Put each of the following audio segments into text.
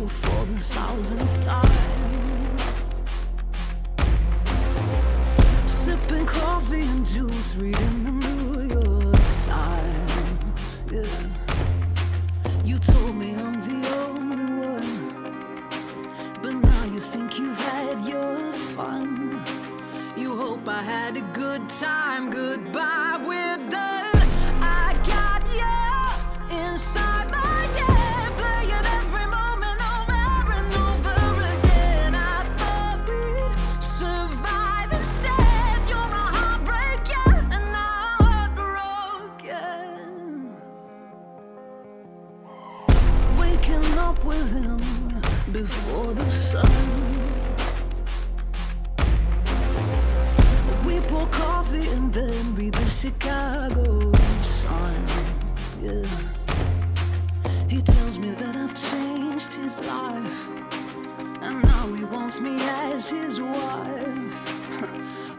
for the thousandth time. Sipping coffee and juice, reading the New York Times. Yeah. You told me I'm the only one, but now you think you've had your fun. You hope I had a good time. Goodbye, we're done. I got you inside my head, playing every moment over and over again. I thought we'd survive instead. You're a heartbreaker and I'm heartbroken. Waking up with him before the sun. We pour coffee and then read the Chicago Sun. Yeah. He tells me that I've changed his life, and now he wants me as his wife.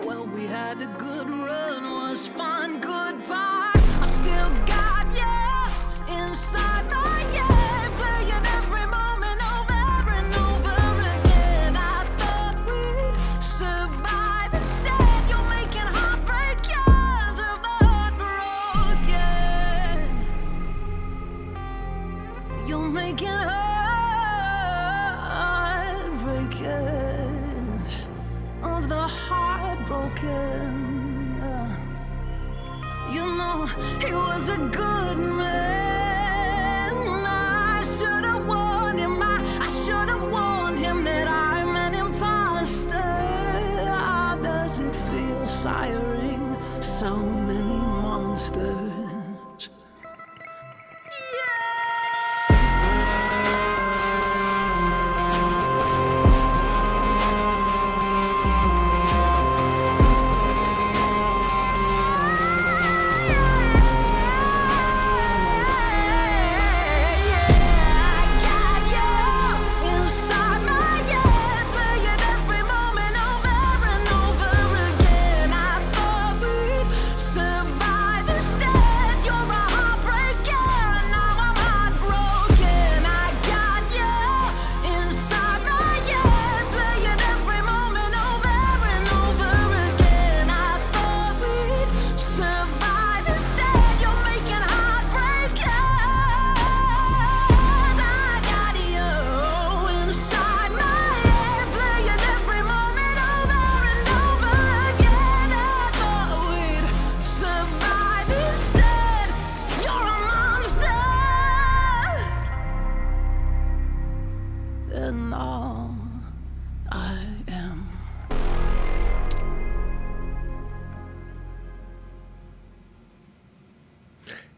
Well, we had a good run, was fun. Goodbye. I still got you inside my head, playing every moment over and over again. I thought we'd survive instead. You're making heartbreakers of the heartbroken. You're making heartbreakers of the heartbroken. You know, he was a good man. I should have warned him. I should have warned him that I'm an imposter. How does it feel siring so many monsters? And all I am.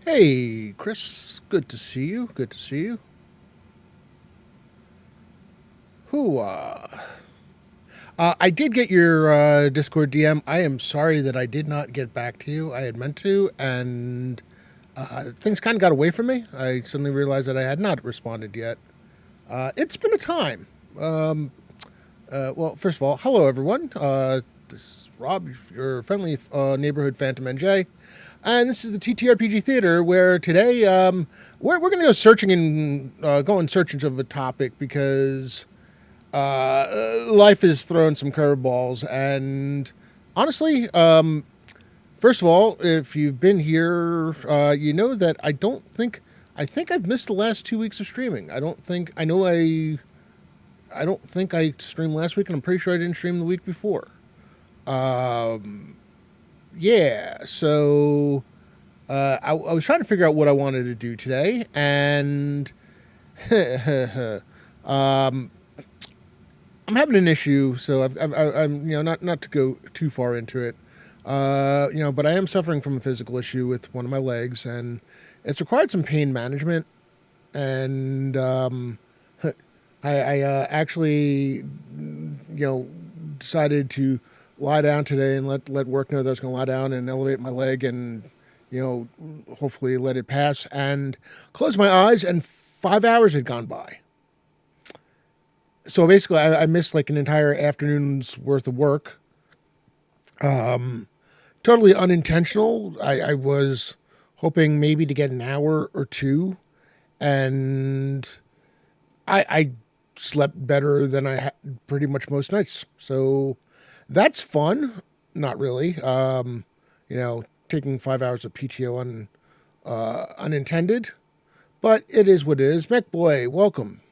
Hey, Chris. Good to see you. Good to see you. I did get your Discord DM. I am sorry that I did not get back to you. I had meant to, and things kind of got away from me. I suddenly realized that I had not responded yet. It's been a time. Well, first of all, hello, everyone. This is Rob, your friendly neighborhood Phantom NJ. And this is the TTRPG Theater, where today we're going to go searching and go in search of a topic because life has thrown some curveballs. And honestly, first of all, if you've been here, you know that I think I've missed the last 2 weeks of streaming. I don't think I streamed last week, and I'm pretty sure I didn't stream the week before. Yeah, so I was trying to figure out what I wanted to do today, and I'm having an issue. So I'm not to go too far into it, but I am suffering from a physical issue with one of my legs, and it's required some pain management, and I actually decided to lie down today and let work know that I was going to lie down and elevate my leg and, hopefully let it pass, and close my eyes, and 5 hours had gone by. So basically I missed like an entire afternoon's worth of work. Totally unintentional. I was hoping maybe to get an hour or two, and I slept better than I had pretty much most nights. So that's fun. Not really. Taking 5 hours of PTO unintended, but it is what it is. McBoy, welcome.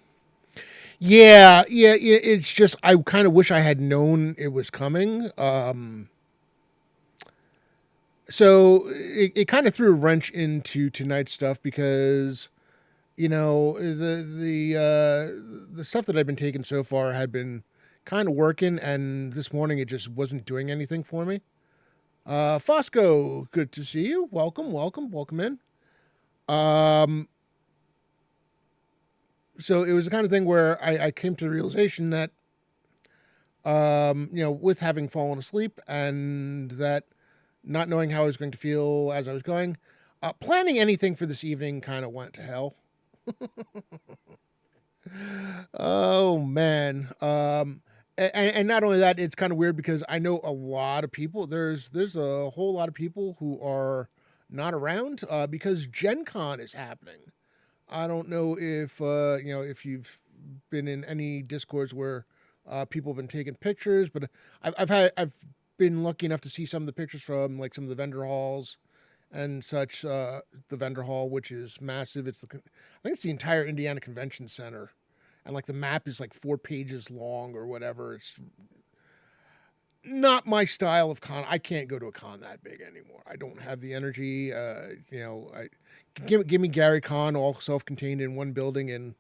Yeah. It's just I kind of wish I had known it was coming. So it kind of threw a wrench into tonight's stuff because the stuff that I've been taking so far had been kind of working, and this morning it just wasn't doing anything for me. Fosco, good to see you. Welcome in. Um, so it was the kind of thing where I came to the realization that, with having fallen asleep and that not knowing how I was going to feel as I was going, planning anything for this evening kind of went to hell. Oh man. And not only that, it's kind of weird because I know a lot of people. There's a whole lot of people who are not around because Gen Con is happening. I don't know if you've been in any discords where people have been taking pictures, but I've been lucky enough to see some of the pictures from like some of the vendor halls and such. The vendor hall, which is massive, I think it's the entire Indiana Convention Center, and like the map is like 4 pages long or whatever. It's not my style of con. I can't go to a con that big anymore. I don't have the energy. Give me Gary Con, all self-contained in one building and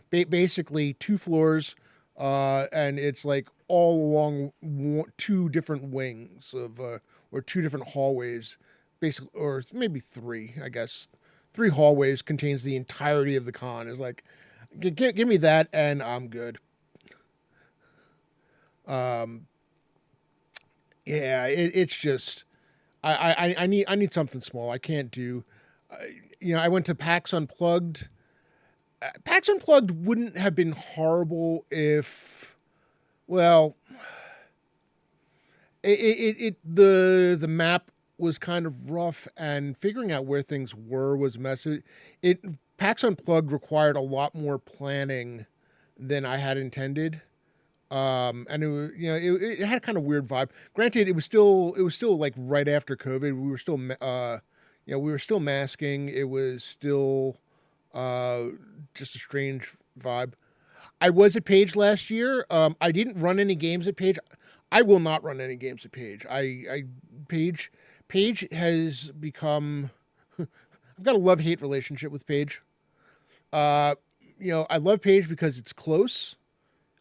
basically 2 floors, and it's like all along 2 different wings of or 2 different hallways, basically, or maybe 3, I guess. 3 hallways contains the entirety of the con. It's like, give me that and I'm good. It's just I need something small. I can't do. I went to PAX Unplugged. PAX Unplugged wouldn't have been horrible if, well, the map was kind of rough and figuring out where things were was messy. PAX Unplugged required a lot more planning than I had intended. And it was, it had a kind of weird vibe. Granted, it was still like right after COVID. We were still, we were still masking. It was still, just a strange vibe. I was at Page last year. I didn't run any games at Page. I will not run any games at Page. Page has become. I've got a love-hate relationship with Page. I love Page because it's close.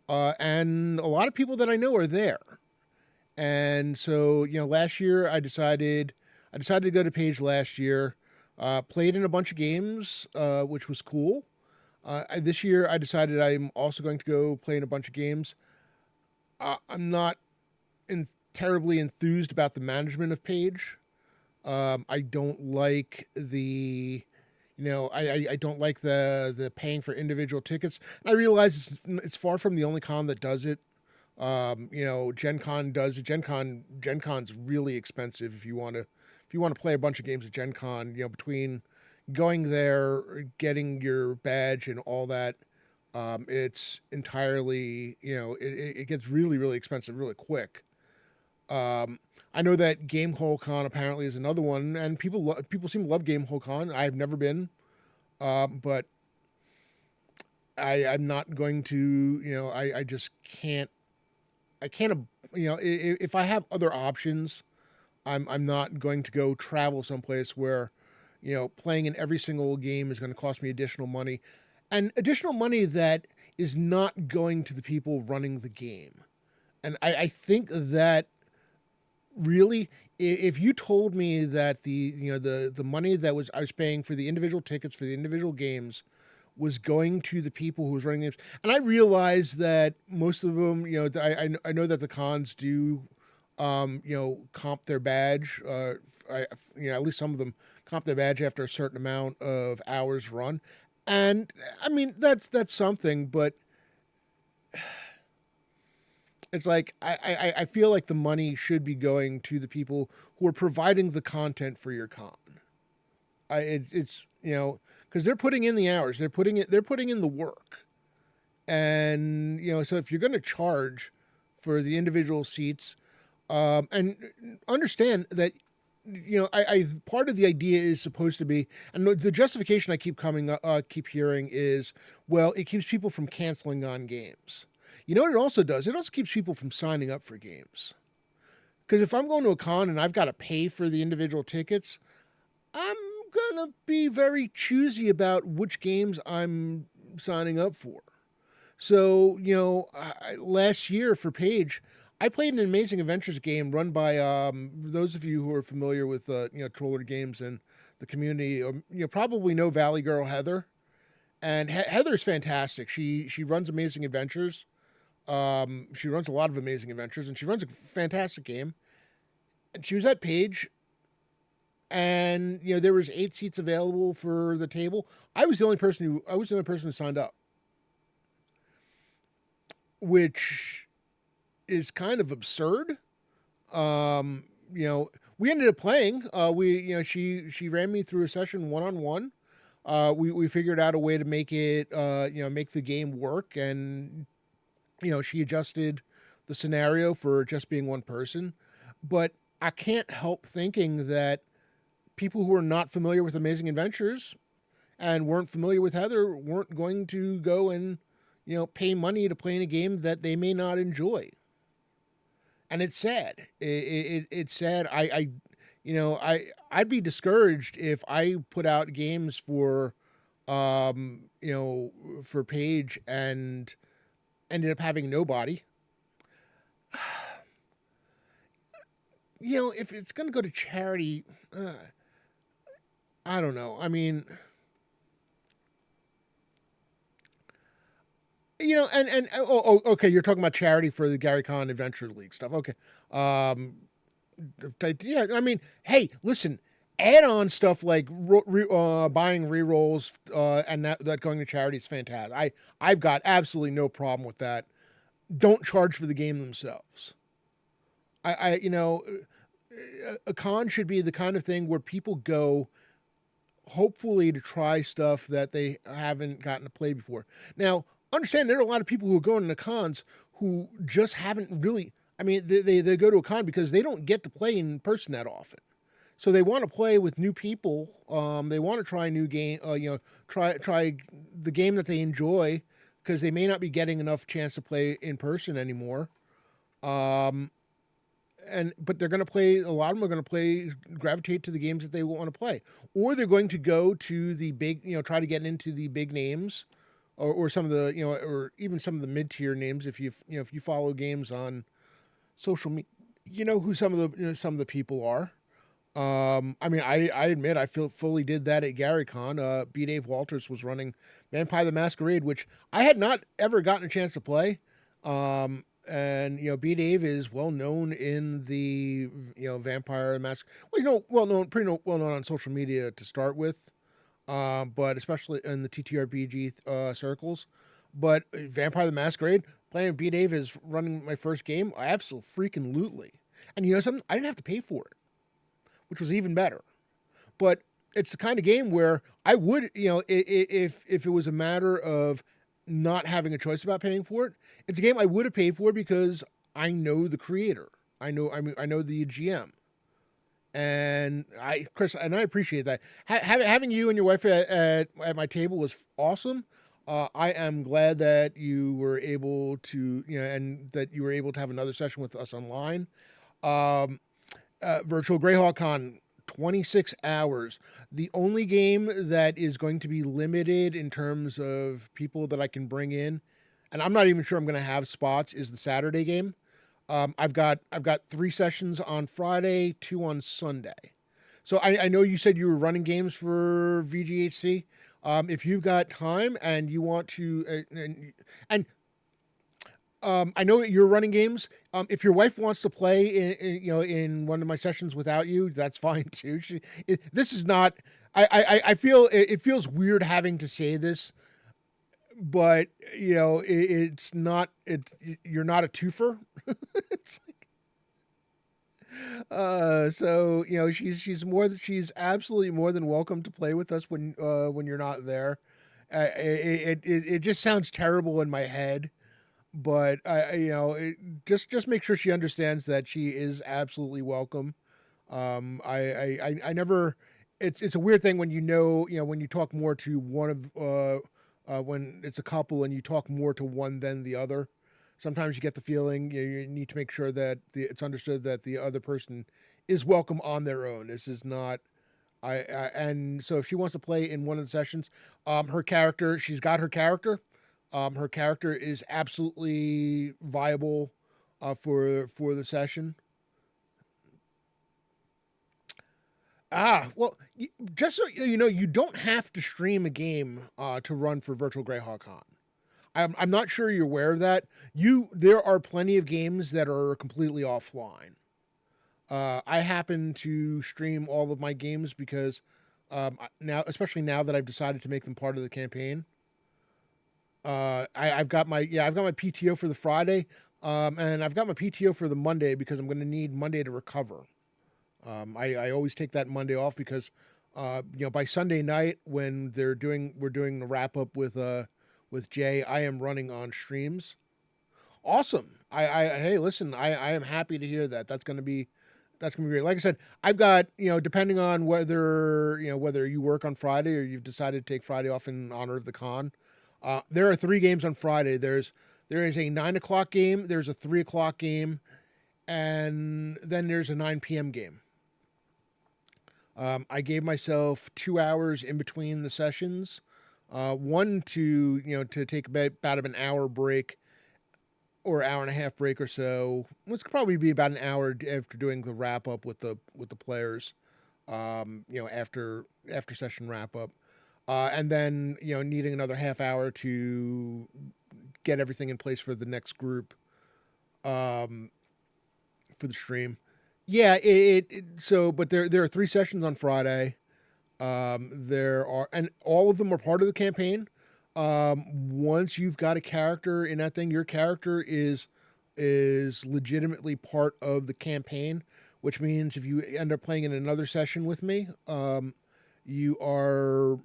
And a lot of people that I know are there. And so, last year I decided to go to Page last year, played in a bunch of games, which was cool. This year I decided I'm also going to go play in a bunch of games. I'm not terribly enthused about the management of Page. I don't like I don't like the paying for individual tickets. I realize it's far from the only con that does it. Gen Con does it. Gen Con's really expensive if you want to play a bunch of games at Gen Con. Between going there, getting your badge, and all that, it's entirely it gets really really expensive really quick. I know that Gamehole Con apparently is another one, and people seem to love Gamehole Con. I've never been, but I'm not going to. I just can't. I can't. If I have other options, I'm not going to go travel someplace where, playing in every single game is going to cost me additional money, and additional money that is not going to the people running the game. And I think that. Really, if you told me that the money that I was paying for the individual tickets for the individual games was going to the people who was running games, and I realized that most of them, I know that the cons do, comp their badge. At least some of them comp their badge after a certain amount of hours run, and I mean that's something, but. It's like I feel like the money should be going to the people who are providing the content for your con. It's because they're putting in the hours, they're putting in the work, And so if you're going to charge for the individual seats, and understand that I part of the idea is supposed to be, and the justification I keep hearing is, well, it keeps people from canceling on games. You know what it also does? It also keeps people from signing up for games. Because if I'm going to a con and I've got to pay for the individual tickets, I'm gonna be very choosy about which games I'm signing up for. So, last year for Page, I played an Amazing Adventures game run by those of you who are familiar with Troller Games and the community. Probably know Valley Girl Heather, and Heather's fantastic. She runs Amazing Adventures. She runs a lot of Amazing Adventures, and she runs a fantastic game. And she was at Page, and there was 8 seats available for the table. I was the only person who signed up, which is kind of absurd. We ended up playing. She ran me through a session 1-on-1. We figured out a way to make it, make the game work, and she adjusted the scenario for just being one person. But I can't help thinking that people who are not familiar with Amazing Adventures and weren't familiar with Heather weren't going to go and pay money to play in a game that they may not enjoy. And it's sad. It's sad. I'd be discouraged if I put out games for for Page and ended up having nobody. If it's going to go to charity, I don't know. I mean, okay, you're talking about charity for the Gary Con Adventure League stuff. Okay. Yeah, I mean, hey, listen, add-on stuff like buying re-rolls and that going to charity is fantastic. I've got absolutely no problem with that. Don't charge for the game themselves. A con should be the kind of thing where people go, hopefully, to try stuff that they haven't gotten to play before. Now, understand there are a lot of people who are going to cons who just haven't really. I mean, they go to a con because they don't get to play in person that often. So they want to play with new people. They want to try a new game. Try the game that they enjoy because they may not be getting enough chance to play in person anymore. But they're going to play. A lot of them are going to gravitate to the games that they want to play, or they're going to go to the big. Try to get into the big names, or some of the or even some of the mid tier names. If you follow games on social media, who some of the people are. I mean, I admit I fully did that at GaryCon. B. Dave Walters was running Vampire the Masquerade, which I had not ever gotten a chance to play. And B. Dave is well known in the Vampire Masquerade. Pretty well known on social media to start with, but especially in the TTRPG circles. But Vampire the Masquerade, playing B. Dave is running my first game. Absolutely freaking lootly. And something? I didn't have to pay for it, which was even better. But it's the kind of game where I would, if it was a matter of not having a choice about paying for it, it's a game I would have paid for because I know the creator. I know the GM. And Chris, I appreciate that. Having you and your wife at my table was awesome. I am glad that you were able to, and that you were able to have another session with us online. Virtual Greyhawk Con, 26 hours. The only game that is going to be limited in terms of people that I can bring in, and I'm not even sure I'm going to have spots, is the Saturday game. I've got 3 sessions on Friday, 2 on Sunday. So I know you said you were running games for VGHC. If you've got time and you want to, I know you're running games. If your wife wants to play in one of my sessions without you, that's fine too. This is not. I feel it feels weird having to say this, but it's not. You're not a twofer. It's like, so she's absolutely more than welcome to play with us when you're not there. It just sounds terrible in my head, but just make sure she understands that she is absolutely welcome. I never. It's a weird thing when when you talk more to one of when it's a couple and you talk more to one than the other. Sometimes you get the feeling you need to make sure that it's understood that the other person is welcome on their own. This is not. And so if she wants to play in one of the sessions, her character, she's got her character. Her character is absolutely viable for the session. Well, just so you know, you don't have to stream a game to run for Virtual Greyhawk Con. I'm not sure you're aware of that. There are plenty of games that are completely offline. I happen to stream all of my games because now, especially now that I've decided to make them part of the campaign, I've got my PTO for the Friday, and I've got my PTO for the Monday because I'm going to need Monday to recover. I always take that Monday off because by Sunday night when we're doing the wrap up with Jay, I am running on streams. Awesome. Hey, listen, I am happy to hear that. That's gonna be great. Like I said, I've got, depending on whether you work on Friday or you've decided to take Friday off in honor of the con. There are 3 games on Friday. There is a 9 o'clock game, there's a 3 o'clock game, and then there's a 9 p.m. game. I gave myself 2 hours in between the sessions. One to take about an hour break or hour and a half break or so. It's probably be about an hour after doing the wrap up with the players. After session wrap up, and then needing another half hour to get everything in place for the next group, for the stream. Yeah, but there are 3 sessions on Friday. And all of them are part of the campaign. Once you've got a character in that thing, your character is legitimately part of the campaign, which means if you end up playing in another session with me, you're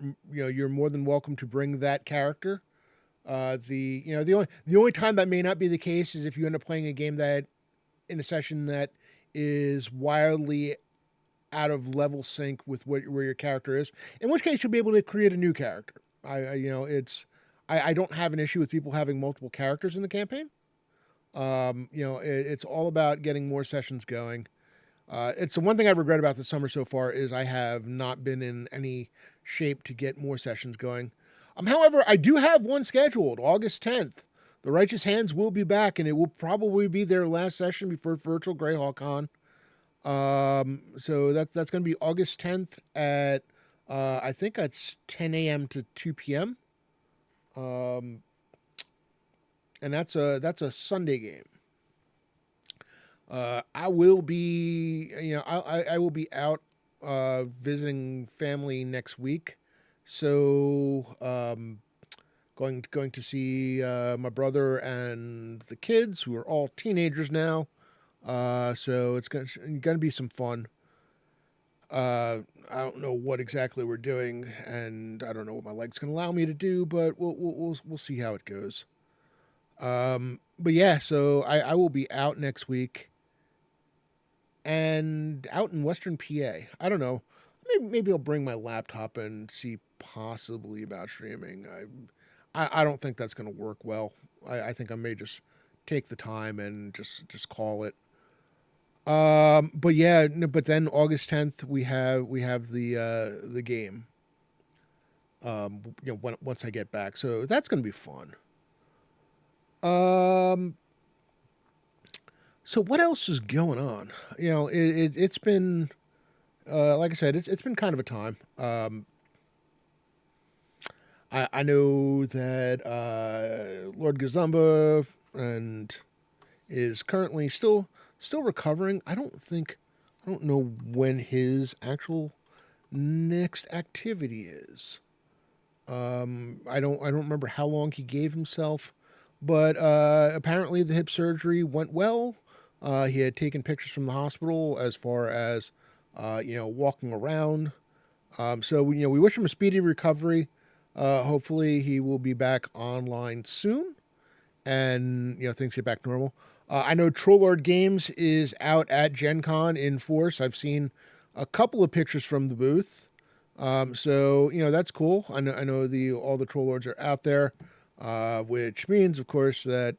more than welcome to bring that character. The only time that may not be the case is if you end up playing a game that in a session that is wildly out of level sync with where your character is, in which case you'll be able to create a new character. I don't have an issue with people having multiple characters in the campaign. It's all about getting more sessions going. It's the one thing I regret about the summer so far is I have not been in any shape to get more sessions going. However, I do have one scheduled, August 10th. The Righteous Hands will be back, and it will probably be their last session before Virtual Greyhawk Con. So that's going to be August 10th at I think it's 10 a.m. to 2 p.m. And that's a Sunday game. I will be I will be out visiting family next week, so going to see my brother and the kids who are all teenagers now. So it's going to be some fun. I don't know what exactly we're doing, and I don't know what my leg's going to allow me to do, but we'll see how it goes. But yeah, so I will be out next week, and out in Western PA. I don't know. Maybe I'll bring my laptop and see possibly about streaming. I don't think that's going to work well. I think I may just take the time and just call it. But yeah, but then August 10th we have the game. Once I get back, so that's going to be fun. So what else is going on? It's been like I said, it's been kind of a time. I know that Lord Gazumba and is currently still recovering. I don't know when his actual next activity is. I don't remember how long he gave himself, but apparently the hip surgery went well. He had taken pictures from the hospital as far as walking around. So we wish him a speedy recovery. Hopefully, he will be back online soon, and things get back normal. I know Trollord Games is out at Gen Con in force. I've seen a couple of pictures from the booth. So that's cool. I know the all the Trollords are out there, which means, of course, that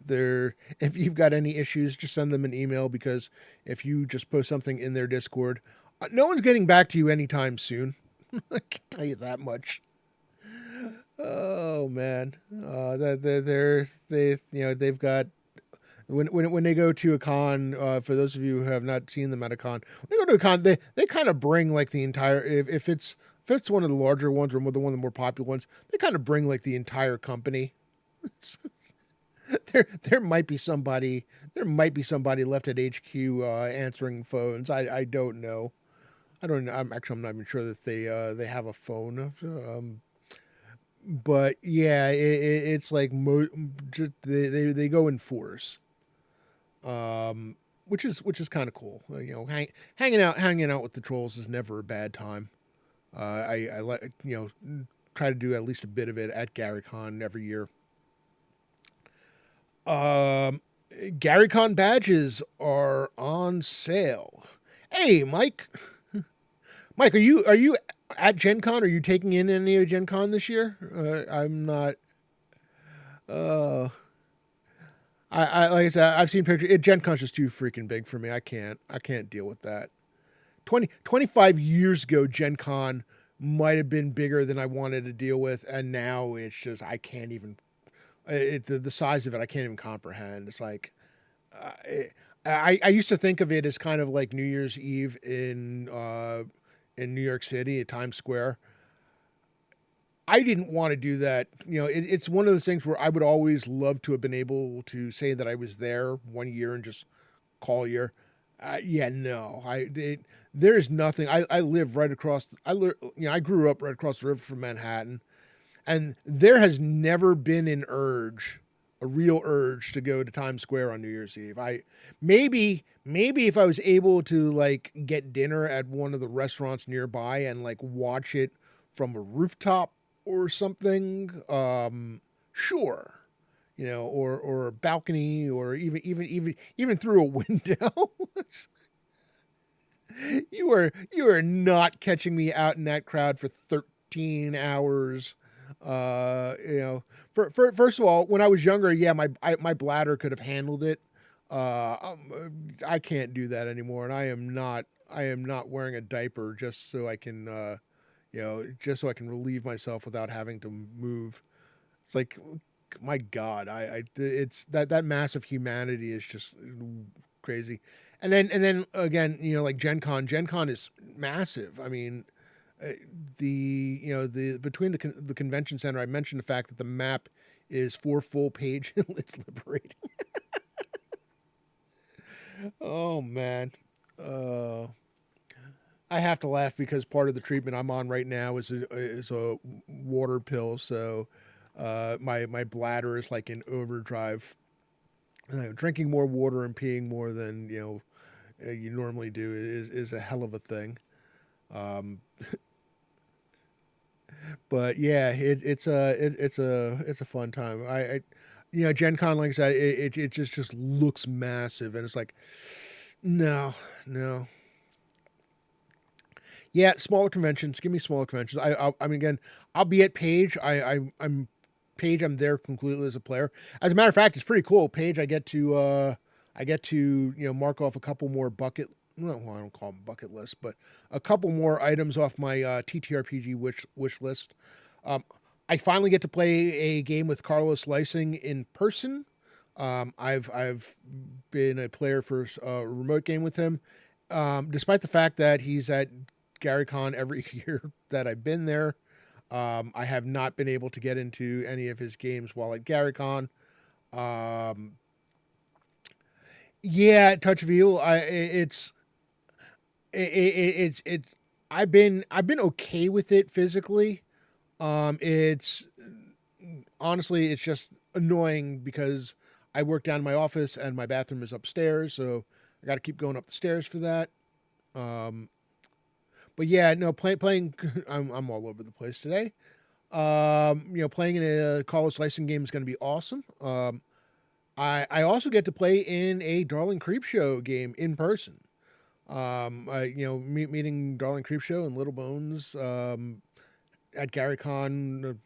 they're if you've got any issues, just send them an email, because if you just post something in their Discord, no one's getting back to you anytime soon. I can tell you that much. Oh man, they've got when they go to a con. For those of you who have not seen them at a con, when they go to a con, they kind of bring like the entire. If it's one of the larger ones or one of the more popular ones, they kind of bring like the entire company. There might be somebody left at HQ answering phones. I don't know. I don't know. I'm not even sure that they have a phone. But yeah, it's like they go in force, which is kind of cool. Hanging out with the trolls is never a bad time. I like try to do at least a bit of it at GaryCon every year. GaryCon badges are on sale. Hey, Mike. Mike, are you at Gen Con? Are you taking in any of Gen Con this year? I'm not. Uh, I like I said, I've seen pictures. Gen Con's just too freaking big for me. I can't deal with that. 25 years ago, Gen Con might have been bigger than I wanted to deal with, and now it's just I can't even. The size of it, I can't even comprehend. It's like I used to think of it as kind of like New Year's Eve in New York City at Times Square. I didn't want to do that. It's one of those things where I would always love to have been able to say that I was there one year and just call a year. Yeah, no, there is nothing. I live right across. I grew up right across the river from Manhattan, and there has never been a real urge to go to Times Square on New Year's Eve. Maybe if I was able to like get dinner at one of the restaurants nearby and like watch it from a rooftop or something, sure, or a balcony, or even through a window. You are not catching me out in that crowd for 13 hours. First of all, when I was younger, yeah, my bladder could have handled it. I can't do that anymore, and I am not wearing a diaper just so I can just so I can relieve myself without having to move. It's like, my God, it's that mass of humanity is just crazy. And then again, like Gen Con is massive. I mean, the between the convention center, I mentioned the fact that the map is 4 full page. It's liberating. Oh man, uh, I have to laugh because part of the treatment I'm on right now is a water pill. So my bladder is like in overdrive. Drinking more water and peeing more than you normally do is a hell of a thing. Um, but yeah, it's a fun time. Gen Con, like I said, it just looks massive, and it's like, no, no. Yeah, smaller conventions. Give me smaller conventions. I mean, again, I'll be at Page. I'm Page. I'm there completely as a player. As a matter of fact, it's pretty cool. Page, I get to mark off a couple more bucket. Well, I don't call them bucket lists, but a couple more items off my TTRPG wish list. Um, I finally get to play a game with Carlos Lysing in person. I've been a player for a remote game with him, despite the fact that he's at GaryCon every year that I've been there. I have not been able to get into any of his games while at GaryCon. Um, yeah, Touch of Evil. It's I've been okay with it physically. It's honestly it's just annoying because I work down in my office and my bathroom is upstairs, so I got to keep going up the stairs for that. Um, but yeah, no, playing. I'm all over the place today. Playing in a Carlos Slicing game is going to be awesome. I also get to play in a Darling Creepshow game in person. Meeting Darling Creepshow and Little Bones at Gary Con.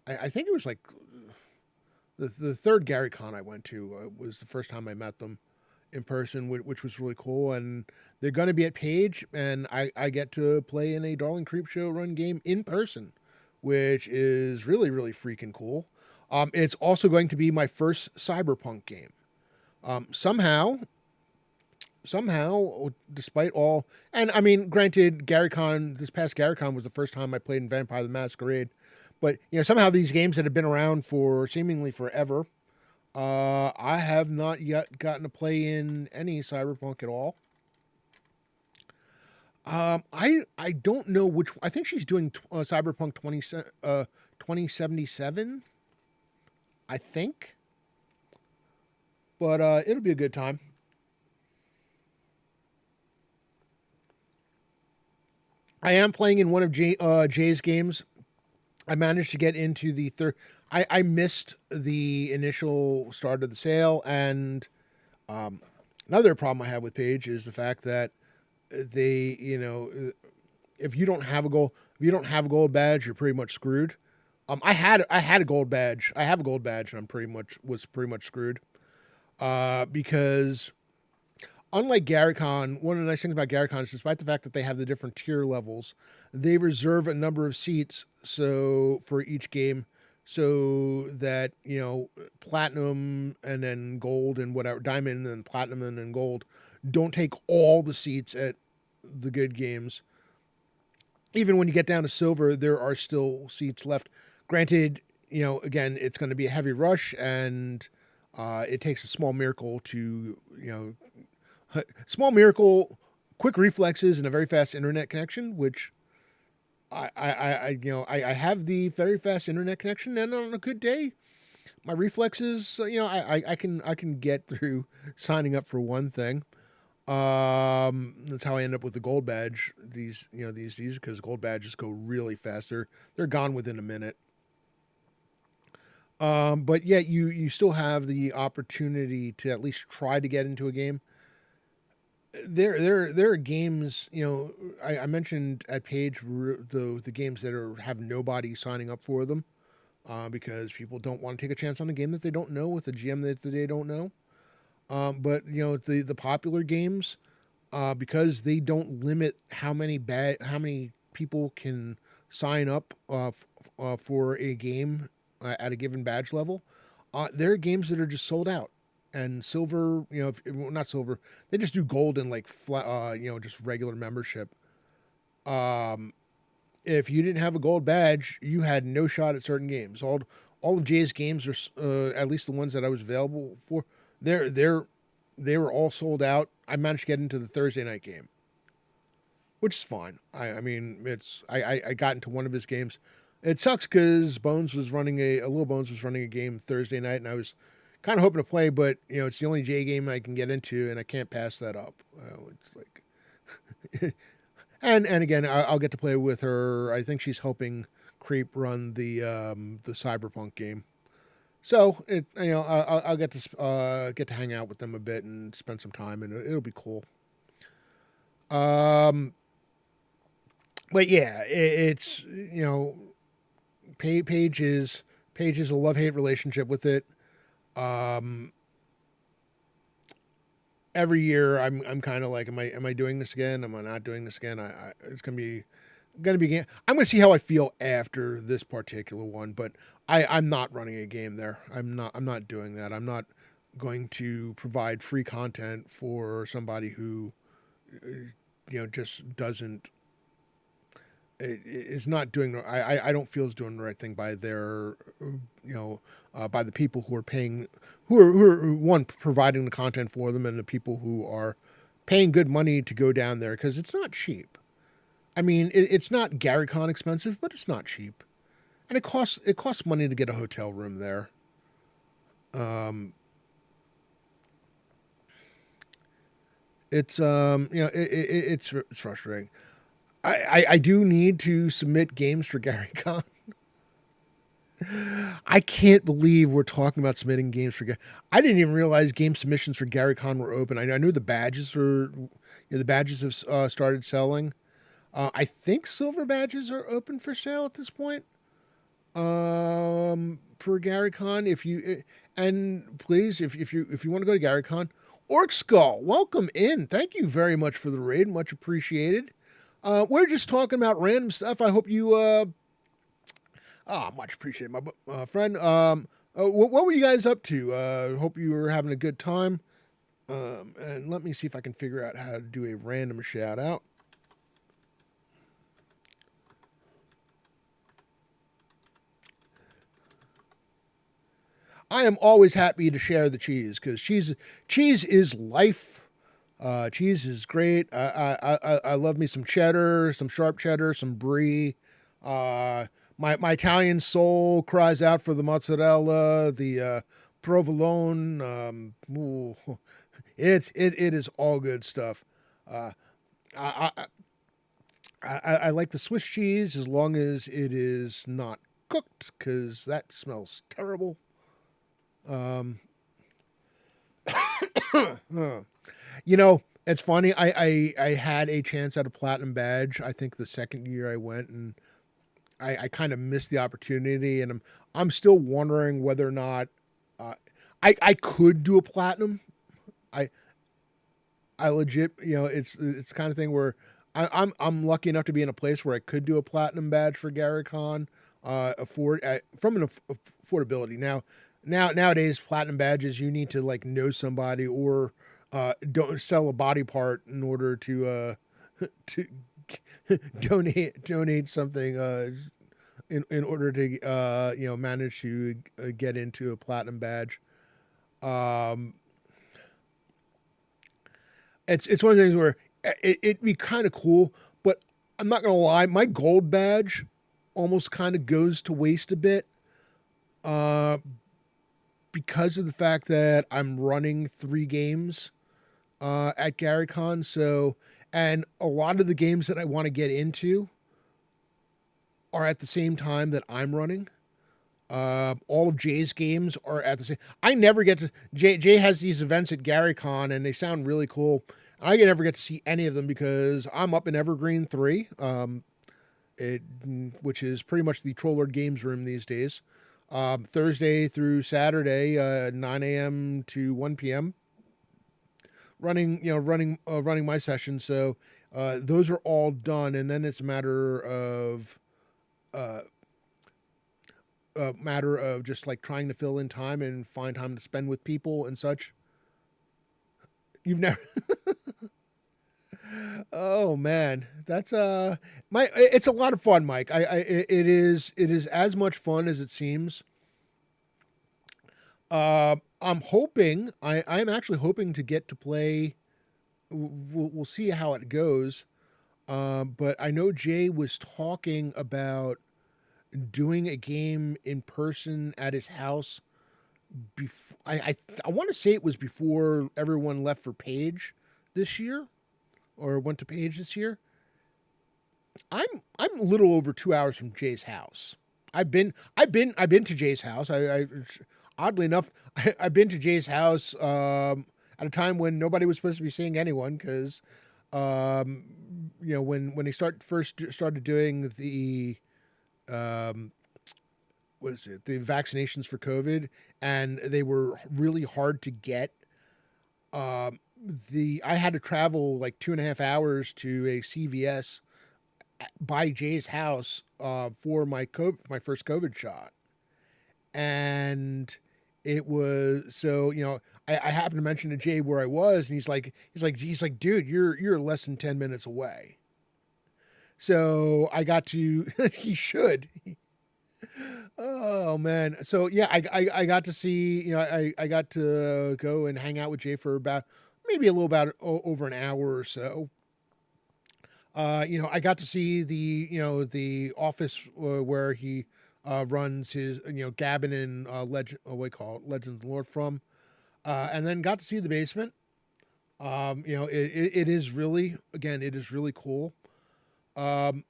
I think it was like the third Gary Con I went to was the first time I met them in person, which was really cool. And they're going to be at Page, and I get to play in a Darling Creepshow run game in person, which is really, really freaking cool. It's also going to be my first Cyberpunk game. Somehow, despite all, and I mean, granted, this past Gary Con was the first time I played in Vampire the Masquerade, but somehow these games that have been around for seemingly forever, I have not yet gotten to play in any Cyberpunk at all. I don't know which. I think she's doing Cyberpunk 2077. I think, but it'll be a good time. I am playing in one of Jay's games. I managed to get into the third. I missed the initial start of the sale, and another problem I have with Page is the fact that they, if you don't have a gold badge, you're pretty much screwed. I had a gold badge. I have a gold badge, and was pretty much screwed. Because unlike GaryCon, one of the nice things about GaryCon is despite the fact that they have the different tier levels, they reserve a number of seats for each game, so that platinum and then gold and whatever, diamond and platinum and then gold don't take all the seats at the good games. Even when you get down to silver, there are still seats left. Granted, again, it's going to be a heavy rush, and it takes a small miracle quick reflexes and a very fast internet connection, which I have the very fast internet connection, and on a good day, my reflexes, I can get through signing up for one thing. That's how I end up with the gold badge. These because gold badges go really fast. They're gone within a minute. But yet you still have the opportunity to at least try to get into a game. There are games, I mentioned at Page the games that have nobody signing up for them, because people don't want to take a chance on a game that they don't know with a GM that they don't know. But the popular games, because they don't limit how many people can sign up for a game at a given badge level, there are games that are just sold out. And silver, not silver, they just do gold and just regular membership. If you didn't have a gold badge, you had no shot at certain games. All of Jay's games are, at least the ones that I was available for, they were all sold out. I managed to get into the Thursday night game, which is fine. I got into one of his games. It sucks because Little Bones was running a game Thursday night, and I was kind of hoping to play, but it's the only J game I can get into, and I can't pass that up. It's like, and again, I'll get to play with her. I think she's helping Creep run the Cyberpunk game, so I'll get to hang out with them a bit and spend some time, and it'll be cool. But yeah, it's Paige is a love-hate relationship with it. Every year I'm kind of like, am I doing this again? Am I not doing this again? It's gonna be I'm gonna see how I feel after this particular one, but I'm not running a game there. I'm not doing that. I'm not going to provide free content for somebody who just doesn't is not doing. I don't feel is doing the right thing by their by the people who are paying, who are one providing the content for them, and the people who are paying good money to go down there, because it's not cheap. I mean, it's not GaryCon expensive, but it's not cheap, and it costs money to get a hotel room there. It's it's frustrating. I do need to submit games for GaryCon. I can't believe we're talking about submitting games for. I didn't even realize game submissions for Gary Con were open. I knew the badges were, the badges have started selling. I think silver badges are open for sale at this point. For Gary Con, if you and please, if you want to go to Gary Con, Orc Skull, welcome in. Thank you very much for the raid, much appreciated. We're just talking about random stuff. I hope you much appreciated, my friend. What were you guys up to? Hope you were having a good time. And let me see if I can figure out how to do a random shout out. I am always happy to share the cheese because cheese is life. Cheese is great. I love me some cheddar, some sharp cheddar, some brie. My Italian soul cries out for the mozzarella, the provolone. It is all good stuff. I, I I like the Swiss cheese as long as it is not cooked because that smells terrible. You know, it's funny. I had a chance at a platinum badge. I think the second year I went, and I kind of missed the opportunity, and I'm still wondering whether or not uh, I could do a platinum. I I legit, it's the kind of thing where I'm lucky enough to be in a place where I could do a platinum badge for GaryCon, from an affordability. Nowadays platinum badges you need to like know somebody or don't sell a body part in order to to donate something in order to manage to get into a platinum badge. Um, it's one of the things where it'd be kind of cool, but I'm not gonna lie, my gold badge almost kind of goes to waste a bit, uh, because of the fact that I'm running 3 games at GaryCon. So, and a lot of the games that I want to get into are at the same time that I'm running. All of Jay's games are at the same. I never get to. Jay has these events at GaryCon, and they sound really cool. I never get to see any of them because I'm up in Evergreen 3, which is pretty much the Trollord Games room these days. Thursday through Saturday, 9 a.m. to 1 p.m. Running my session. So those are all done, and then it's uh, a matter of just like trying to fill in time and find time to spend with people and such. You've never. Oh man, that's my. It's a lot of fun, Mike. It is as much fun as it seems. I'm hoping. I'm actually hoping to get to play. We'll see how it goes. But I know Jay was talking about doing a game in person at his house. Before I want to say it was before everyone left for Page this year, or went to Page this year. I'm a little over 2 hours from Jay's house. I've been to Jay's house. I oddly enough I've been to Jay's house at a time when nobody was supposed to be seeing anyone because when they first started doing the um, what is it, the vaccinations for COVID, and they were really hard to get. Um, the I had to travel like 2.5 hours to a CVS by Jay's house for my first COVID shot, and it was so I happened to mention to Jay where I was, and he's like, dude, you're less than 10 minutes away. So I got to he should. Oh man. So yeah, I got to see, I got to go and hang out with Jay for about maybe a little about over an hour or so. I got to see the office where he runs his Gavin and Legend, what we call it, Legends of Lore from, and then got to see the basement. It is really, again, it is really cool. Um,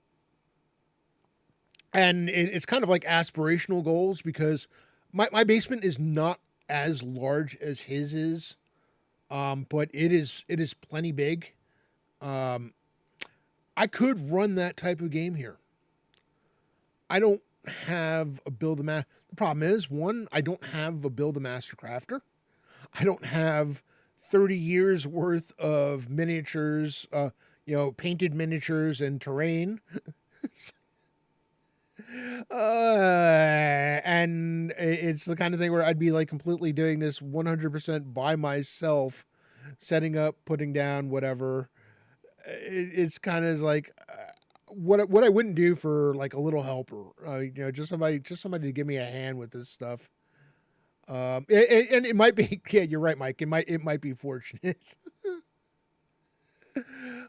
and it's kind of like aspirational goals because my basement is not as large as his is, but it is plenty big. I could run that type of game here. I don't have a build a master. The problem is, one, I don't have a build a master crafter. I don't have 30 years worth of miniatures, painted miniatures and terrain. And it's the kind of thing where I'd be like completely doing this 100% by myself, setting up, putting down, whatever. It's kind of like what I wouldn't do for like a little helper, just somebody to give me a hand with this stuff. And it might be, yeah, you're right, Mike. It might be fortunate.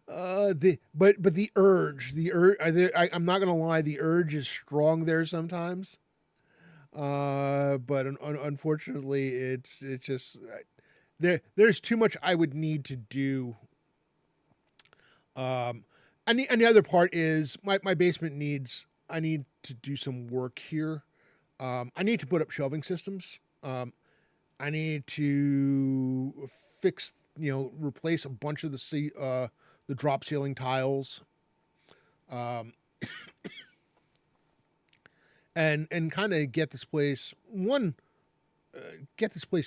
But the urge, I'm not gonna lie, the urge is strong there sometimes. But unfortunately, it's just there's too much I would need to do. And the other part is my basement needs. I need to do some work here. I need to put up shelving systems. I need to fix, replace a bunch of the drop ceiling tiles, and kind of get this place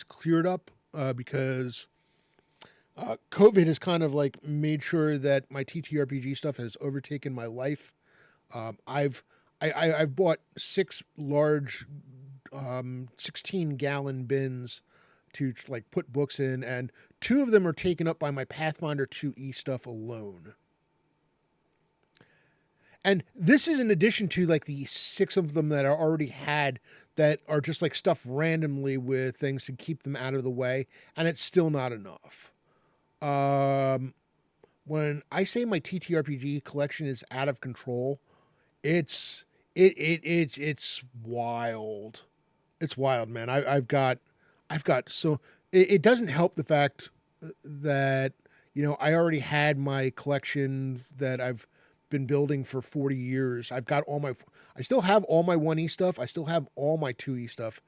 cleared up, because COVID has kind of like made sure that my TTRPG stuff has overtaken my life. I've bought 6 large 16-gallon bins to like put books in, and 2 of them are taken up by my Pathfinder 2e stuff alone. And this is in addition to like the 6 of them that I already had that are just like stuff randomly with things to keep them out of the way, and it's still not enough. When I say my TTRPG collection is out of control, it's wild. It's wild, man. I've got so it doesn't help the fact that I already had my collection that I've been building for 40 years. I still have all my 1E stuff. I still have all my 2E stuff,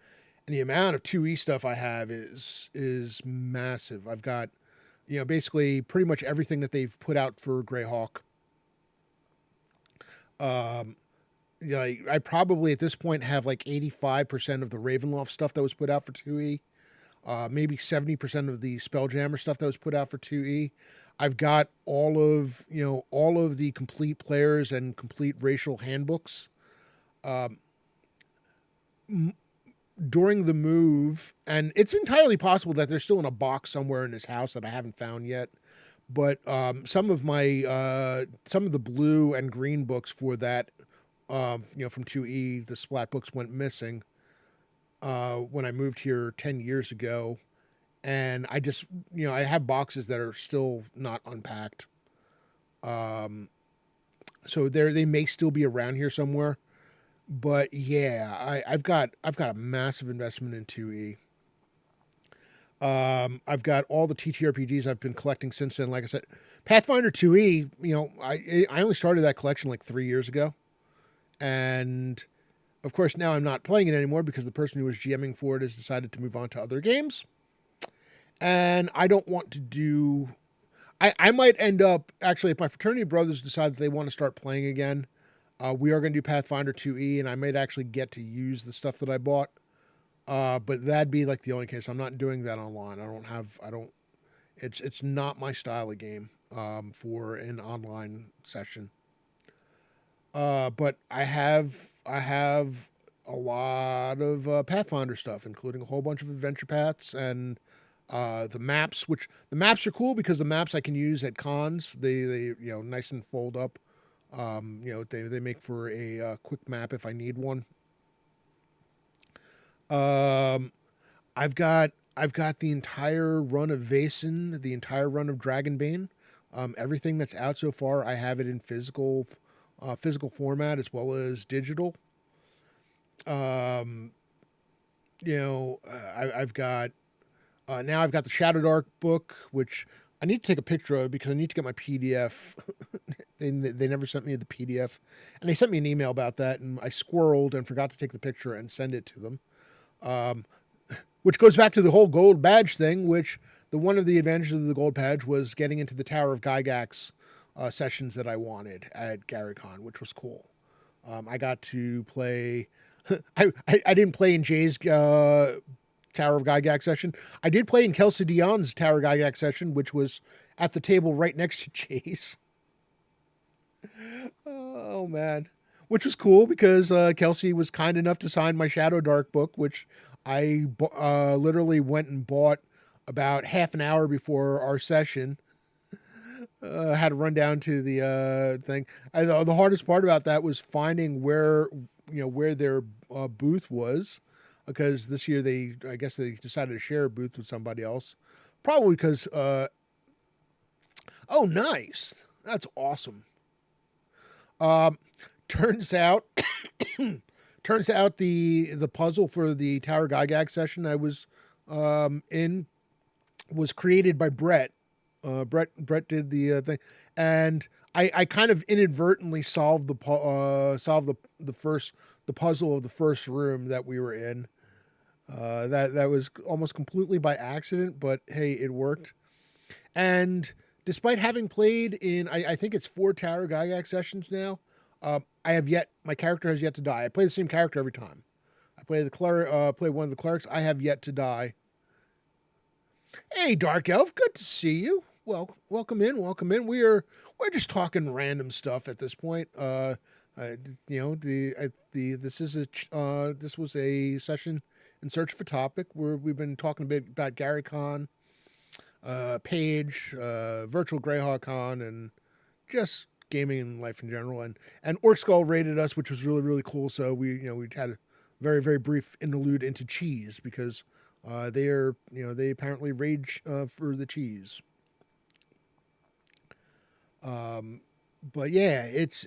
and the amount of 2E stuff I have is massive. I've got basically pretty much everything that they've put out for Greyhawk. I probably at this point have like 85% of the Ravenloft stuff that was put out for 2E. Maybe 70% of the Spelljammer stuff that was put out for 2E. I've got all of the complete players and complete racial handbooks. During the move, and it's entirely possible that they're still in a box somewhere in his house that I haven't found yet. But some of the blue and green books for that, from 2E, the Splat books went missing when I moved here 10 years ago. And I just, I have boxes that are still not unpacked. So they may still be around here somewhere. But yeah, I've got a massive investment in 2E. I've got all the TTRPGs I've been collecting since then. Like I said, Pathfinder 2E, I only started that collection like 3 years ago. And of course, now I'm not playing it anymore because the person who was GMing for it has decided to move on to other games. And I don't want to do... I might end up... Actually, if my fraternity brothers decide that they want to start playing again, we are going to do Pathfinder 2E, and I might actually get to use the stuff that I bought. But that'd be like the only case. I'm not doing that online. It's not my style of game, for an online session. But I have a lot of Pathfinder stuff, including a whole bunch of adventure paths and the maps. Which the maps are cool because the maps I can use at cons. They nice and fold up. They make for a quick map if I need one. I've got the entire run of Vaesen, the entire run of Dragonbane. Everything that's out so far, I have it in physical format as well as digital. I've got now the Shadow Dark book, which I need to take a picture of because I need to get my PDF They never sent me the PDF, and they sent me an email about that, and I squirreled and forgot to take the picture and send it to them. Which goes back to the whole gold badge thing. Which one of the advantages of the gold badge was getting into the Tower of Gygax sessions that I wanted at GaryCon, which was cool. I got to play. I didn't play in Jay's Tower of Gygax session. I did play in Kelsey Dion's Tower of Gygax session, which was at the table right next to Jay's. Oh man, which was cool because Kelsey was kind enough to sign my Shadow Dark book, which I literally went and bought about half an hour before our session. Had to run down to the thing. The hardest part about that was finding where their booth was, because this year I guess they decided to share a booth with somebody else, probably because. Oh, nice! That's awesome. Turns out the puzzle for the Tower Gygax session I was in was created by Brett. Brett did the thing, and I kind of inadvertently solved the puzzle of the first room that we were in. That was almost completely by accident, but hey, it worked. And despite having played in, I think it's 4 Tower Gygax sessions now, my character has yet to die. I play the same character every play one of the clerics. I have yet to die. Hey, Dark Elf, good to see you. Well, welcome in. We're just talking random stuff at this point. This was a session in search of a topic where we've been talking a bit about GaryCon, Page, Virtual Greyhawk Con, and just gaming and life in general. And Orc Skull rated us, which was really, really cool. So we had a very, very brief interlude into cheese because they apparently rage for the cheese. But yeah, it's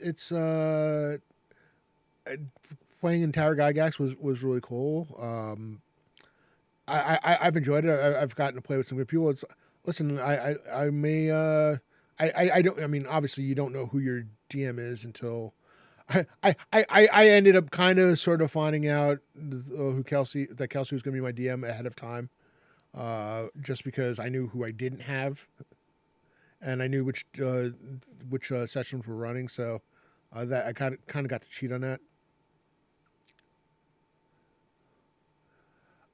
playing in Tower Gygax was really cool. I've enjoyed it. I've gotten to play with some good people. I don't. I mean, obviously, you don't know who your DM is until I ended up kind of sort of finding out that Kelsey was going to be my DM ahead of time, just because I knew who I didn't have, and I knew which sessions were running. So that I kind of got to cheat on that.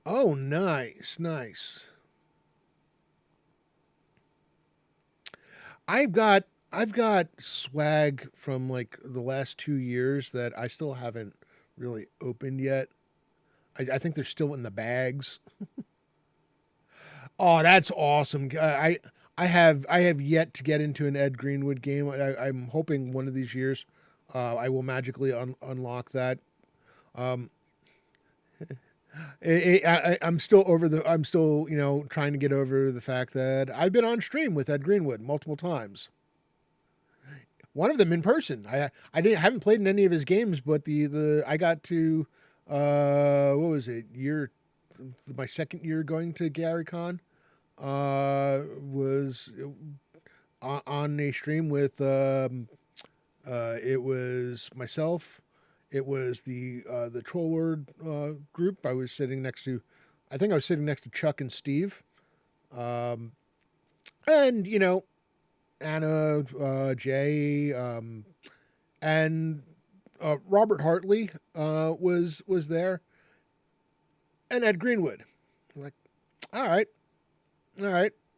Oh, nice. I've got swag from like the last 2 years that I still haven't really opened yet. I think they're still in the bags. Oh, that's awesome. I have yet to get into an Ed Greenwood game. I'm hoping one of these years I will magically unlock that. I'm still trying to get over the fact that I've been on stream with Ed Greenwood multiple times. One of them in person. I haven't played in any of his games, but I got to what was it, my second year going to GaryCon, was on a stream with it was myself. It was the Troll Lord group. I was sitting next to Chuck and Steve, and Anna, Jay, and Robert Hartley was there, and Ed Greenwood. I'm like, all right,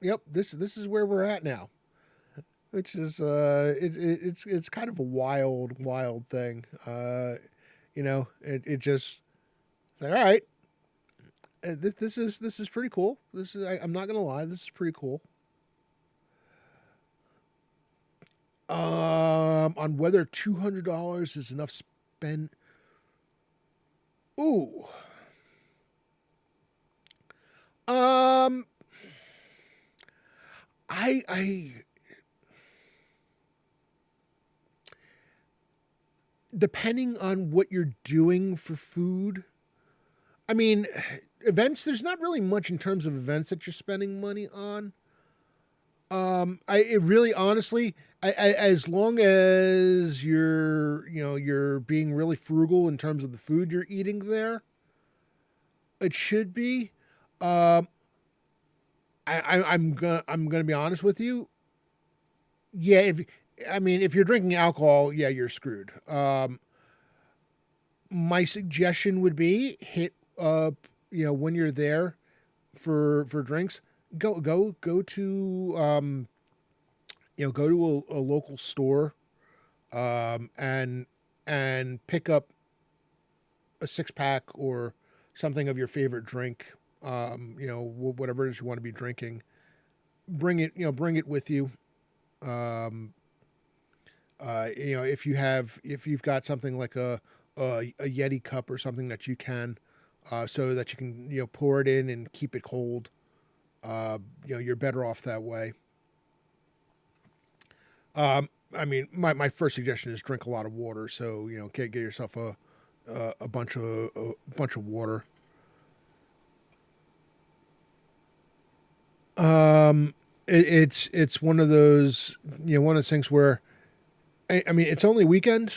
yep, this is where we're at now. Which is it's kind of a wild thing. It just like, all right. This is pretty cool. I'm not gonna lie, this is pretty cool. On whether $200 is enough spend. Ooh. I depending on what you're doing for food. I mean, events, there's not really much in terms of events that you're spending money on. It really, honestly, as long as you're being really frugal in terms of the food you're eating there, it should be. Um, I'm gonna be honest with you. Yeah, if I mean if you're drinking alcohol, yeah, you're screwed. My suggestion would be hit when you're there for drinks, go to go to a local store, and pick up a 6 pack or something of your favorite drink. Whatever it is you want to be drinking, bring it with you. Um, if you've got something like a Yeti cup or something that you can, so that you can pour it in and keep it cold. You're better off that way. I mean, my first suggestion is drink a lot of water. So get yourself a bunch of water. It's one of those one of those things where I mean it's only weekend,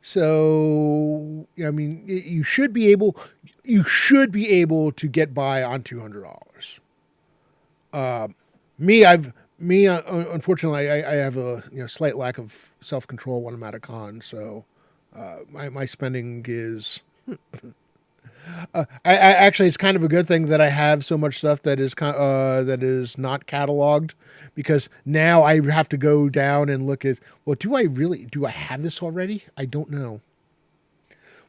so I mean you should be able to get by on $200. Me, unfortunately, I have a slight lack of self control when I'm at a con, so my spending is. Actually, it's kind of a good thing that I have so much stuff that is not cataloged, because now I have to go down and look at, well, do I have this already? I don't know.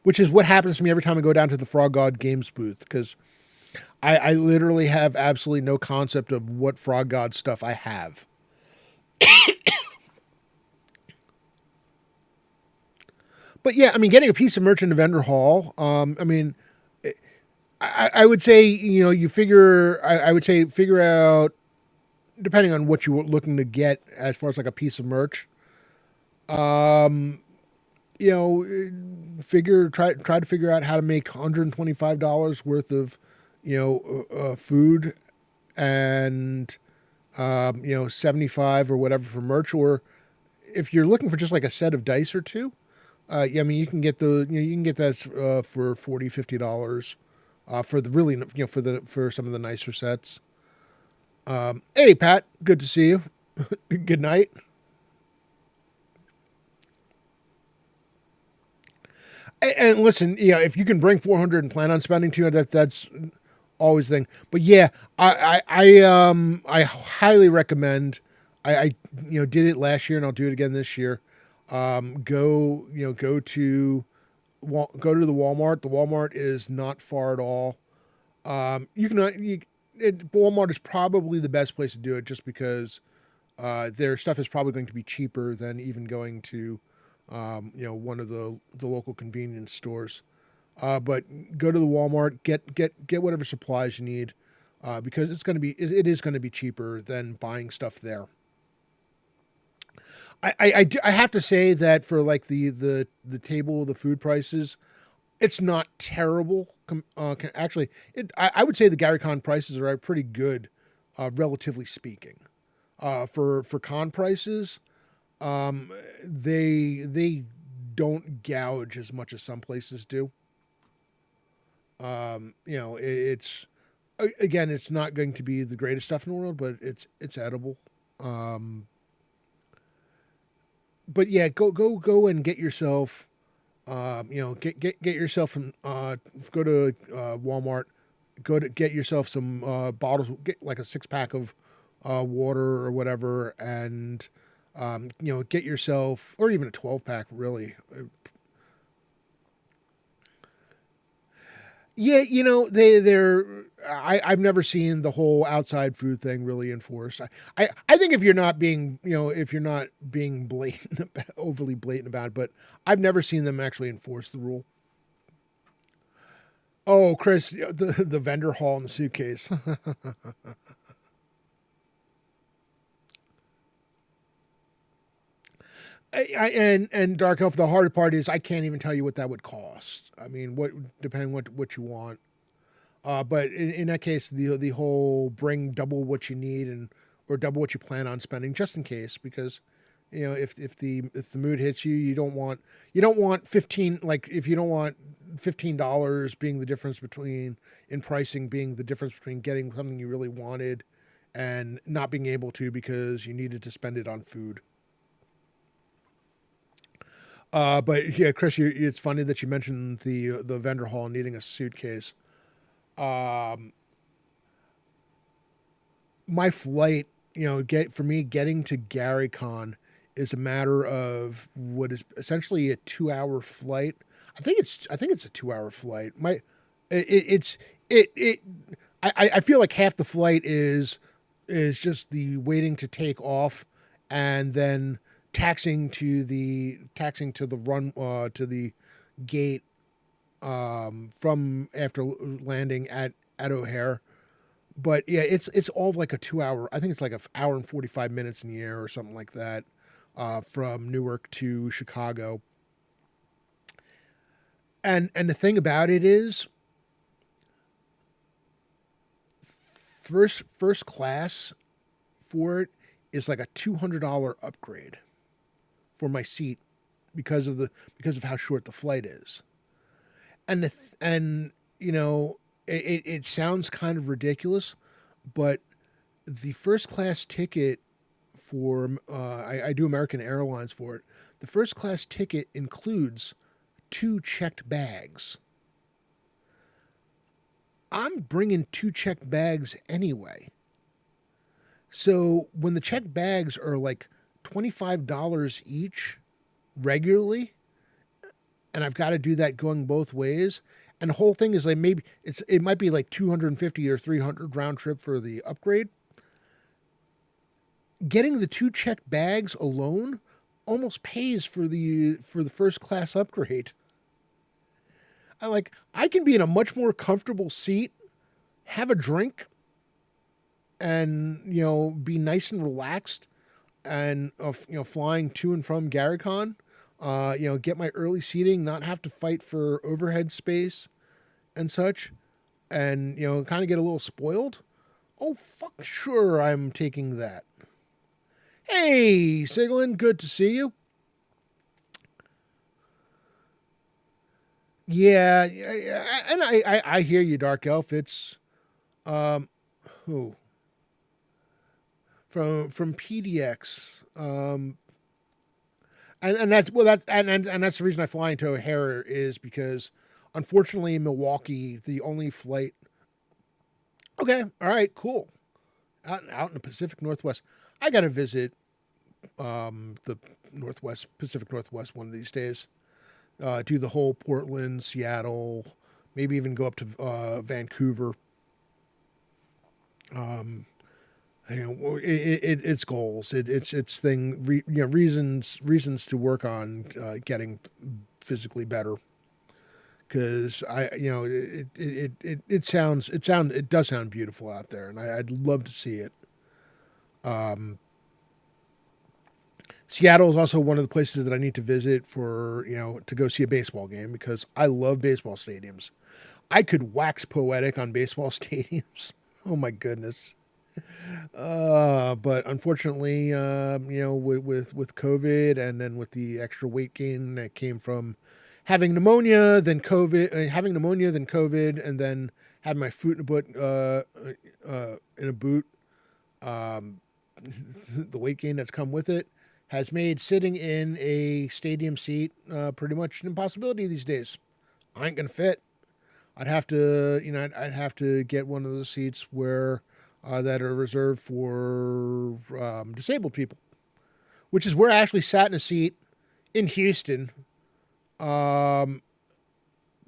Which is what happens to me every time I go down to the Frog God Games booth, because I literally have absolutely no concept of what Frog God stuff I have. But yeah, I mean, getting a piece of merch in the vendor hall. I mean, I would say you figure. I would say figure out, depending on what you're looking to get as far as like a piece of merch. Um, figure try to figure out how to make $125 worth of food, and 75 or whatever for merch. Or if you're looking for just like a set of dice or two, yeah, I mean you can get that for $40-$50 for the really for some of the nicer sets. Hey Pat, good to see you. Good night. And listen, if you can bring 400 and plan on spending 200, that's always the thing. But yeah, I highly recommend. I did it last year and I'll do it again this year. Go to the Walmart. The Walmart is not far at all. You can Walmart is probably the best place to do it, just because their stuff is probably going to be cheaper than even going to one of the local convenience stores. But go to the Walmart, get whatever supplies you need, because it is going to be cheaper than buying stuff there. I have to say that for like the table, the food prices, it's not terrible. Actually, I would say the Gary Con prices are pretty good, relatively speaking. For con prices, they don't gouge as much as some places do. It's again, it's not going to be the greatest stuff in the world, but it's edible. Um, but yeah, go and get yourself, get yourself from go to Walmart, go to get yourself some bottles, get like a 6 pack of water or whatever, and get yourself, or even a 12 pack, really. Yeah, I've never seen the whole outside food thing really enforced. I think if you're not being if you're not being blatant overly blatant about it, but I've never seen them actually enforce the rule. Oh, Chris, the vendor hall in the suitcase. And Dark Elf, the harder part is I can't even tell you what that would cost. I mean, what depending what you want. But in that case, the whole bring double what you need and or double what you plan on spending, just in case, because if the mood hits you, you don't want 15, like if you don't want $15 being the difference between in pricing being the difference between getting something you really wanted and not being able to because you needed to spend it on food. But yeah, Chris, it's funny that you mentioned the vendor hall needing a suitcase. My flight, getting to GaryCon is a matter of what is essentially a 2 hour flight. I think it's a 2 hour flight. It's it I feel like half the flight is just the waiting to take off and then taxing to the run to the gate from after landing at O'Hare. But yeah, it's all like a 2 hour. I think it's like an hour and 45 minutes in the air or something like that, from Newark to Chicago. And the thing about it is, first class for it is like a $200 upgrade for my seat because of how short the flight is. And it sounds kind of ridiculous, but the first class ticket for I do American Airlines for it. The first class ticket includes 2 checked bags. I'm bringing 2 checked bags anyway. So when the checked bags are like $25 each regularly, and I've got to do that going both ways, and the whole thing is like maybe it might be like 250 or 300 round trip for the upgrade. Getting the 2 checked bags alone almost pays for the first class upgrade. I can be in a much more comfortable seat, have a drink, and be nice and relaxed, and flying to and from GaryCon. Get my early seating, not have to fight for overhead space and such, and kind of get a little spoiled. Oh fuck, sure, I'm taking that. Hey, Siglin, good to see you. Yeah, and I hear you, Dark Elf. It's who from PDX. And that's well and that's the reason I fly into O'Hare is because unfortunately in Milwaukee the only flight. Okay, all right, cool. Out in the Pacific Northwest, I got to visit the Pacific Northwest one of these days. Do the whole Portland, Seattle, maybe even go up to Vancouver. It's goals. It's reasons to work on getting physically better. Because it does sound beautiful out there, and I'd love to see it. Seattle is also one of the places that I need to visit for to go see a baseball game because I love baseball stadiums. I could wax poetic on baseball stadiums. Oh my goodness. But unfortunately, with COVID and then with the extra weight gain that came from having pneumonia, then COVID, and then had my foot in a boot. The weight gain that's come with it has made sitting in a stadium seat pretty much an impossibility these days. I ain't gonna fit. I'd have to get one of those seats where that are reserved for disabled people, which is where I actually sat in a seat in Houston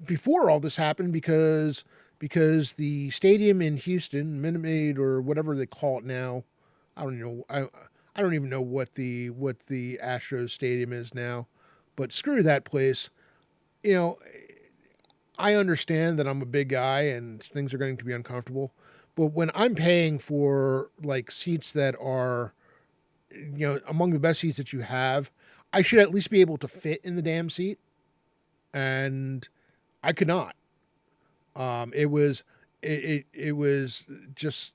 before all this happened because the stadium in Houston, Minute Maid or whatever they call it now, I don't know. I don't even know what the Astros stadium is now, but screw that place. I understand that I'm a big guy and things are going to be uncomfortable, but when I'm paying for like seats that are, among the best seats that you have, I should at least be able to fit in the damn seat, and I could not. It was just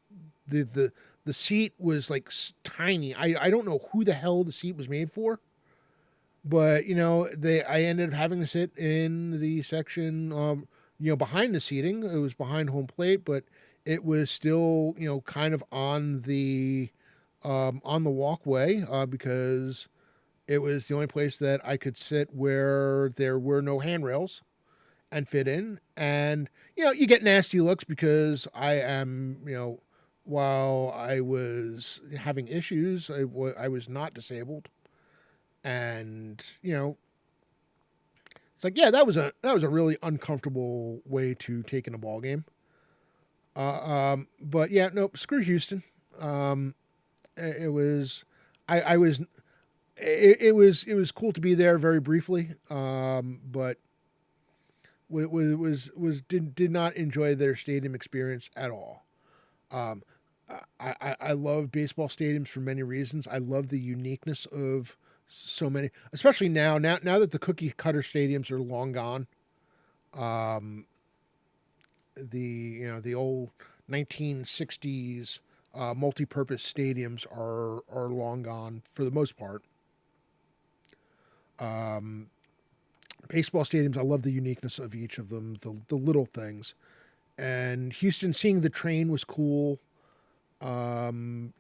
the The seat was like tiny. I don't know who the hell the seat was made for, but I ended up having to sit in the section behind the seating. It was behind home plate, but it was still kind of on the walkway because it was the only place that I could sit where there were no handrails and fit in. And you get nasty looks because I am while I was having issues, I was not disabled, and it's like, yeah, that was a really uncomfortable way to take in a ball game. But yeah, nope, screw Houston. It was, I was, it was cool to be there very briefly. But did not enjoy their stadium experience at all. Um, I love baseball stadiums for many reasons. I love the uniqueness of so many, especially now that the cookie cutter stadiums are long gone. Um, the old 1960s multi-purpose stadiums are long gone for the most part. Baseball stadiums, I love the uniqueness of each of them, the little things. And Houston, seeing the train was cool. Seeing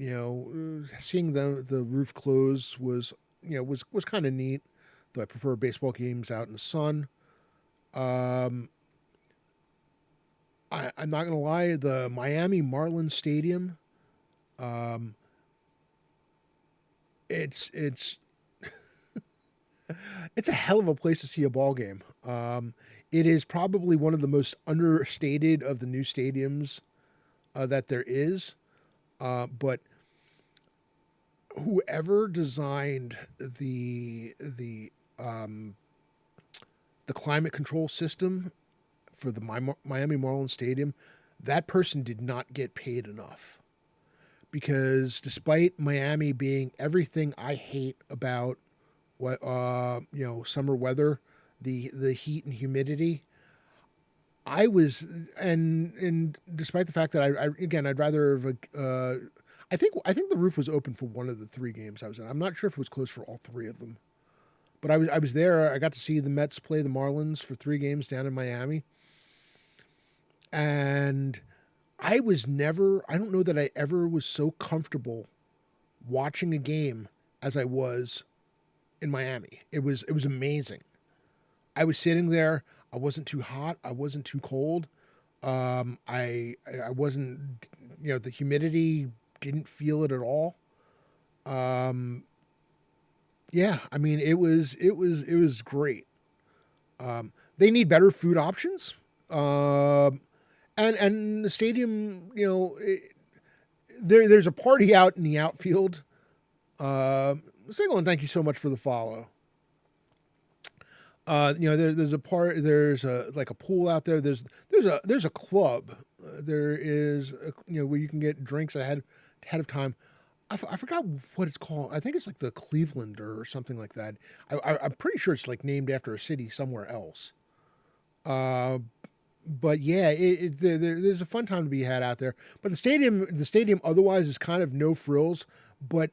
the roof close was kind of neat. Though I prefer baseball games out in the sun. I'm not gonna lie, the Miami Marlins Stadium, it's it's a hell of a place to see a ball game. It is probably one of the most understated of the new stadiums that there is. But whoever designed the climate control system for the Miami Marlins Stadium, that person did not get paid enough. Because despite Miami being everything I hate about what summer weather, the heat and humidity, I was and despite the fact that I'd rather have I think the roof was open for one of the three games I was in. I'm not sure if it was closed for all three of them. But I was there. I got to see the Mets play the Marlins for 3 games down in Miami. And I don't know that I ever was so comfortable watching a game as I was in Miami. It was amazing. I was sitting there. I wasn't too hot. I wasn't too cold. I wasn't, the humidity, didn't feel it at all. Yeah, I mean, it was great. They need better food options. And the stadium, there's a party out in the outfield. Single, and thank you so much for the follow. There's like a pool out there. There's a club. There is where you can get drinks ahead of time. I forgot what it's called. I think it's like the Clevelander or something like that. I'm pretty sure it's like named after a city somewhere else. But yeah, there's a fun time to be had out there. But the stadium otherwise is kind of no frills. But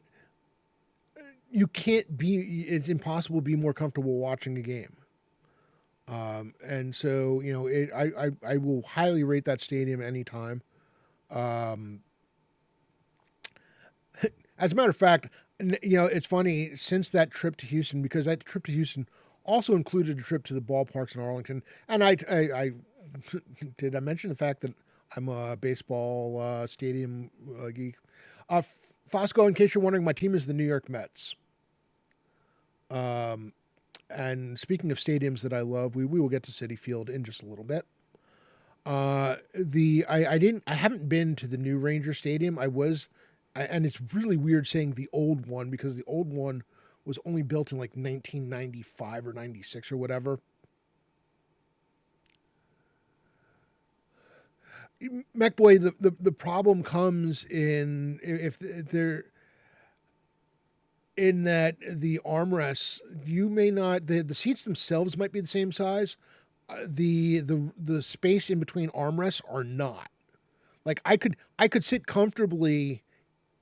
it's impossible to be more comfortable watching a game. And so I will highly rate that stadium anytime. As a matter of fact, it's funny, since that trip to Houston, because that trip to Houston also included a trip to the ballparks in Arlington. And I did I mention the fact that I'm a baseball stadium geek? Fosco, in case you're wondering, my team is the New York Mets. And speaking of stadiums that I love, we will get to Citi Field in just a little bit. I haven't been to the new Ranger Stadium. And it's really weird saying the old one because the old one was only built in like 1995 or 96 or whatever. McBoy, the problem comes in if they're in that the armrests, you may not, the seats themselves might be the same size. The space in between armrests are not. Like I could sit comfortably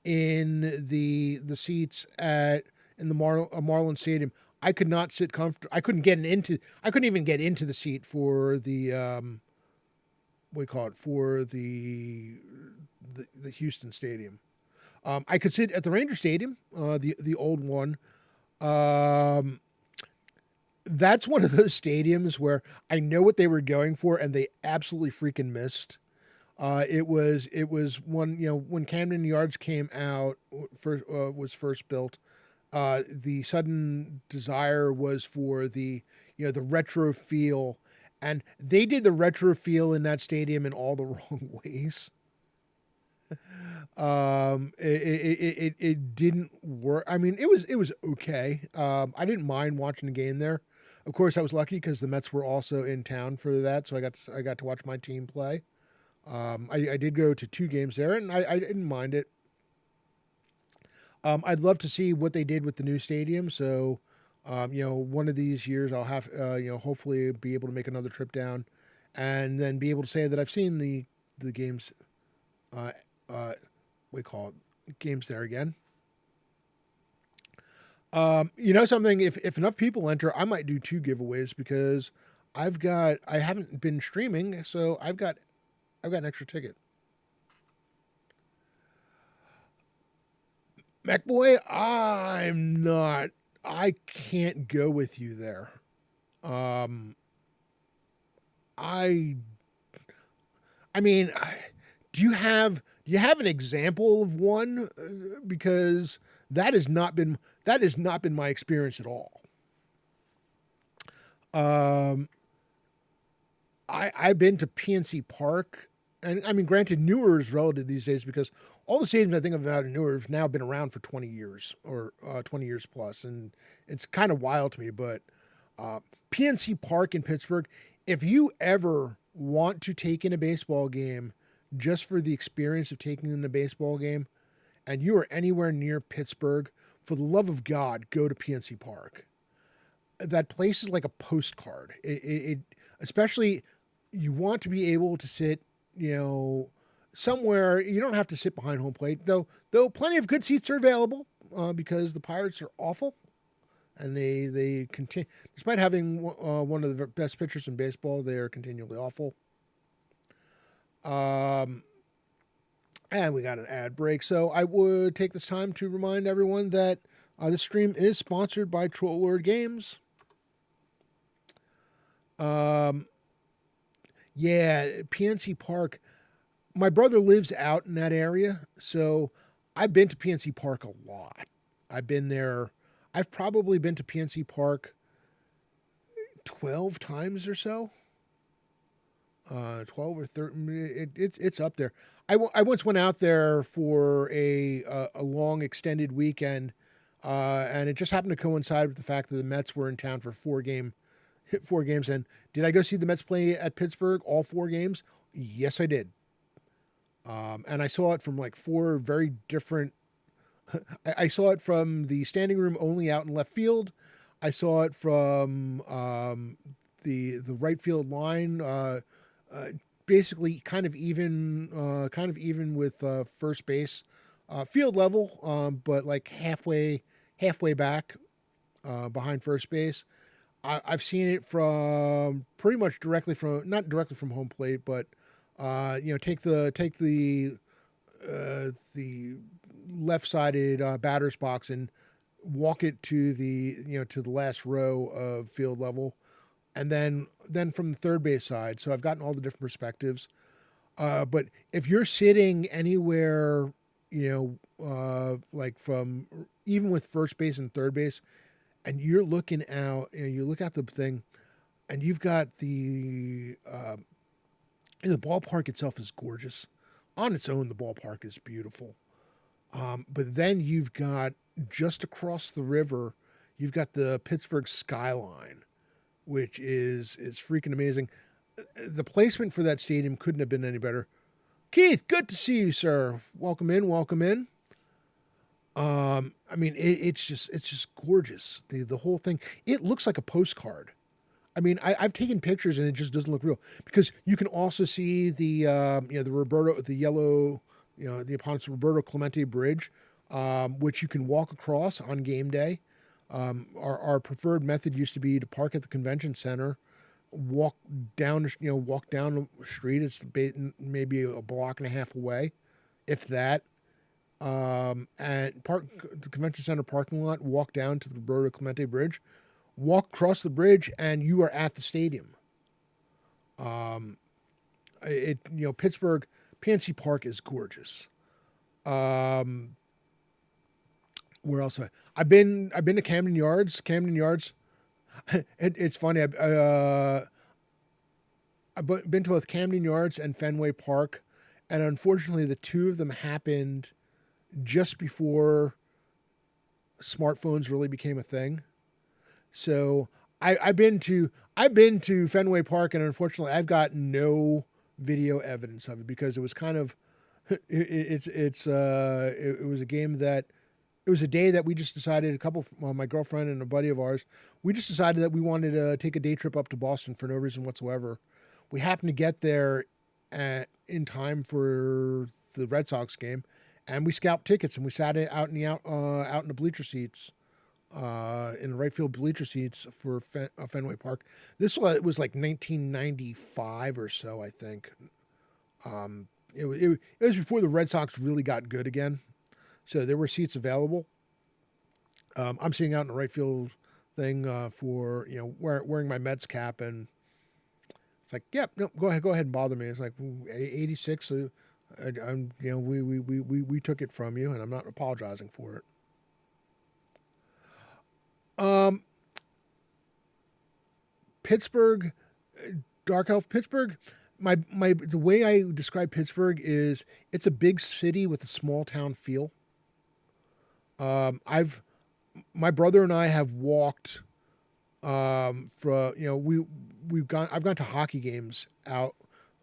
in the seats at in the Marlins Stadium. I could not sit comfortable. I couldn't get into. I couldn't even get into the seat for the what do you call it, for the Houston Stadium. I could sit at the Ranger Stadium, the old one. Um, that's one of those stadiums where I know what they were going for, and they absolutely freaking missed. It was one, when Camden Yards came out, was first built. The sudden desire was for the retro feel, and they did the retro feel in that stadium in all the wrong ways. It didn't work. I mean, it was okay. I didn't mind watching the game there. Of course, I was lucky because the Mets were also in town for that, so I got to watch my team play. I did go to 2 games there, and I didn't mind it. I'd love to see what they did with the new stadium. So, one of these years I'll have, hopefully be able to make another trip down, and then be able to say that I've seen the games. We call it games there again. Something. If enough people enter, I might do 2 giveaways because I haven't been streaming, so I've got an extra ticket. MacBoy, I can't go with you there. I I mean, do you have an example of one? Because that has not been my experience at all. I've been to PNC Park, and I mean, granted, newer is relative these days because all the stadiums I think about in newer have now been around for 20 years or 20 years plus, and it's kind of wild to me. But PNC Park in Pittsburgh, if you ever want to take in a baseball game just for the experience of taking in a baseball game, and you are anywhere near Pittsburgh, for the love of God, go to PNC Park. That place is like a postcard. It especially you want to be able to sit, somewhere. You don't have to sit behind home plate, though plenty of good seats are available because the Pirates are awful, and they continue, despite having one of the best pitchers in baseball, they are continually awful. And we got an ad break, so I would take this time to remind everyone that this stream is sponsored by Troll Lord Games. Yeah, PNC Park. My brother lives out in that area, so I've been to PNC Park a lot. I've been there. I've probably been to PNC Park 12 times or so. 12 or 13. It's up there. I once went out there for a long extended weekend, and it just happened to coincide with the fact that the Mets were in town for 4 games. And did I go see the Mets play at Pittsburgh all 4 games? Yes, I did. And I saw it from like 4 very different. I saw it from the standing room only out in left field. I saw it from the right field line. Basically kind of even with first base, field level, but like halfway back behind first base. I've seen it from pretty much not directly from home plate, but take the left-sided batter's box and walk it to the last row of field level. And then from the third base side. So I've gotten all the different perspectives. But if you're sitting anywhere, like from even with first base and third base, and you're looking out, you look at the thing, and you've got the ballpark itself is gorgeous. On its own, the ballpark is beautiful. But then you've got just across the river, you've got the Pittsburgh skyline, which is freaking amazing. The placement for that stadium couldn't have been any better. Keith, good to see you, sir. Welcome in. I mean, it's just gorgeous. The whole thing. It looks like a postcard. I mean, I've taken pictures and it just doesn't look real because you can also see the Roberto, the yellow the upon Roberto Clemente Bridge, which you can walk across on game day. Our preferred method used to be to park at the convention center, walk down, walk down the street. It's maybe a block and a half away, if that. And park the convention center parking lot. Walk down to the Roberto Clemente Bridge, walk across the bridge, and you are at the stadium. Pittsburgh PNC Park is gorgeous. Where else? I've been to Camden Yards. Camden Yards. It's funny. I've been to both Camden Yards and Fenway Park, and unfortunately, the two of them happened just before smartphones really became a thing. So I've been to Fenway Park, and unfortunately, I've got no video evidence of it because it was kind of it was a game that. It was a day that we just decided, my girlfriend and a buddy of ours, we just decided that we wanted to take a day trip up to Boston for no reason whatsoever. We happened to get there in time for the Red Sox game, and we scalped tickets and we sat out in the bleacher seats, in the right field bleacher seats for Fenway Park. This was like 1995 or so, I think. It was before the Red Sox really got good again. So there were seats available. I'm sitting out in the right field thing for wearing my Mets cap, and it's like, yep, no, go ahead and bother me. It's like 86. So we took it from you, and I'm not apologizing for it. Pittsburgh, Dark Elf Pittsburgh. The way I describe Pittsburgh is it's a big city with a small town feel. My brother and I have walked, I've gone to hockey games out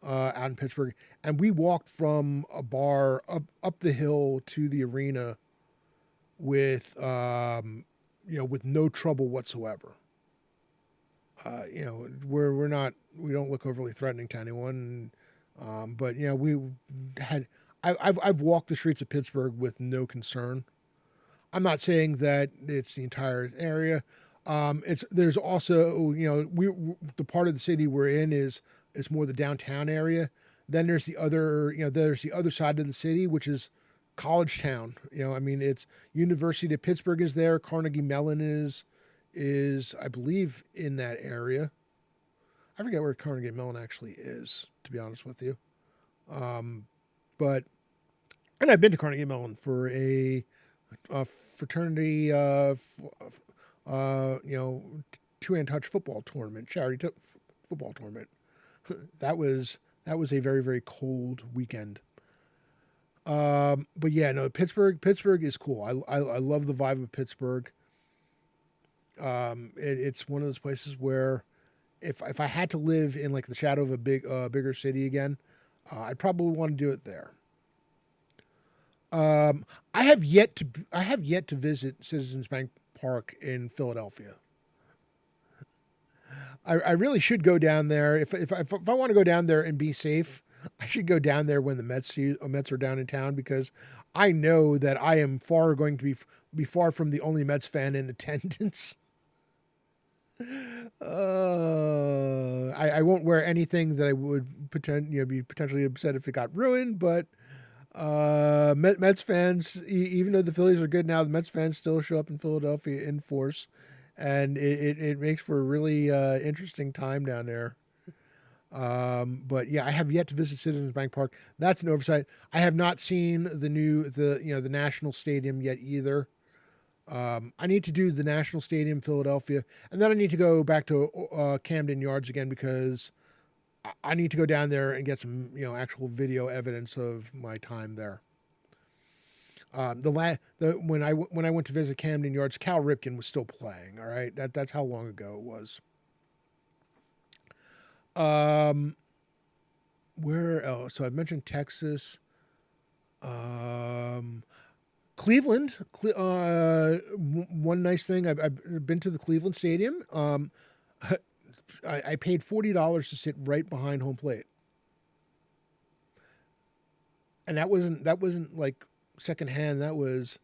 in Pittsburgh, and we walked from a bar up the hill to the arena with no trouble whatsoever. We don't look overly threatening to anyone, but I've walked the streets of Pittsburgh with no concern. I'm not saying that it's the entire area. There's also, the part of the city we're in is more the downtown area. Then there's the other side of the city, which is College Town. It's University of Pittsburgh is there. Carnegie Mellon is I believe in that area. I forget where Carnegie Mellon actually is, to be honest with you. And I've been to Carnegie Mellon for a fraternity, two-hand touch football tournament, charity football tournament. That was a very, very cold weekend. Pittsburgh is cool. I love the vibe of Pittsburgh. It's one of those places where if I had to live in like the shadow of a bigger city again, I'd probably want to do it there. I have yet to visit Citizens Bank Park in Philadelphia. I really should go down there. If I want to go down there and be safe, I should go down there when the Mets are down in town, because I know that I am going to be far from the only Mets fan in attendance. I won't wear anything that I would be potentially upset if it got ruined, but Mets fans, even though the Phillies are good now, the Mets fans still show up in Philadelphia in force, and it makes for a really interesting time down there. But yeah, I have yet to visit Citizens Bank Park. That's an oversight. I have not seen the National Stadium yet either. I need to do the National Stadium, Philadelphia, and then I need to go back to Camden Yards again, because I need to go down there and get some actual video evidence of my time there. When I went to visit Camden Yards, Cal Ripken was still playing. All right, that's how long ago it was. Where else? So I've mentioned Texas. Cleveland. One nice thing, I've been to the Cleveland Stadium. I paid $40 to sit right behind home plate. and that wasn't like secondhand. That was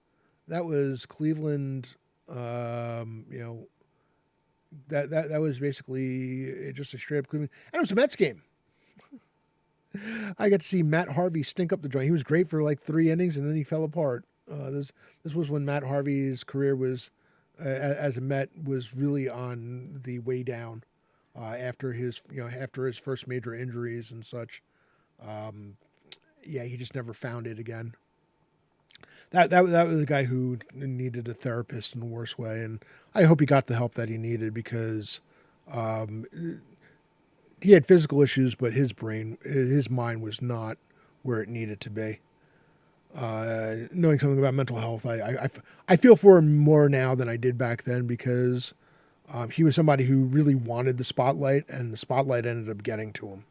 Cleveland. You know, that was basically just a straight up Cleveland, and it was a Mets game. I got to see Matt Harvey stink up the joint. He was great for like 3 innings, and then he fell apart. This was when Matt Harvey's career was as a Met was really on the way down after his first major injuries and such. Yeah, he just never found it again. That was a guy who needed a therapist in the worst way, and I hope he got the help that he needed because um, he had physical issues, but his mind was not where it needed to be. Knowing something about mental health, I feel for him more now than I did back then because he was somebody who really wanted the spotlight, and the spotlight ended up getting to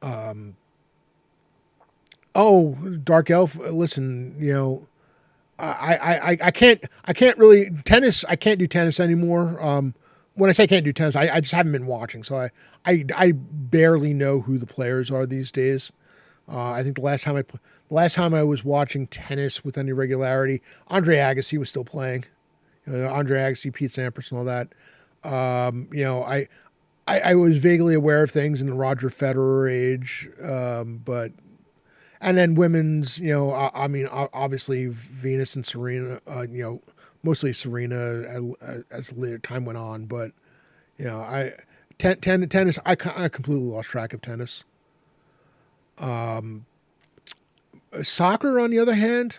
him. Oh, Dark Elf, listen, I can't really tennis. I can't do tennis anymore. When I say I can't do tennis, I just haven't been watching, so I barely know who the players are these days. I think the last time I was watching tennis with any regularity, Andre Agassi was still playing. Andre Agassi, Pete Sampras, and all that. I was vaguely aware of things in the Roger Federer age, but and then women's, I mean, obviously Venus and Serena, mostly Serena as the time went on, but tennis, I completely lost track of tennis. Soccer, on the other hand,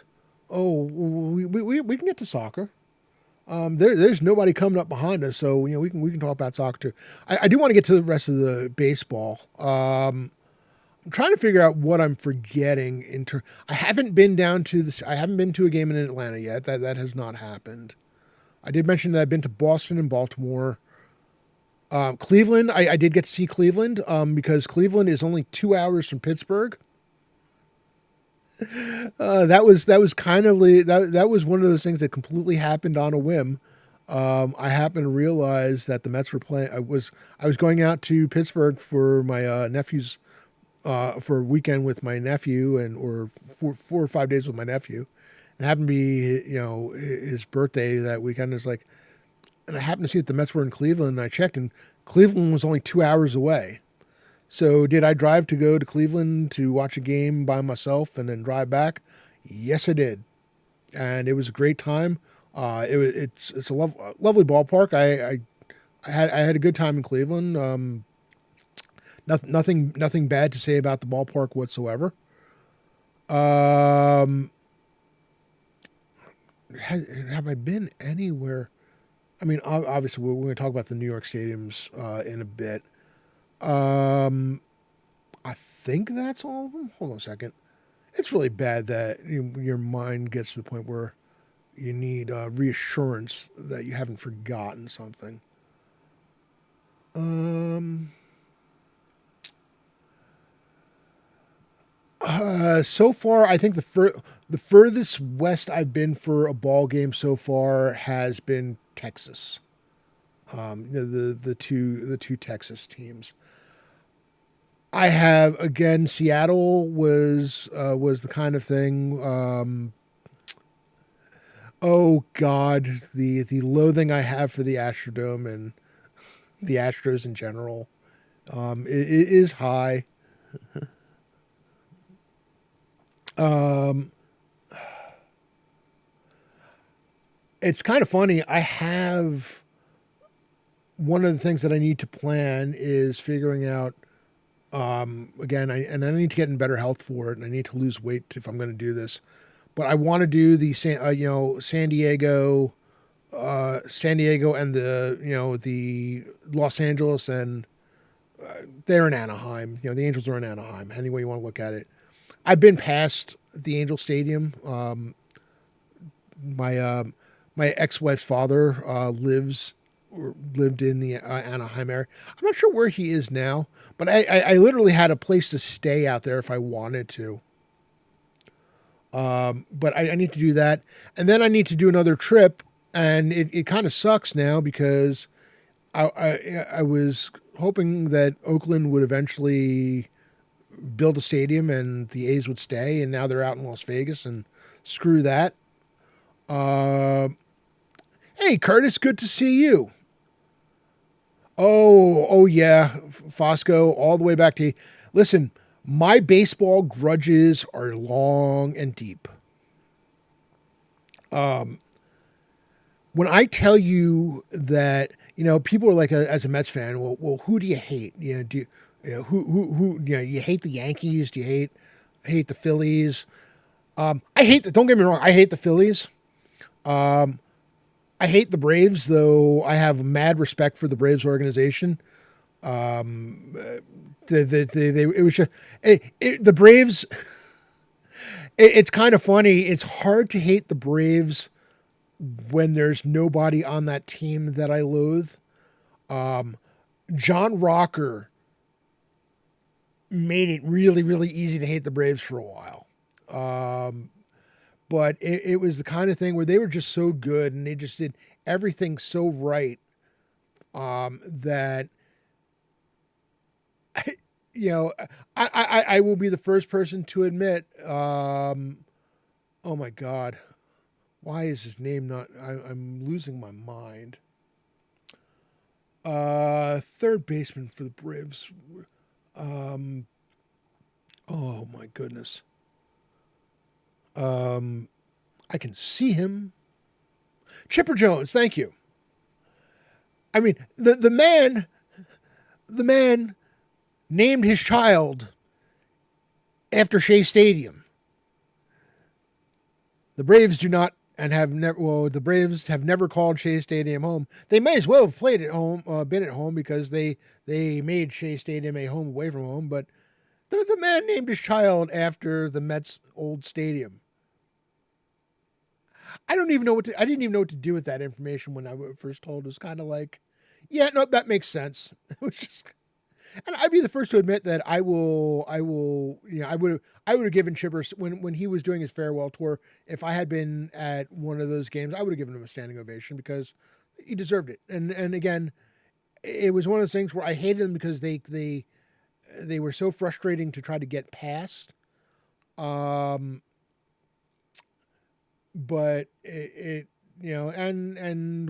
oh, we can get to soccer. There's nobody coming up behind us, so we can talk about soccer too. I do want to get to the rest of the baseball. I'm trying to figure out what I'm forgetting. I haven't been down to this. I haven't been to a game in Atlanta yet. That has not happened. I did mention that I've been to Boston and Baltimore. Cleveland, I did get to see Cleveland because Cleveland is only 2 hours from Pittsburgh. That was kind of that was one of those things that completely happened on a whim. I happened to realize that the Mets were playing. I was going out to Pittsburgh for my nephew's for a weekend with my nephew or 4 or 5 days with my nephew. And it happened to be his birthday that weekend. It's like, and I happened to see that the Mets were in Cleveland, and I checked, and Cleveland was only 2 hours away. So did I drive to go to Cleveland to watch a game by myself and then drive back? Yes, I did, and it was a great time. It's a lovely ballpark. I had a good time in Cleveland. Nothing bad to say about the ballpark whatsoever. Have I been anywhere? I mean, obviously, we're going to talk about the New York stadiums in a bit. I think that's all of them. Hold on a second. It's really bad that your mind gets to the point where you need reassurance that you haven't forgotten something. So far, I think the furthest west I've been for a ball game so far has been Texas. The two Texas teams. I have again. Seattle was the kind of thing. Oh God, the loathing I have for the Astrodome and the Astros in general, it is high. Um, it's kind of funny. I have one of the things that I need to plan is figuring out again. I need to get in better health for it, and I need to lose weight if I'm going to do this. But I want to do the San Diego, and the Los Angeles, and they're in Anaheim. The Angels are in Anaheim. Any way you want to look at it. I've been past the Angel Stadium. My ex-wife's father lived in the Anaheim area. I'm not sure where he is now, but I literally had a place to stay out there if I wanted to. But I need to do that, and then I need to do another trip, and it kind of sucks now because I was hoping that Oakland would eventually build a stadium and the A's would stay, and now they're out in Las Vegas, and screw that. Uh, hey, Curtis, good to see you. Oh yeah, Fosco, all the way back to. Listen, my baseball grudges are long and deep. When I tell you that, people are like, as a Mets fan, well, who do you hate? Who, you hate the Yankees? Do you hate the Phillies? I hate don't get me wrong, I hate the Phillies. I hate the Braves, though I have mad respect for the Braves organization. It was just, the Braves. It's kind of funny. It's hard to hate the Braves when there's nobody on that team that I loathe. John Rocker made it really, really easy to hate the Braves for a while. But it was the kind of thing where they were just so good and they just did everything so right, that, I will be the first person to admit, oh my God, why is his name not, I'm losing my mind. Third baseman for the Braves. Oh my goodness. I can see him. Chipper Jones, thank you. I mean, the man named his child after Shea Stadium. The Braves do not and have never. Well, the Braves have never called Shea Stadium home. They may as well have played at home, been at home, because they made Shea Stadium a home away from home. But the man named his child after the Mets' old stadium. I didn't even know what to do with that information when I was first told. It was kind of like, yeah, no, that makes sense. It was just, and I'd be the first to admit that I would have given Chipper, when he was doing his farewell tour, if I had been at one of those games, I would have given him a standing ovation because he deserved it. And again, it was one of those things where I hated them because they were so frustrating to try to get past. But and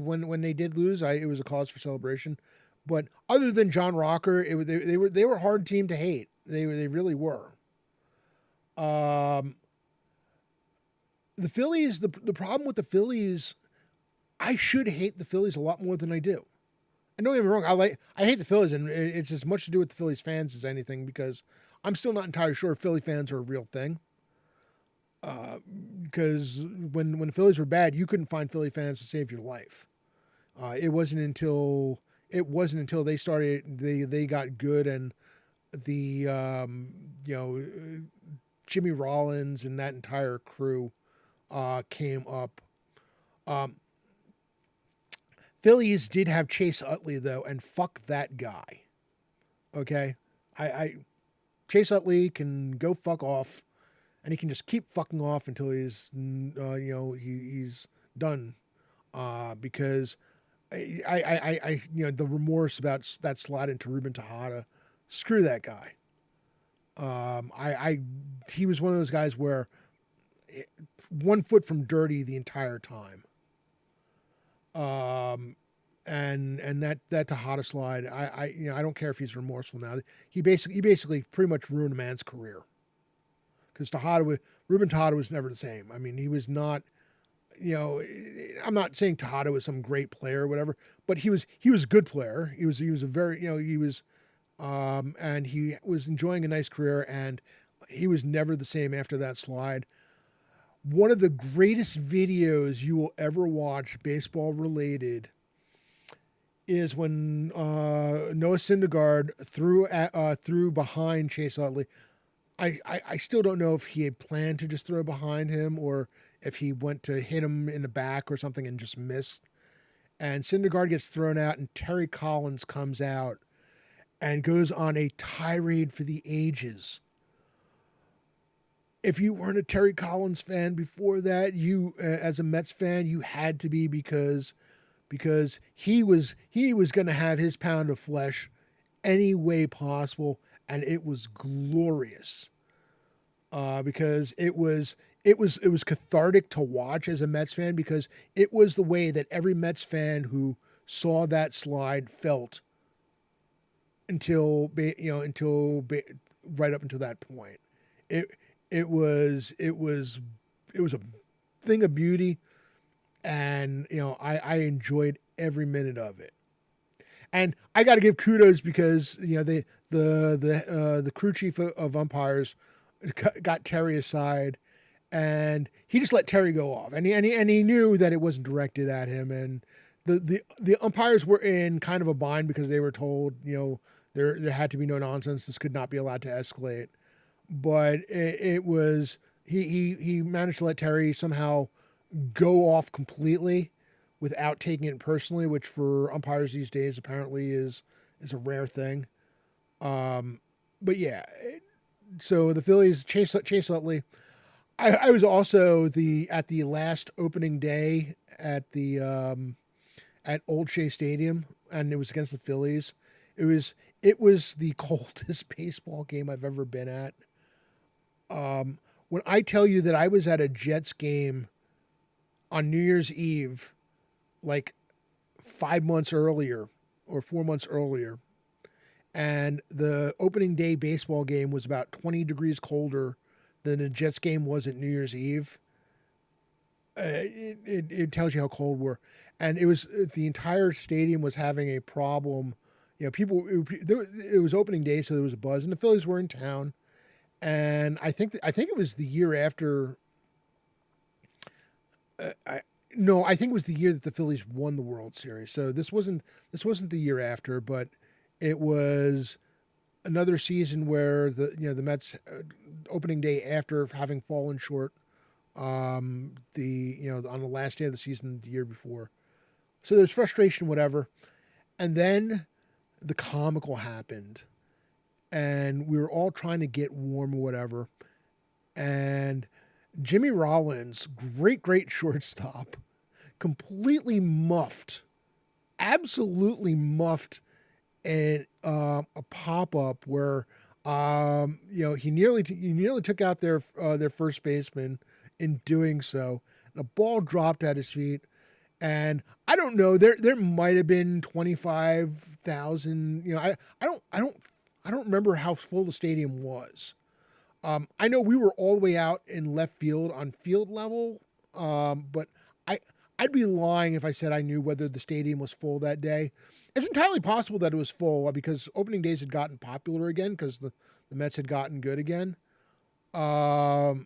when they did lose, it was a cause for celebration. But other than John Rocker, they were a hard team to hate. They really were. The Phillies, the problem with the Phillies, I should hate the Phillies a lot more than I do. And don't get me wrong, I hate the Phillies, and it's as much to do with the Phillies fans as anything, because I'm still not entirely sure Philly fans are a real thing. Because when the Phillies were bad, you couldn't find Philly fans to save your life. It wasn't until they started, they got good, and the Jimmy Rollins and that entire crew came up. Phillies did have Chase Utley, though, and fuck that guy. Okay, Chase Utley can go fuck off, and he can just keep fucking off until he's he's done. Because I the remorse about that slide into Ruben Tejada, screw that guy. He was one of those guys where 1 foot from dirty the entire time. And that Tejada slide, I don't care if he's remorseful now. He basically pretty much ruined a man's career. Because Ruben Tejada was never the same. I mean, he was not, I'm not saying Tejada was some great player or whatever, but he was a good player. He was a very, and he was enjoying a nice career, and he was never the same after that slide. One of the greatest videos you will ever watch, baseball related, is when Noah Syndergaard threw behind Chase Utley. I still don't know if he had planned to just throw behind him or if he went to hit him in the back or something and just missed. And Syndergaard gets thrown out, and Terry Collins comes out and goes on a tirade for the ages. If you weren't a Terry Collins fan before that, you, as a Mets fan, you had to be, because he was going to have his pound of flesh any way possible. and it was glorious because it was cathartic to watch as a Mets fan because it was the way that every Mets fan who saw that slide felt right up until that point. It it was a thing of beauty, and I enjoyed every minute of it. And I got to give kudos because the crew chief of umpires got Terry aside, and he just let Terry go off, and he knew that it wasn't directed at him, and the umpires were in kind of a bind because they were told there had to be no nonsense. This could not be allowed to escalate, but it was he managed to let Terry somehow go off completely without taking it personally, which for umpires these days apparently is a rare thing. But yeah, so the Phillies Chase Utley. I was also at the last opening day at the at Old Shea Stadium, and it was against the Phillies. It was the coldest baseball game I've ever been at. When I tell you that I was at a Jets game on New Year's Eve, like 5 months earlier or 4 months earlier, and the opening day baseball game was about 20 degrees colder than the Jets game was at New Year's Eve, it tells you how cold we're. And the entire stadium was having a problem. It was opening day, so there was a buzz, and the Phillies were in town. And I think it was the year after. I think it was the year that the Phillies won the World Series. So this wasn't the year after, but it was another season where the Mets opening day after having fallen short on the last day of the season the year before. So there's frustration, whatever. And then the comical happened, and we were all trying to get warm or whatever. And Jimmy Rollins, great shortstop, completely muffed, absolutely muffed, and a pop up where he nearly took out their first baseman in doing so. And a ball dropped at his feet, and I don't know, there might have been 25,000. I don't remember how full the stadium was. I know we were all the way out in left field on field level, but I'd be lying if I said I knew whether the stadium was full that day. It's entirely possible that it was full because opening days had gotten popular again because the Mets had gotten good again. But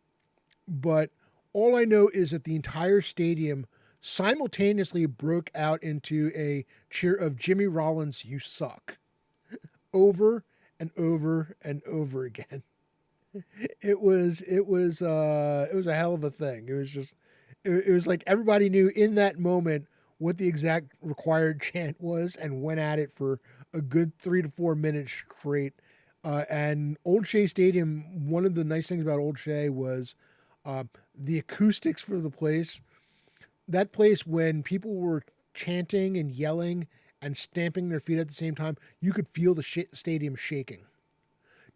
all I know is that the entire stadium simultaneously broke out into a cheer of Jimmy Rollins, "You suck," over and over and over again. It was a hell of a thing. It was like everybody knew in that moment what the exact required chant was and went at it for a good 3 to 4 minutes straight. And Old Shea Stadium, one of the nice things about Old Shea was the acoustics for the place. That place, when people were chanting and yelling and stamping their feet at the same time, you could feel the stadium shaking.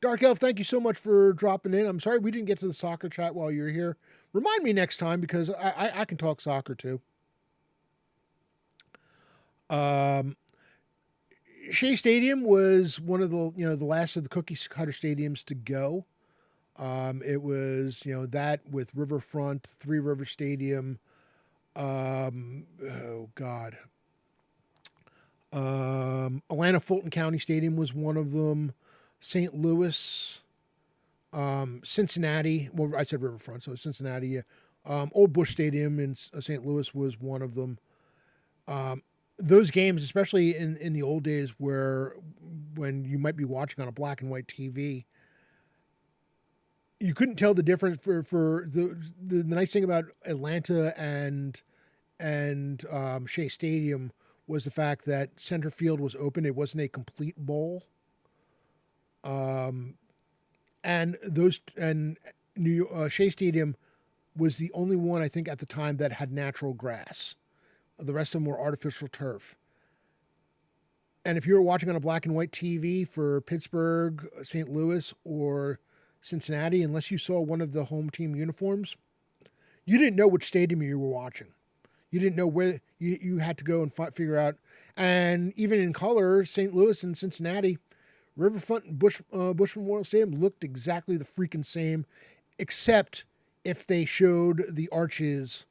Dark Elf, thank you so much for dropping in. I'm sorry we didn't get to the soccer chat while you were here. Remind me next time because I can talk soccer too. Shea Stadium was one of the last of the cookie cutter stadiums to go. It was that with Riverfront, Three River Stadium. Atlanta Fulton County Stadium was one of them. St. Louis, Cincinnati. Well, I said Riverfront, so Cincinnati. Yeah. Old Busch Stadium in St. Louis was one of them. Those games, especially in the old days, when you might be watching on a black and white TV, you couldn't tell the difference. For the nice thing about Atlanta and Shea Stadium was the fact that center field was open. It wasn't a complete bowl. And Shea Stadium was the only one, I think, at the time that had natural grass. The rest of them were artificial turf. And if you were watching on a black and white TV for Pittsburgh, St. Louis, or Cincinnati, unless you saw one of the home team uniforms, you didn't know which stadium you were watching. You didn't know where you had to go and figure out. And even in color, St. Louis and Cincinnati, Riverfront and Bush Memorial Stadium looked exactly the freaking same, except if they showed the arches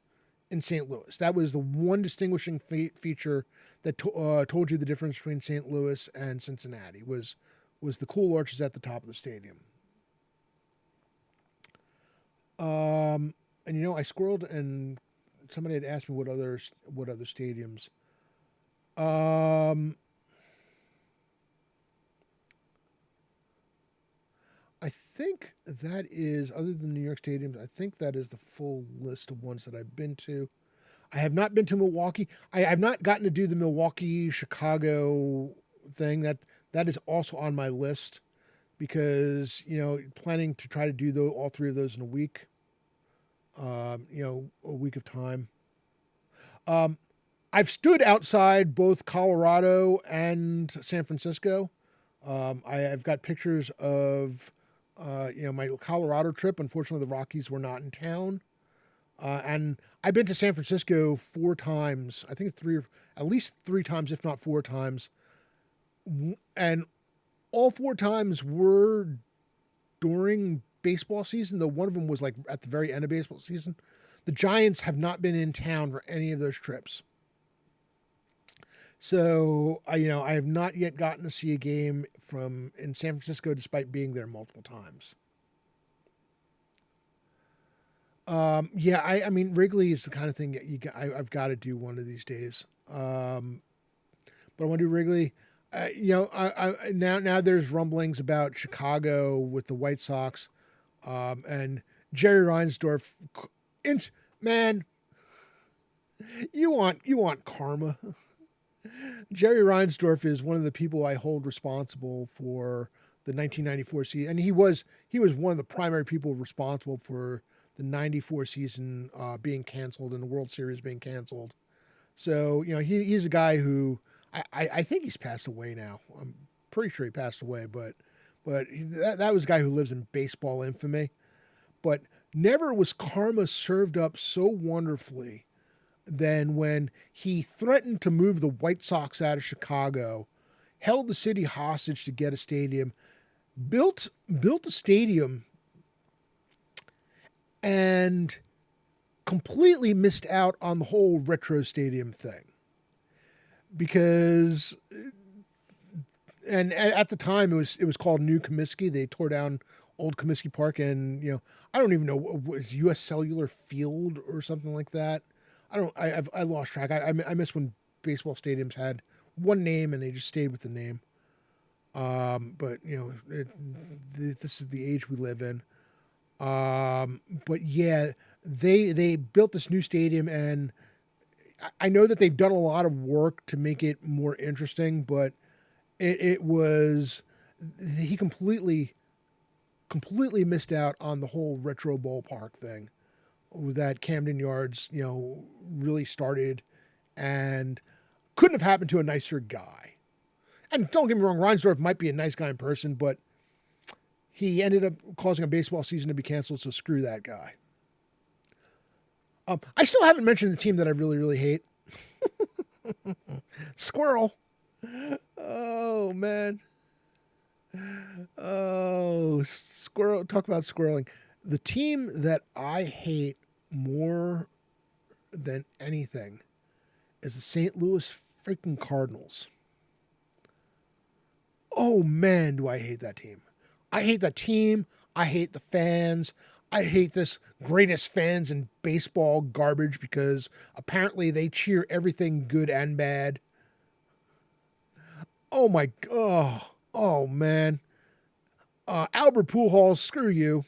in St. Louis. That was the one distinguishing feature that told you the difference between St. Louis and Cincinnati was the cool arches at the top of the stadium. And I squirreled, and somebody had asked me what other stadiums. I think that is, other than New York stadiums, I think that is the full list of ones that I've been to. I have not been to Milwaukee. I have not gotten to do the Milwaukee Chicago thing. That is also on my list because planning to try to do all three of those in a week. A week of time. I've stood outside both Colorado and San Francisco. I've got pictures of my Colorado trip. Unfortunately, the Rockies were not in town. And I've been to San Francisco 4 times. I think it's at least 3 times, if not 4 times. And all 4 times were during baseball season, though one of them was like at the very end of baseball season. The Giants have not been in town for any of those trips. So, I have not yet gotten to see a game in San Francisco despite being there multiple times. I mean, Wrigley is the kind of thing that I've got to do one of these days. But I want to do Wrigley. Now there's rumblings about Chicago with the White Sox, and Jerry Reinsdorf. Man, you want karma. Jerry Reinsdorf is one of the people I hold responsible for the 1994 season, and he was one of the primary people responsible for the 94 season being canceled and the World Series being canceled. So, he's a guy who I think he's passed away now. I'm pretty sure he passed away, but that was a guy who lives in baseball infamy. But never was karma served up so wonderfully than when he threatened to move the White Sox out of Chicago, held the city hostage to get a stadium, built a stadium, and completely missed out on the whole retro stadium thing. Because, and at the time it was called New Comiskey. They tore down old Comiskey Park, and I don't even know, was U.S. Cellular Field or something like that. I lost track. I miss when baseball stadiums had one name and they just stayed with the name. But this is the age we live in. But yeah, they built this new stadium, and I know that they've done a lot of work to make it more interesting, but he completely missed out on the whole retro ballpark thing that Camden Yards, really started, and couldn't have happened to a nicer guy. And don't get me wrong, Reinsdorf might be a nice guy in person, but he ended up causing a baseball season to be canceled, so screw that guy. I still haven't mentioned the team that I really, really hate. Squirrel. Oh, man. Oh, squirrel. Talk about squirreling. The team that I hate more than anything is the St. Louis freaking Cardinals. Oh, man, do I hate that team. I hate that team. I hate the fans. I hate this greatest fans in baseball garbage because apparently they cheer everything good and bad. Oh, my God. Oh, man. Albert Pujols, screw you.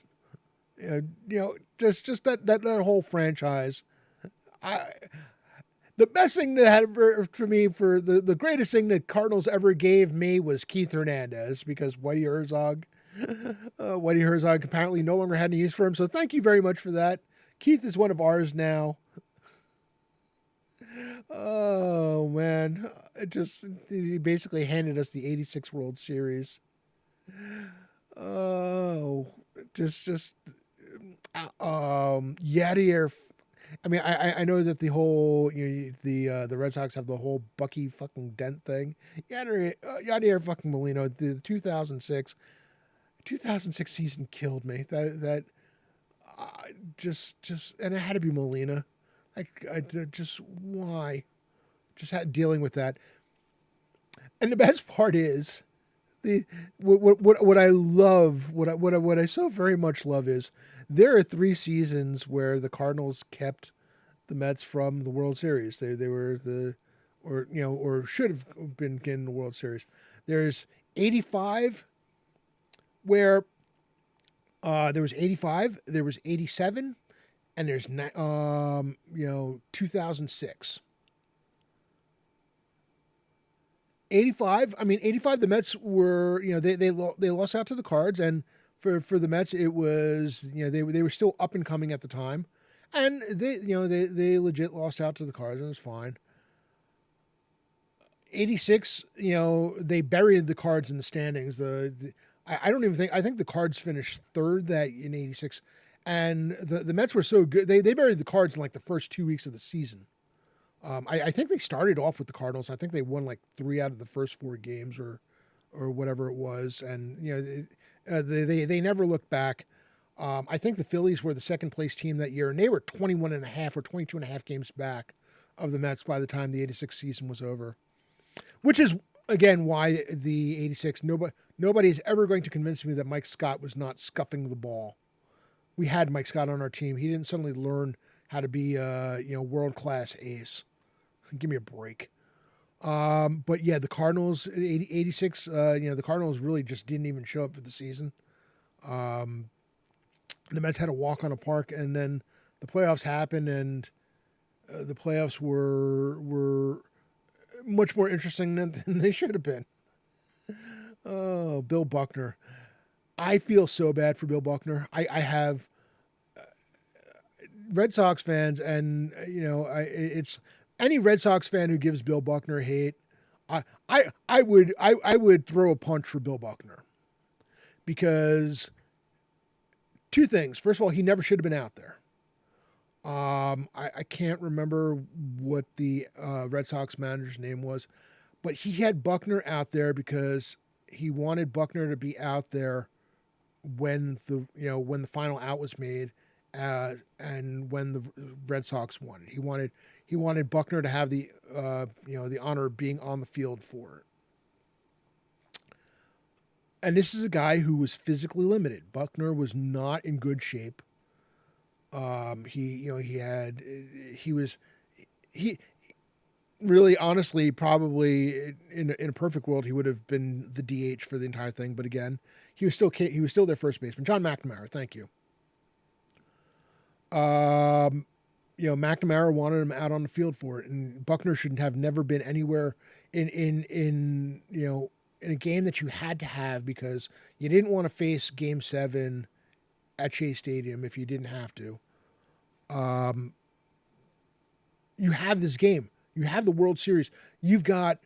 Just that whole franchise. The best thing that had for me, for the greatest thing that Cardinals ever gave me was Keith Hernandez, because Whitey Herzog apparently no longer had any use for him. So thank you very much for that. Keith is one of ours now. Oh man, it just he basically handed us the '86 World Series. Oh, just Yadier. I mean, I know that the whole the Red Sox have the whole Bucky fucking Dent thing. Yadier fucking Molino. The 2006 season killed me. That just and it had to be Molina. I just why just had dealing with that. And the best part is the what I love, what I so very much love is there are 3 seasons where the Cardinals kept the Mets from the World Series. They were the or should have been getting the World Series. There's 85 where there was 85, there was 87, and there's 2006. 85. I mean, 85. The Mets were, they lost out to the Cards, and for the Mets, it was, they were still up and coming at the time, and they legit lost out to the Cards, and it was fine. 86. They buried the Cards in the standings. I don't even think I think the Cards finished third that in '86, and the Mets were so good they buried the Cards in like the first 2 weeks of the season. I think they started off with the Cardinals. I think they won like 3 out of the first 4 games or whatever it was, and they never looked back. I think the Phillies were the second place team that year, and they were 21 and a half or 22 and a half games back of the Mets by the time the '86 season was over, which is again why the '86 nobody's ever going to convince me that Mike Scott was not scuffing the ball. We had Mike Scott on our team. He didn't suddenly learn how to be world class ace. Give me a break. But yeah, the Cardinals, 86, the Cardinals really just didn't even show up for the season. The Mets had a walk on a park, and then the playoffs happened, and the playoffs were much more interesting than they should have been. Oh, Bill Buckner. I feel so bad for Bill Buckner. I have Red Sox fans, and it's any Red Sox fan who gives Bill Buckner hate. I would throw a punch for Bill Buckner because 2 things. First of all, he never should have been out there. I can't remember what the Red Sox manager's name was, but he had Buckner out there because he wanted Buckner to be out there when the final out was made, and when the Red Sox won. He wanted Buckner to have the the honor of being on the field for it. And this is a guy who was physically limited. Buckner was not in good shape. He really, honestly, probably in a perfect world, he would have been the DH for the entire thing. But again, he was still their first baseman, John McNamara. Thank you. McNamara wanted him out on the field for it, and Buckner should have never been anywhere in a game that you had to have because you didn't want to face Game 7 at Chase Stadium if you didn't have to. You have this game. You have the World Series. You've got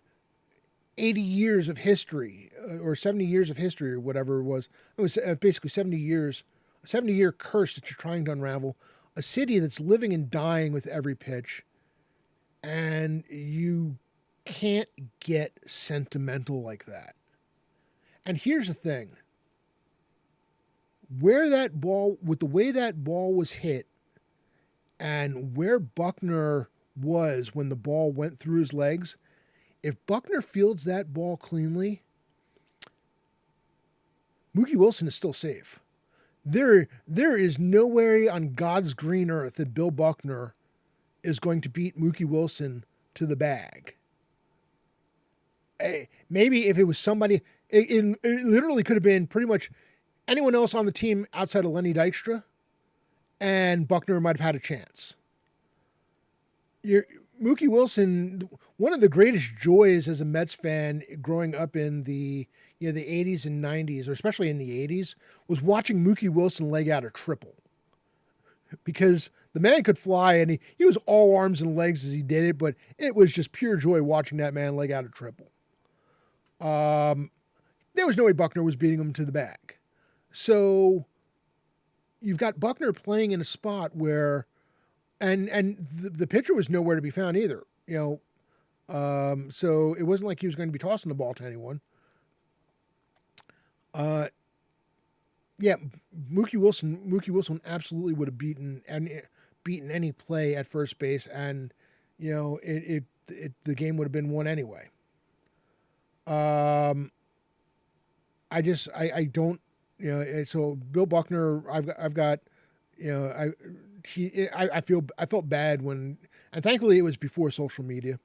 80 years of history or 70 years of history or whatever it was. It was basically 70 years, a 70-year curse that you're trying to unravel. A city that's living and dying with every pitch. And you can't get sentimental like that. And here's the thing. Where that ball, with the way that ball was hit, and where Buckner was when the ball went through his legs, if Buckner fields that ball cleanly, Mookie Wilson is still safe. There is nowhere on God's green earth that Bill Buckner is going to beat Mookie Wilson to the bag. Maybe if it was somebody, it literally could have been pretty much anyone else on the team outside of Lenny Dykstra, and Buckner might have had a chance. Mookie Wilson, one of the greatest joys as a Mets fan growing up in the 80s and 90s, or especially in the 80s, was watching Mookie Wilson leg out a triple. Because the man could fly, and he was all arms and legs as he did it, but it was just pure joy watching that man leg out a triple. There was no way Buckner was beating him to the bag. So you've got Buckner playing in a spot where, and the pitcher was nowhere to be found either. So it wasn't like he was going to be tossing the ball to anyone. Yeah, Mookie Wilson absolutely would have beaten any play at first base, and the game would have been won anyway. I don't, so Bill Buckner, I felt bad when, and thankfully it was before social media.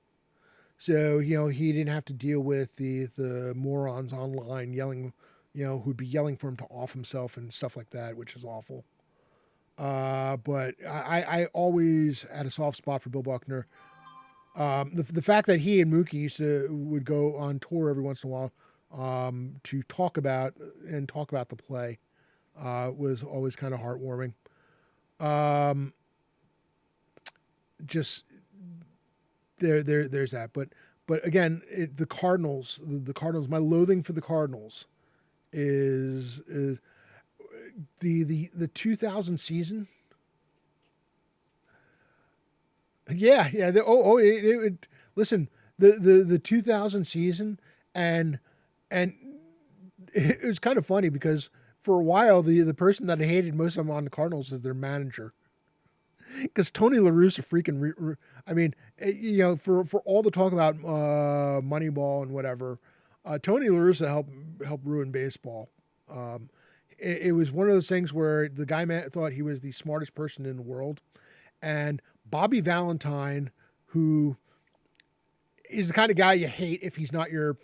So, he didn't have to deal with the morons online yelling, who'd be yelling for him to off himself and stuff like that, which is awful. But I always had a soft spot for Bill Buckner. The fact that he and Mookie would go on tour every once in a while to talk about the play was always kind of heartwarming. Just there's that, but again, the Cardinals, my loathing for the Cardinals is the 2000 season. Yeah. Listen, the 2000 season, and it was kind of funny because for a while the person that I hated most of them on the Cardinals is their manager, because Tony La Russa freaking. For all the talk about Moneyball and whatever, Tony La Russa helped ruin baseball. It was one of those things where the guy thought he was the smartest person in the world, and Bobby Valentine, who is the kind of guy you hate if he's not your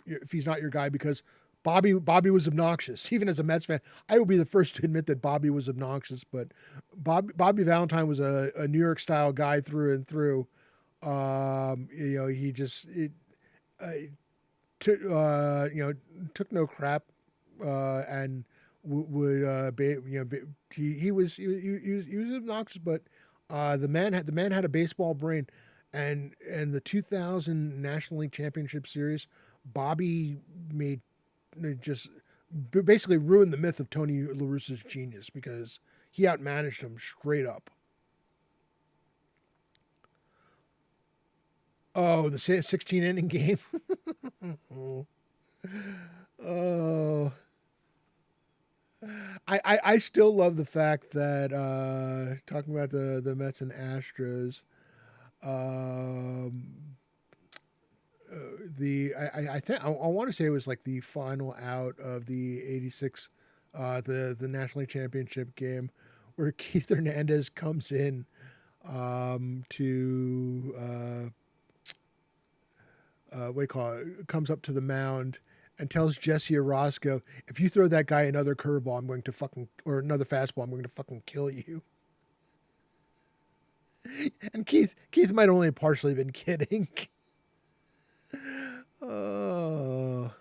guy, because Bobby was obnoxious. Even as a Mets fan, I will be the first to admit that Bobby was obnoxious. But Bobby Valentine was a New York style guy through and through. He just took no crap, and would he was obnoxious, but the man had a baseball brain, and the 2000 National League Championship Series, Bobby just basically ruined the myth of Tony La Russa's genius, because he outmanaged him straight up. Oh, the 16 inning game. Oh. I still love the fact that talking about the Mets and Astros, I think I want to say it was like the final out of the '86 the National League Championship game, where Keith Hernandez comes in to comes up to the mound and tells Jesse Orosco, if you throw that guy another curveball, or another fastball, I'm going to fucking kill you. And Keith might only have partially been kidding. Oh.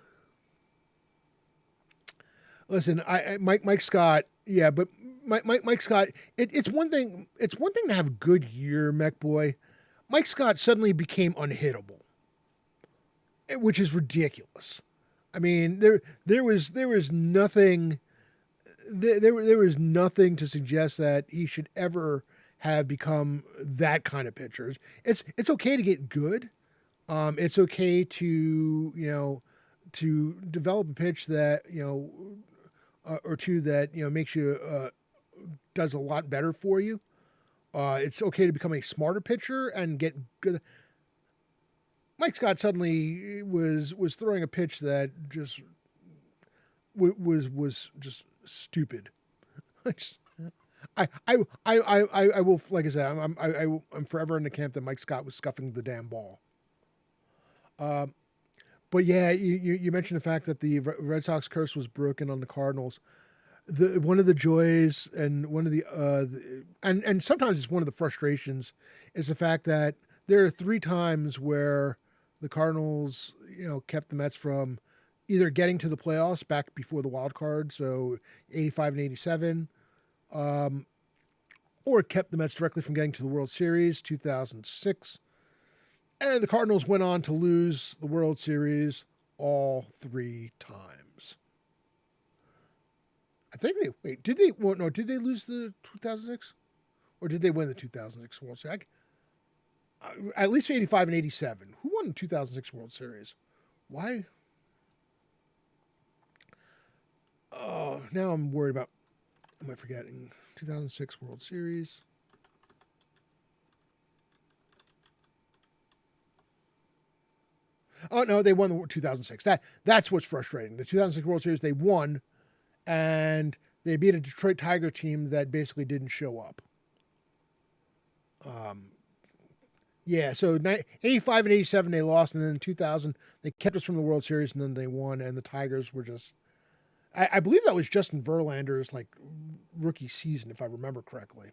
Listen, Mike Scott, yeah, but Mike Scott, it's one thing to have a good year, Mech Boy. Mike Scott suddenly became unhittable, which is ridiculous. I mean, there was nothing to suggest that he should ever have become that kind of pitcher. It's okay to get good. It's okay to develop a pitch that or two that makes you does a lot better for you. It's okay to become a smarter pitcher and get good. Mike Scott suddenly was throwing a pitch that just was just stupid. I will, like I said, I'm forever in the camp that Mike Scott was scuffing the damn ball. But yeah, you mentioned the fact that the Red Sox curse was broken on the Cardinals. One of the joys and one of the and sometimes it's one of the frustrations is the fact that there are 3 times where the Cardinals, kept the Mets from either getting to the playoffs back before the wild card, so 85 and 87, or kept the Mets directly from getting to the World Series, 2006. And the Cardinals went on to lose the World Series all 3 times. I think did they, well, no, did they lose the 2006? Or did they win the 2006 World Series? At least 85 and 87. Who won the 2006 World Series? Why? Oh, now I'm worried about, am I forgetting? 2006 World Series. Oh, no, they won the 2006. That's what's frustrating. The 2006 World Series, they won, and they beat a Detroit Tiger team that basically didn't show up. Yeah, so 85 and 87 they lost, and then in 2000 they kept us from the World Series, and then they won, and the Tigers were just... I believe that was Justin Verlander's rookie season, if I remember correctly.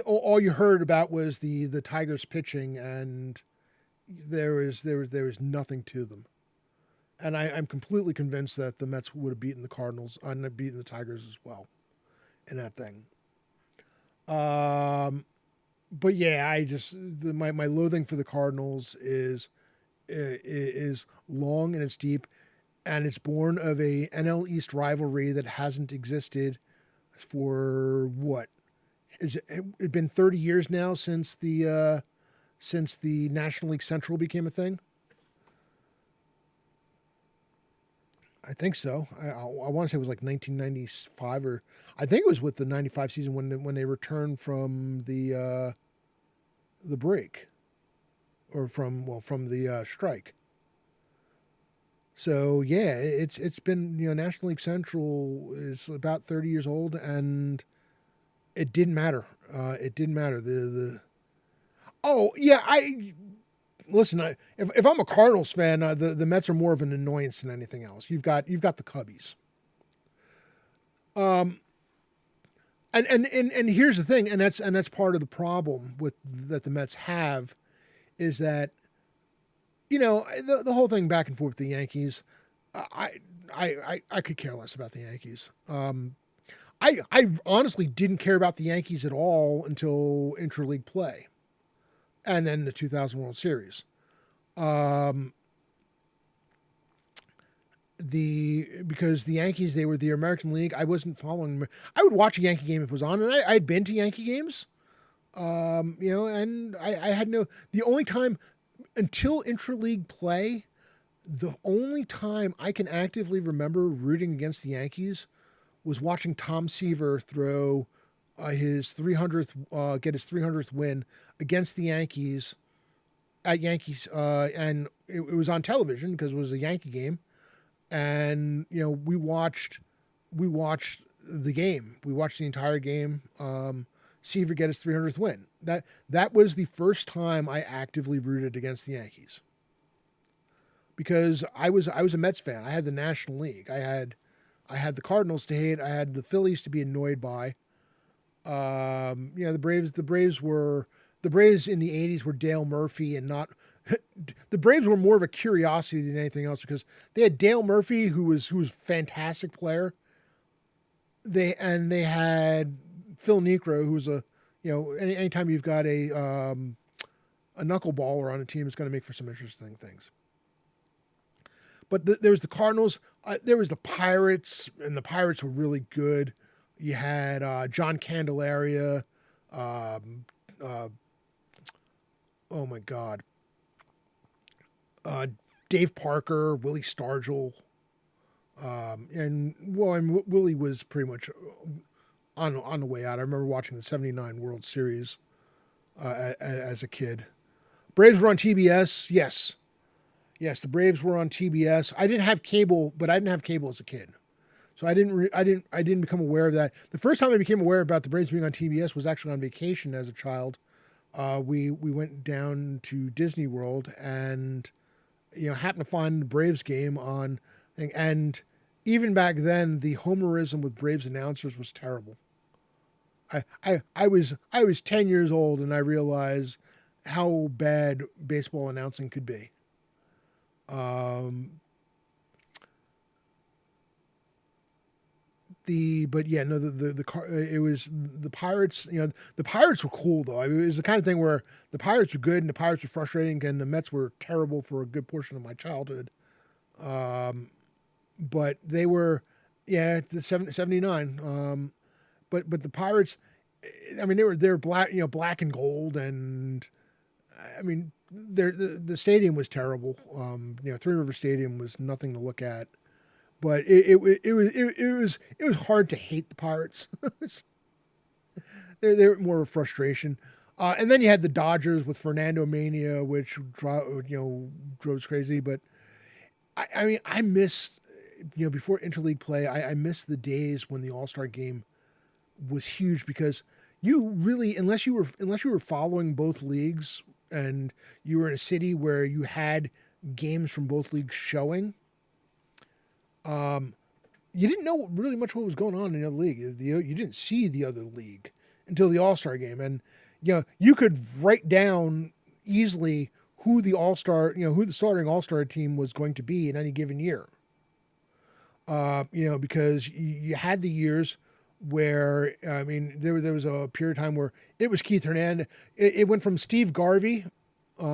All you heard about was the Tigers pitching, and there was nothing to them. And I'm completely convinced that the Mets would have beaten the Cardinals and beaten the Tigers as well in that thing. But yeah, my loathing for the Cardinals is long and it's deep, and it's born of a NL East rivalry that hasn't existed for what? Is it been 30 years now since the National League Central became a thing? I think so. I want to say it was like 1995, or I think it was with the 95 season when they returned from the break, or from the strike. So yeah, it's been, National League Central is about 30 years old, and it didn't matter. It didn't matter. Oh yeah, listen. If I'm a Cardinals fan, the Mets are more of an annoyance than anything else. You've got the Cubbies. And here's the thing, and that's part of the problem that the Mets have, is that, the whole thing back and forth with the Yankees. I could care less about the Yankees. I honestly didn't care about the Yankees at all until interleague play, and then the 2000 World Series. Because the Yankees, they were the American League. I wasn't following them. I would watch a Yankee game if it was on, and I'd been to Yankee games. And I had the only time until interleague play, the only time I can actively remember rooting against the Yankees was watching Tom Seaver throw his 300th, get his 300th win against the Yankees at Yankees, and it was on television because it was a Yankee game, and we watched the game. We watched the entire game. Seaver get his 300th win. That was the first time I actively rooted against the Yankees, because I was a Mets fan. I had the National League. I had the Cardinals to hate. I had the Phillies to be annoyed by. The Braves. The Braves in the 80s were Dale Murphy, and not the Braves were more of a curiosity than anything else, because they had Dale Murphy, who was a fantastic player. They had Phil Niekro, who's anytime you've got a knuckleballer on a team, it's going to make for some interesting things. But there was the Cardinals. There was the Pirates, and the Pirates were really good. You had John Candelaria. Oh my God. Dave Parker, Willie Stargell. And Willie was pretty much on the way out. I remember watching the '79 World Series as a kid. Braves were on TBS. Yes, the Braves were on TBS. I didn't have cable, but I didn't have cable as a kid, so I didn't become aware of that. The first time I became aware about the Braves being on TBS was actually on vacation as a child. We went down to Disney World and happened to find the Braves game on thing. And even back then, the homerism with Braves announcers was terrible. I was 10 years old, and I realized how bad baseball announcing could be. but yeah, no, it was the Pirates. The Pirates were cool though. I mean, it was the kind of thing where the Pirates were good and the Pirates were frustrating, and the Mets were terrible for a good portion of my childhood. But they were, yeah, the 79. But the Pirates, I mean, they're black, black and gold, and I mean, the stadium was terrible. Three River Stadium was nothing to look at. But it was hard to hate the Pirates. they were more of a frustration. And then you had the Dodgers with Fernando Mania, which drove us crazy. But I mean, I miss before interleague play, I miss the days when the All-Star game was huge, because you really, unless you were following both leagues and you were in a city where you had games from both leagues showing, you didn't know really much what was going on in the other league. You didn't see the other league until the All-Star game, and you could write down easily who the starting All-Star team was going to be in any given year. Because you had the years where, I mean, there was a period of time where it was Keith Hernandez. It went from Steve Garvey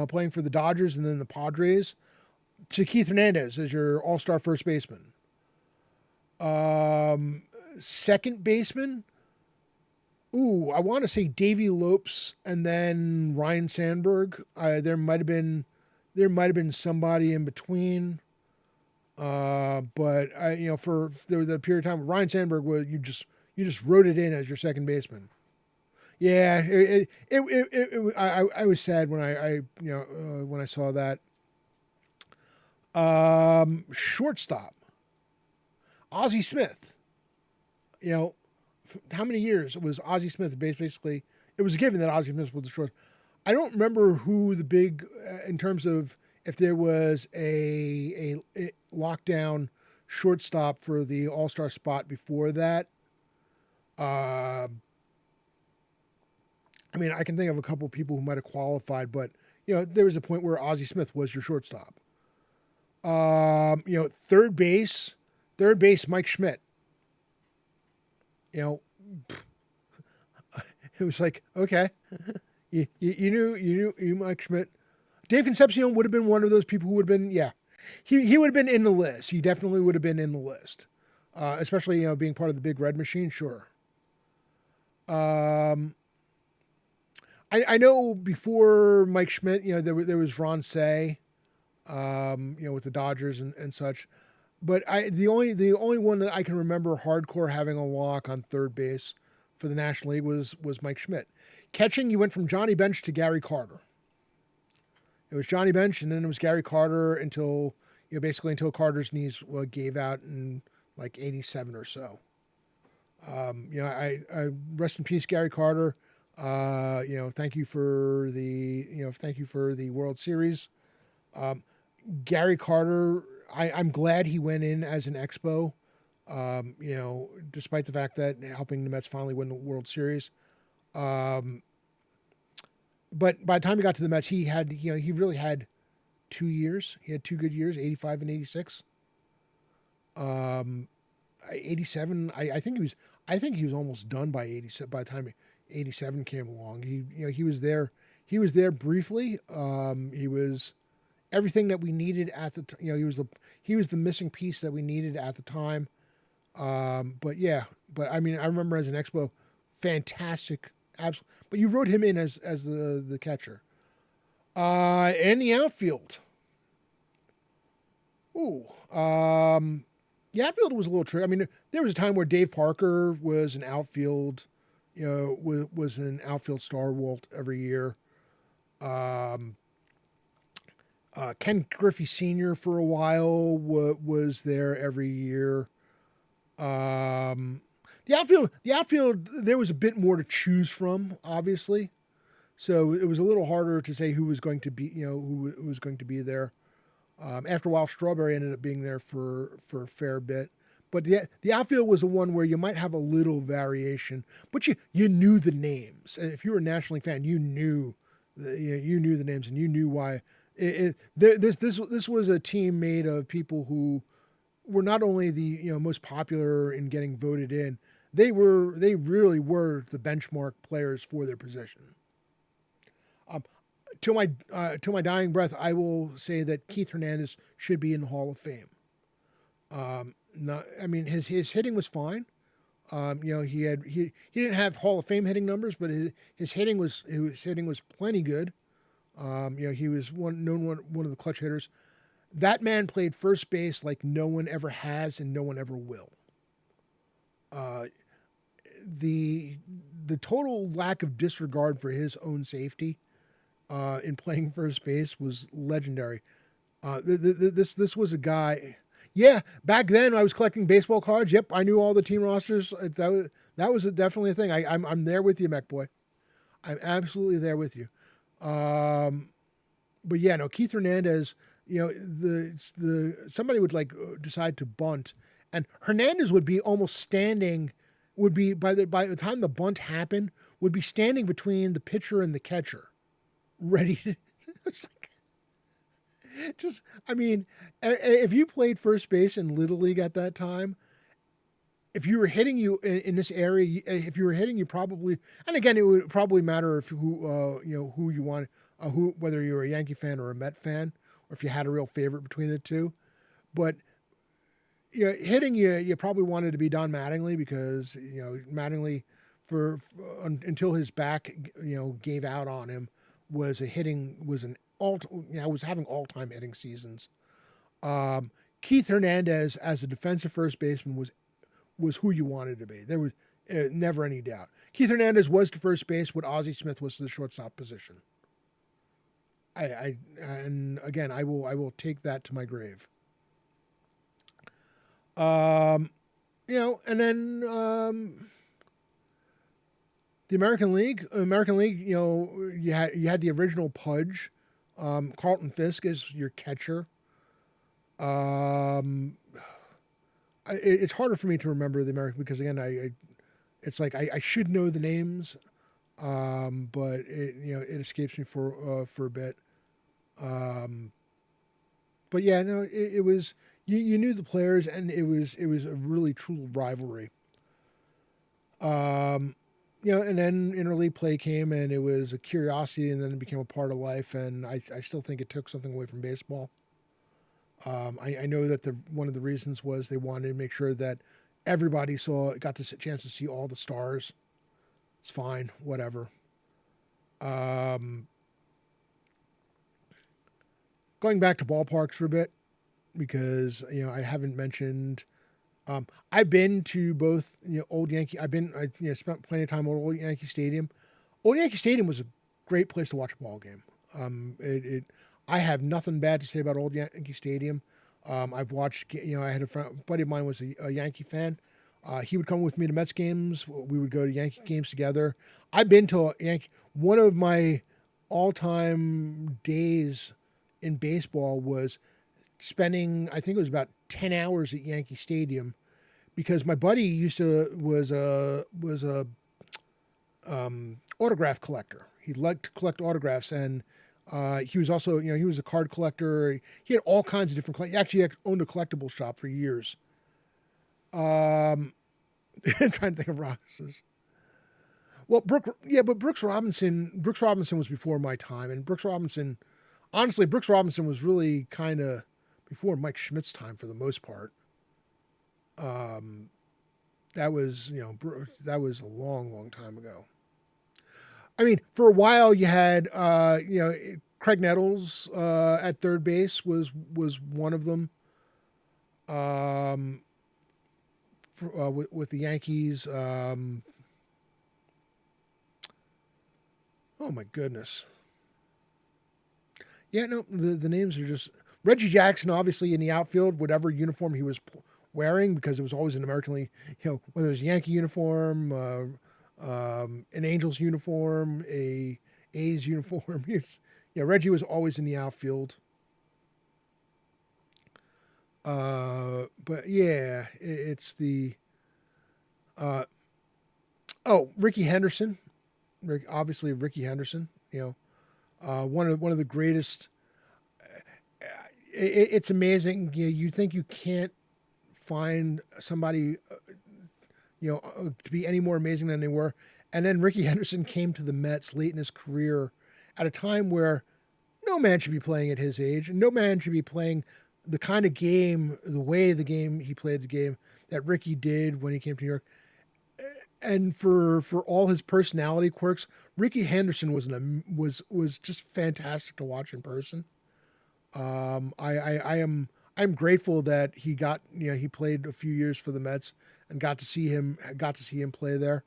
playing for the Dodgers and then the Padres to Keith Hernandez as your all-star first baseman. Second baseman, I want to say Davey Lopes and then Ryan Sandberg. There might have been somebody in between. But there was a period of time Ryan Sandberg was you just wrote it in as your second baseman. Yeah, I was sad when when I saw that. Shortstop, Ozzie Smith. How many years was Ozzie Smith? Basically, it was a given that Ozzie Smith was the short. I don't remember who the big, in terms of if there was a lockdown shortstop for the All-Star spot before that. I mean, I can think of a couple of people who might have qualified, but there was a point where Ozzie Smith was your shortstop. Third base, Mike Schmidt. It was like, okay, you knew Mike Schmidt. Dave Concepcion would have been one of those people who would have been, he would have been in the list. He definitely would have been in the list, especially being part of the Big Red Machine. Sure. I know before Mike Schmidt, there was Ron Cey, with the Dodgers and such. But the only one that I can remember hardcore having a lock on third base for the National League was Mike Schmidt. Catching, you went from Johnny Bench to Gary Carter. It was Johnny Bench, and then it was Gary Carter until until Carter's knees gave out in like '87 or so. I rest in peace, Gary Carter. Thank you for the World Series. Gary Carter, I'm glad he went in as an Expo. Despite the fact that helping the Mets finally win the World Series. But by the time he got to the Mets, he really had 2 years. He had 2 good years, 85 and 86. 87, I think he was almost done by 87 by the time 87 came along. He was there briefly. He was everything that we needed at the time. He was the missing piece that we needed at the time. But I mean, I remember as an Expo, fantastic, absolutely. But you wrote him in as the catcher. In the outfield. The outfield was a little tricky. I mean, there was a time where Dave Parker was an outfield, was an outfield stalwart every year. Ken Griffey Sr. for a while was there every year. The outfield, there was a bit more to choose from, obviously. So it was a little harder to say who was going to be, who was going to be there. After a while, Strawberry ended up being there for a fair bit. But the outfield was the one where you might have a little variation, but you knew the names. And if you were a National League fan, you knew the names, and you knew why. This was a team made of people who were not only the most popular in getting voted in, they really were the benchmark players for their position. To my dying breath, I will say that Keith Hernandez should be in the Hall of Fame. No, I mean his hitting was fine. He didn't have Hall of Fame hitting numbers, but his hitting was plenty good. He was one of the clutch hitters. That man played first base like no one ever has and no one ever will. The total lack of disregard for his own safety in playing first base was legendary. This was a guy. Yeah, back then I was collecting baseball cards. Yep, I knew all the team rosters. That was definitely a thing. I'm there with you, Mech Boy. I'm absolutely there with you. But yeah, no, Keith Hernandez. The somebody would decide to bunt, and Hernandez would be almost standing. Would be by the time the bunt happened, would be standing between the pitcher and the catcher, ready to. It's I mean, if you played first base in Little League at that time, if you were hitting you in this area, if you were hitting you probably, and again, it would probably matter if who you want, whether you were a Yankee fan or a Met fan, or if you had a real favorite between the two. But hitting you probably wanted to be Don Mattingly because Mattingly until his back gave out on him was having all-time hitting seasons. Keith Hernandez as a defensive first baseman was who you wanted to be. There was never any doubt. Keith Hernandez was to first base what Ozzie Smith was to the shortstop position. And again, I will take that to my grave. And then the American League, you had the original Pudge. Carlton Fisk is your catcher. It's harder for me to remember the American because again, it's like I should know the names, but it escapes me for a bit. But yeah, no, it was you knew the players and it was a really true rivalry. And then interleague play came and it was a curiosity and then it became a part of life. And I still think it took something away from baseball. I know that one of the reasons was they wanted to make sure that everybody got the chance to see all the stars. It's fine, whatever. Going back to ballparks for a bit because I haven't mentioned. I've been to both Old Yankee. I spent plenty of time at Old Yankee Stadium. Old Yankee Stadium was a great place to watch a ball game. I have nothing bad to say about Old Yankee Stadium. I've watched. I had a buddy of mine was a Yankee fan. He would come with me to Mets games. We would go to Yankee games together. I've been to Yankee. One of my all-time days in baseball was spending, I think it was about 10 hours at Yankee Stadium because my buddy was a autograph collector. He liked to collect autographs and he was also, he was a card collector. He had all kinds of different, he actually owned a collectible shop for years. I'm trying to think of rosters. Well, Brooks Robinson was before my time, and Brooks Robinson was really kind of before Mike Schmidt's time for the most part. That was a long, long time ago. I mean, for a while you had, Craig Nettles at third base was one of them. With the Yankees. Oh my goodness. Yeah, no, the names are just Reggie Jackson, obviously in the outfield, whatever uniform he was wearing, because it was always an American League, whether it was a Yankee uniform, an Angels uniform, a A's uniform. Reggie was always in the outfield. But yeah, it's the, Ricky Henderson, obviously Ricky Henderson, one of the greatest. It's amazing. You think you can't find somebody, to be any more amazing than they were. And then Ricky Henderson came to the Mets late in his career at a time where no man should be playing at his age, and no man should be playing the kind of game, the way he played the game that Ricky did when he came to New York. And for all his personality quirks, Ricky Henderson was just fantastic to watch in person. I'm grateful that he played a few years for the Mets and got to see him play there.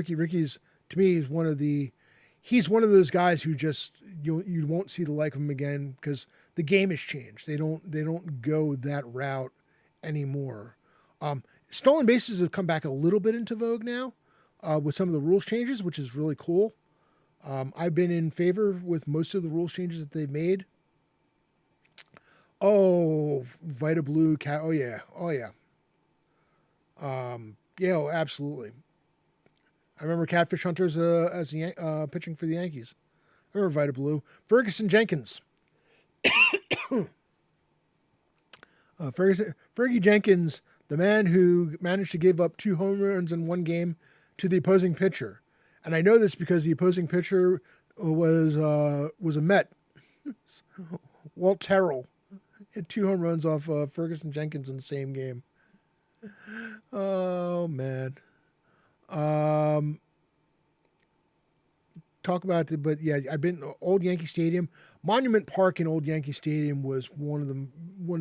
Ricky's to me is he's one of those guys who just you won't see the like of him again because the game has changed. They don't go that route anymore. Stolen bases have come back a little bit into vogue now with some of the rules changes, which is really cool. I've been in favor with most of the rules changes that they've made. Oh, Vita Blue cat. Oh yeah. Absolutely. I remember Catfish Hunters as pitching for the Yankees. I remember Vita Blue. Ferguson Jenkins. Fergie Jenkins, the man who managed to give up 2 home runs in one game to the opposing pitcher. And I know this because the opposing pitcher was a Met. Walt Terrell hit 2 home runs off Ferguson Jenkins in the same game. Oh, man. Talk about it, but yeah, I've been to Old Yankee Stadium. Monument Park in Old Yankee Stadium was one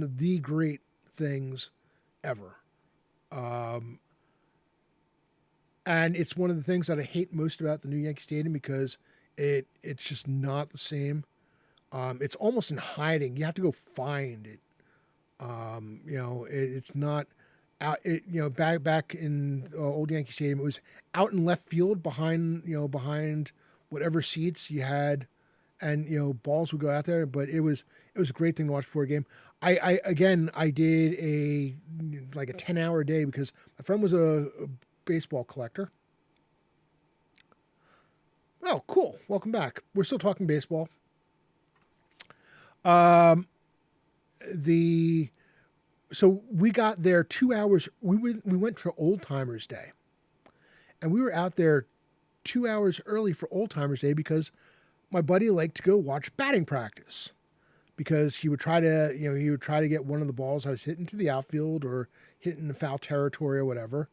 of the great things ever. And it's one of the things that I hate most about the new Yankee Stadium because it's just not the same. It's almost in hiding. You have to go find it. It's not out. Back in Old Yankee Stadium, it was out in left field behind whatever seats you had, and balls would go out there. But it was a great thing to watch before a game. I did a 10-hour day because my friend was a baseball collector. Oh, cool! Welcome back. We're still talking baseball. So we got there 2 hours. We went for Old Timers Day, and we were out there 2 hours early for Old Timers Day because my buddy liked to go watch batting practice because he would try to get one of the balls I was hitting to the outfield or hitting the foul territory or whatever.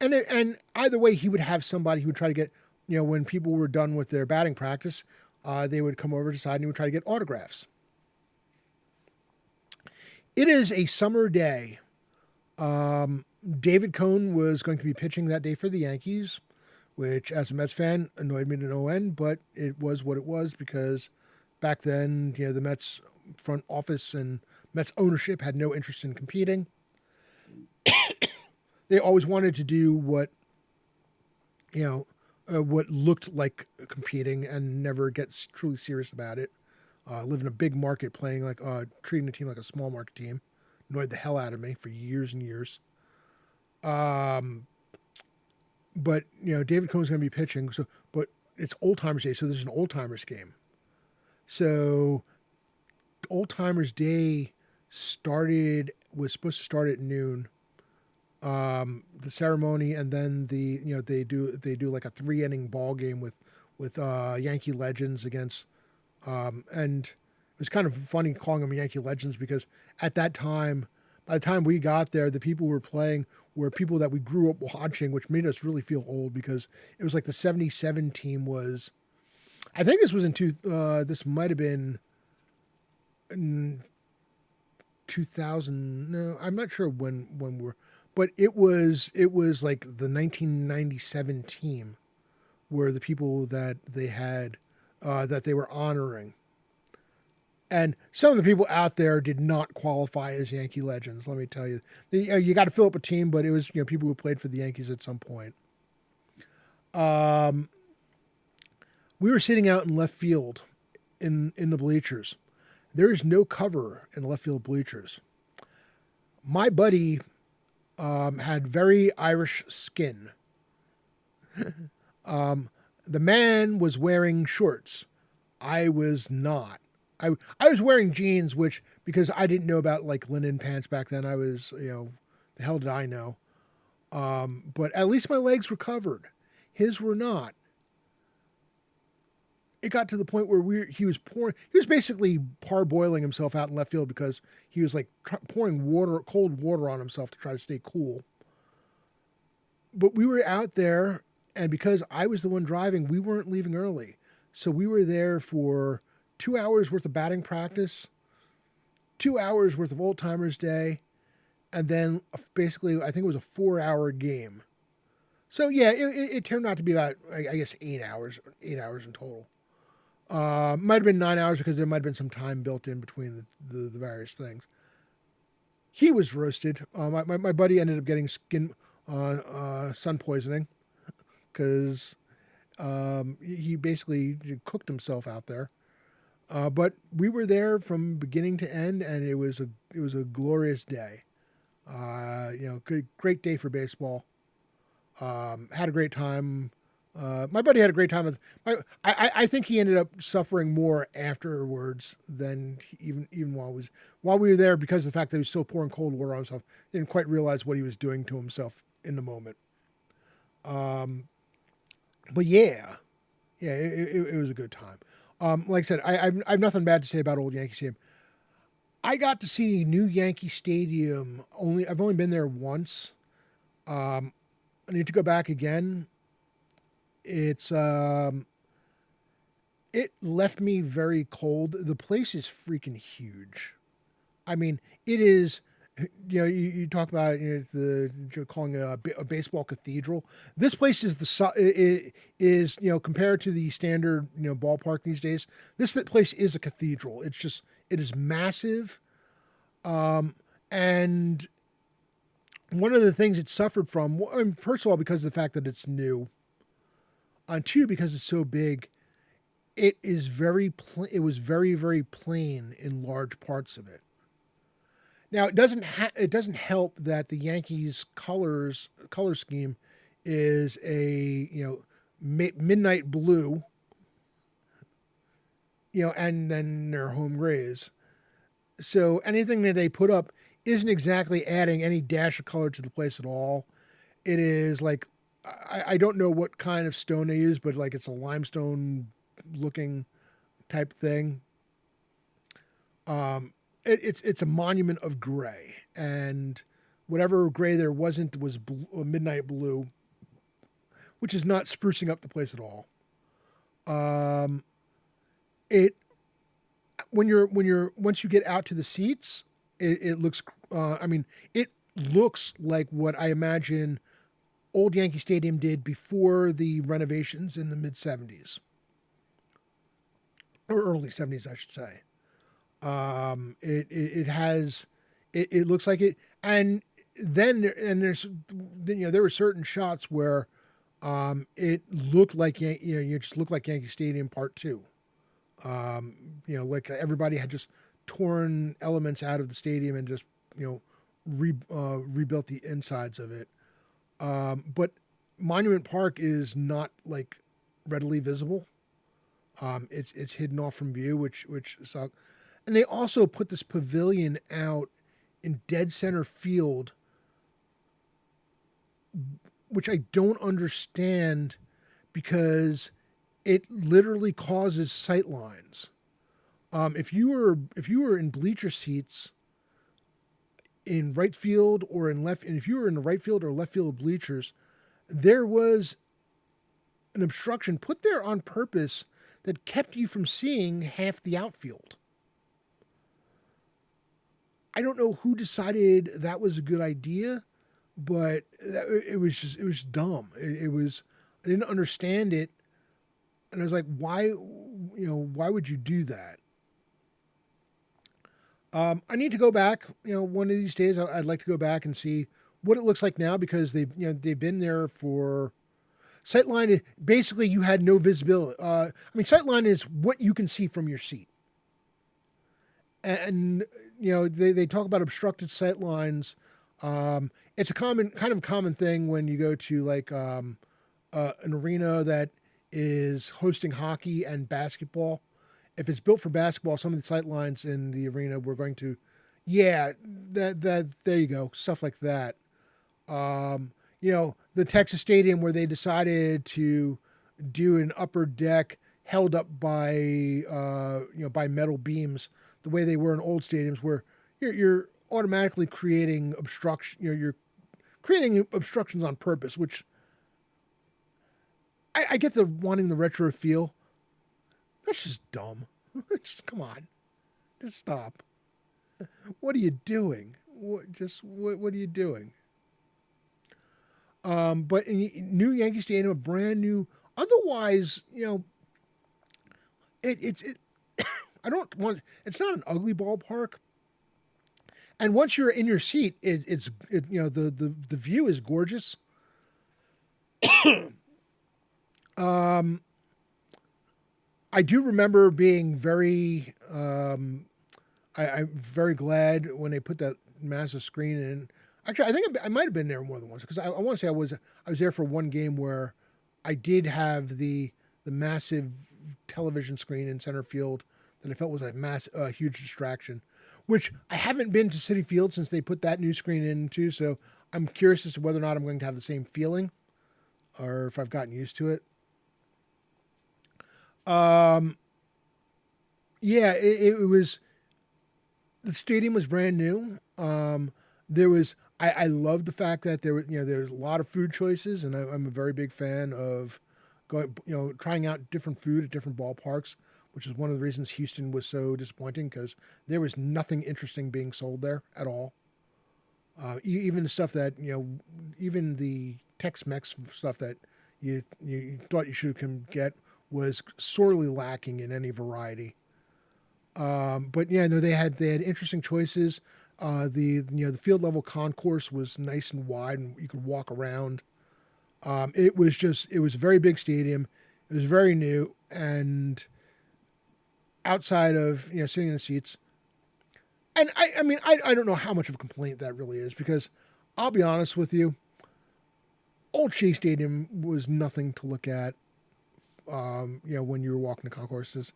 And either way, he would have somebody who would try to get, when people were done with their batting practice, they would come over to the side and he would try to get autographs. It is a summer day. David Cone was going to be pitching that day for the Yankees, which as a Mets fan annoyed me to no end, but it was what it was because back then, the Mets front office and Mets ownership had no interest in competing. They always wanted to do what looked like competing and never get truly serious about it. Live in a big market, playing treating the team like a small market team, annoyed the hell out of me for years and years. But David Cone's going to be pitching, but it's Old Timers Day, so there's an Old Timers game. So Old Timers Day was supposed to start at noon. The ceremony, and then they do like a 3-inning ball game with Yankee legends against, and it was kind of funny calling them Yankee legends because at that time, by the time we got there, the people who were playing were people that we grew up watching, which made us really feel old because it was like the 77 team was, I think this was this might have been in 2000. No, I'm not sure when we're, but it was like the 1997 team were the people that they had, that they were honoring. And some of the people out there did not qualify as Yankee legends. Let me tell you, you got to fill up a team, but it was people who played for the Yankees at some point. We were sitting out in left field, in the bleachers. There is no cover in left field bleachers. My buddy had very Irish skin. The man was wearing shorts. I was not. I was wearing jeans, which because I didn't know about like linen pants back then. I was the hell did I know? But at least my legs were covered. His were not. It got to the point where he was pouring. He was basically parboiling himself out in left field because he was like pouring cold water on himself to try to stay cool. But we were out there, and because I was the one driving, we weren't leaving early. So we were there for 2 hours worth of batting practice, 2 hours worth of old timers day, and then basically I think it was a 4-hour game. So yeah, it turned out to be about I guess 8 hours in total. Might have been 9 hours because there might have been some time built in between the various things. He was roasted. My buddy ended up getting sun poisoning because he basically cooked himself out there. But we were there from beginning to end, and it was a glorious day. Great day for baseball. Had a great time. My buddy had a great time. I think he ended up suffering more afterwards than even while we were there because of the fact that he was still pouring cold water on himself. He didn't quite realize what he was doing to himself in the moment. But yeah, it was a good time. Like I said, I've nothing bad to say about old Yankee Stadium. I got to see new Yankee Stadium. I've only been there once. I need to go back again. It left me very cold. The place is freaking huge. I mean, it is. You talk about calling it a baseball cathedral. This place is compared to the standard ballpark these days. This place is a cathedral. It is massive, and one of the things it suffered from, first of all, because of the fact that it's new. On two, because it's so big, it is it was very, very plain in large parts of it. Now it doesn't help that the Yankees color scheme is a midnight blue, and then their home grays. So anything that they put up isn't exactly adding any dash of color to the place at all. It is like, I don't know what kind of stone they use, but like it's a limestone looking type thing. It's a monument of gray, and whatever gray there wasn't was midnight blue, which is not sprucing up the place at all. Once you get out to the seats, it looks. It looks like what I imagine old Yankee Stadium did before the renovations in the mid 70s or early 70s, I should say. It looks like it, and then there were certain shots where it looked like you just looked like Yankee Stadium Part 2. Like everybody had just torn elements out of the stadium and just rebuilt the insides of it. But Monument Park is not like readily visible. It's hidden off from view, which sucks. And they also put this pavilion out in dead center field, which I don't understand because it literally causes sight lines. If you were in bleacher seats in right field or in left, and if you were in the right field or left field bleachers, there was an obstruction put there on purpose that kept you from seeing half the outfield. I don't know who decided that was a good idea, but it was dumb. I didn't understand it, and I was like, why would you do that? I need to go back. One of these days, I'd like to go back and see what it looks like now because they've been there for. Sightline, basically, you had no visibility. Sightline is what you can see from your seat. And they talk about obstructed sight lines. It's a kind of common thing when you go to like an arena that is hosting hockey and basketball, if it's built for basketball, some of the sight lines in the arena we're going to, yeah, that there you go, stuff like that. The Texas Stadium where they decided to do an upper deck held up by by metal beams, the way they were in old stadiums, where you're automatically creating obstruction. You're creating obstructions on purpose, which I get the wanting the retro feel. That's just dumb. Just come on, just stop. What are you doing? What are you doing? But in new Yankee Stadium, a brand new. Otherwise, it I don't want. It's not an ugly ballpark, and once you're in your seat, the view is gorgeous. I do remember being very. I'm very glad when they put that massive screen in. Actually, I think I might have been there more than once because I want to say I was there for one game where I did have the massive television screen in center field that I felt was a huge distraction. Which I haven't been to Citi Field since they put that new screen in too, so I'm curious as to whether or not I'm going to have the same feeling, or if I've gotten used to it. Yeah, it was. The stadium was brand new. There was. I love the fact that there's a lot of food choices, and I'm a very big fan of going trying out different food at different ballparks, which is one of the reasons Houston was so disappointing because there was nothing interesting being sold there at all. Even the stuff that even the Tex-Mex stuff that you thought you should get was sorely lacking in any variety. But yeah, no, they had interesting choices. The field level concourse was nice and wide, and you could walk around. It was a very big stadium. It was very new, and outside of sitting in the seats, and I mean I don't know how much of a complaint that really is because I'll be honest with you, Old Shea Stadium was nothing to look at. When you were walking the concourses.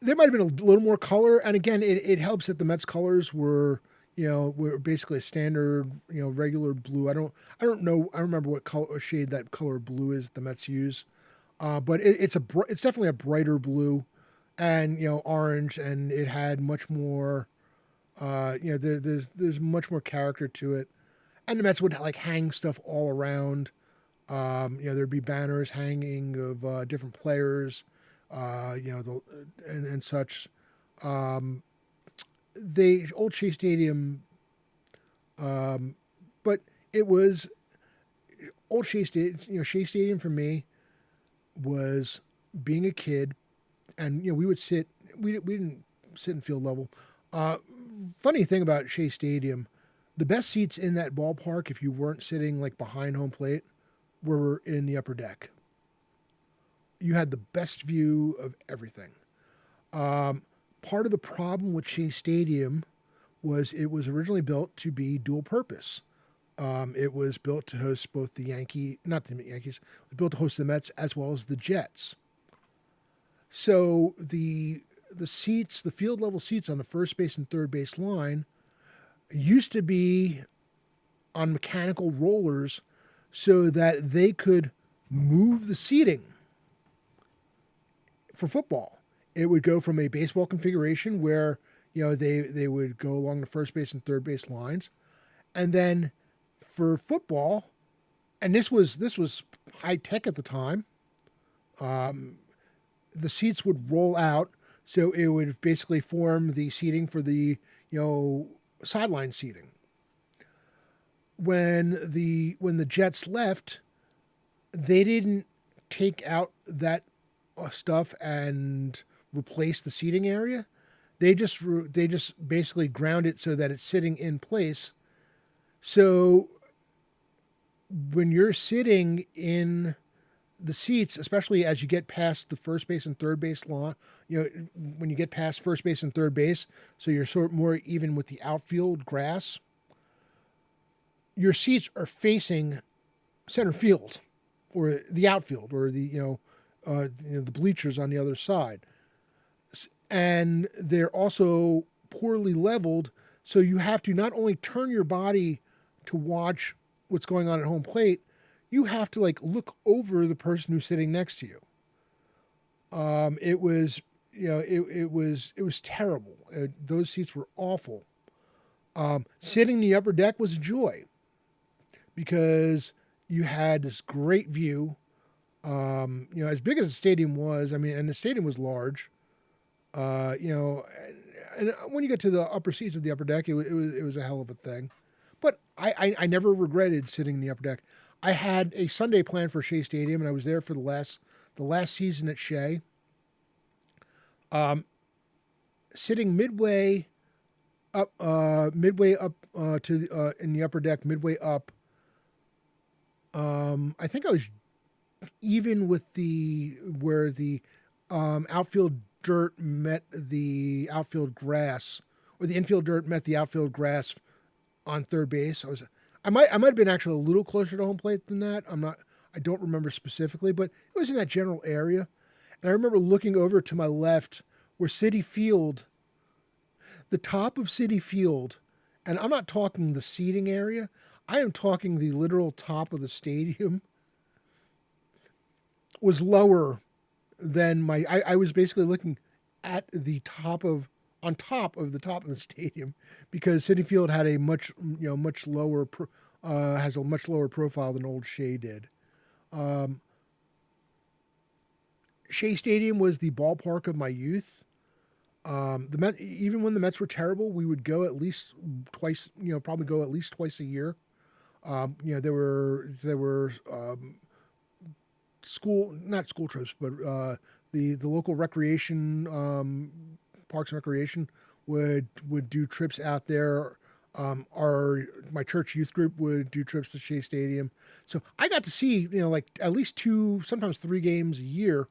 There might have been a little more color, and again, it helps that the Mets colors were basically a standard regular blue. I don't know. I don't remember what color shade that color blue is the Mets use, but it's definitely a brighter blue, and orange, and it had much more. There's much more character to it, and the Mets would like hang stuff all around. There'd be banners hanging of different players. And such. The Old Shea Stadium, but it was Old Shea Stadium. Shea Stadium for me was being a kid, and we would sit. We didn't sit in field level. Funny thing about Shea Stadium, the best seats in that ballpark, if you weren't sitting like behind home plate, were in the upper deck. You had the best view of everything. Part of the problem with Shea Stadium was it was originally built to be dual purpose. It was built to host both not the Yankees, it was built to host the Mets as well as the Jets. So the seats, the field level seats on the first base and third base line used to be on mechanical rollers so that they could move the seating. For football, it would go from a baseball configuration where they would go along the first base and third base lines, and then for football, and this was high tech at the time. The seats would roll out, so it would basically form the seating for the sideline seating. When the Jets left, they didn't take out that stuff and replace the seating area. They just basically ground it so that it's sitting in place. So when you're sitting in the seats, especially as you get past the first base and third base line, when you get past first base and third base, so you're sort of more even with the outfield grass, your seats are facing center field or the outfield or the bleachers on the other side. and they're also poorly leveled. So you have to not only turn your body to watch what's going on at home plate, you have to like look over the person who's sitting next to you. It was, it was terrible. Those seats were awful. Sitting in the upper deck was a joy because you had this great view. As big as the stadium was, I mean, and the stadium was large. And when you get to the upper seats of the upper deck, it was a hell of a thing. But I never regretted sitting in the upper deck. I had a Sunday plan for Shea Stadium, and I was there for the last season at Shea. Sitting midway up to in the upper deck, midway up. I think I was even with where the outfield dirt met the outfield grass, or the infield dirt met the outfield grass on third base. I might have been actually a little closer to home plate than that. I don't remember specifically, but it was in that general area. And I remember looking over to my left where Citi Field, the top of Citi Field, and I'm not talking the seating area, I am talking the literal top of the stadium, was lower than I was basically looking at on top of the top of the stadium, because Citi Field had a much lower has a much lower profile than old Shea did. Shea Stadium was the ballpark of my youth. Even when the Mets were terrible, we would go at least twice. Probably go at least twice a year. There were not school trips, but the local recreation parks and recreation would do trips out there. My church youth group would do trips to Shea Stadium, so I got to see like at least 2, sometimes 3 games a year,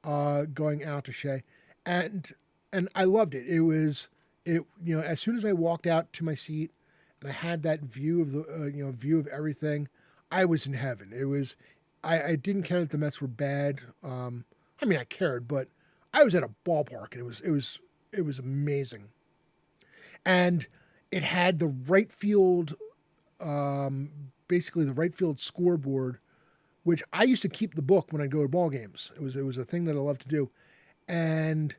going out to Shea, and I loved it. As soon as I walked out to my seat and I had that view of the view of everything, I was in heaven. I didn't care that the Mets were bad. I mean, I cared, but I was at a ballpark, and it was amazing. And it had the right field, basically the right field scoreboard, which I used to keep the book when I'd go to ball games. It was a thing that I loved to do, and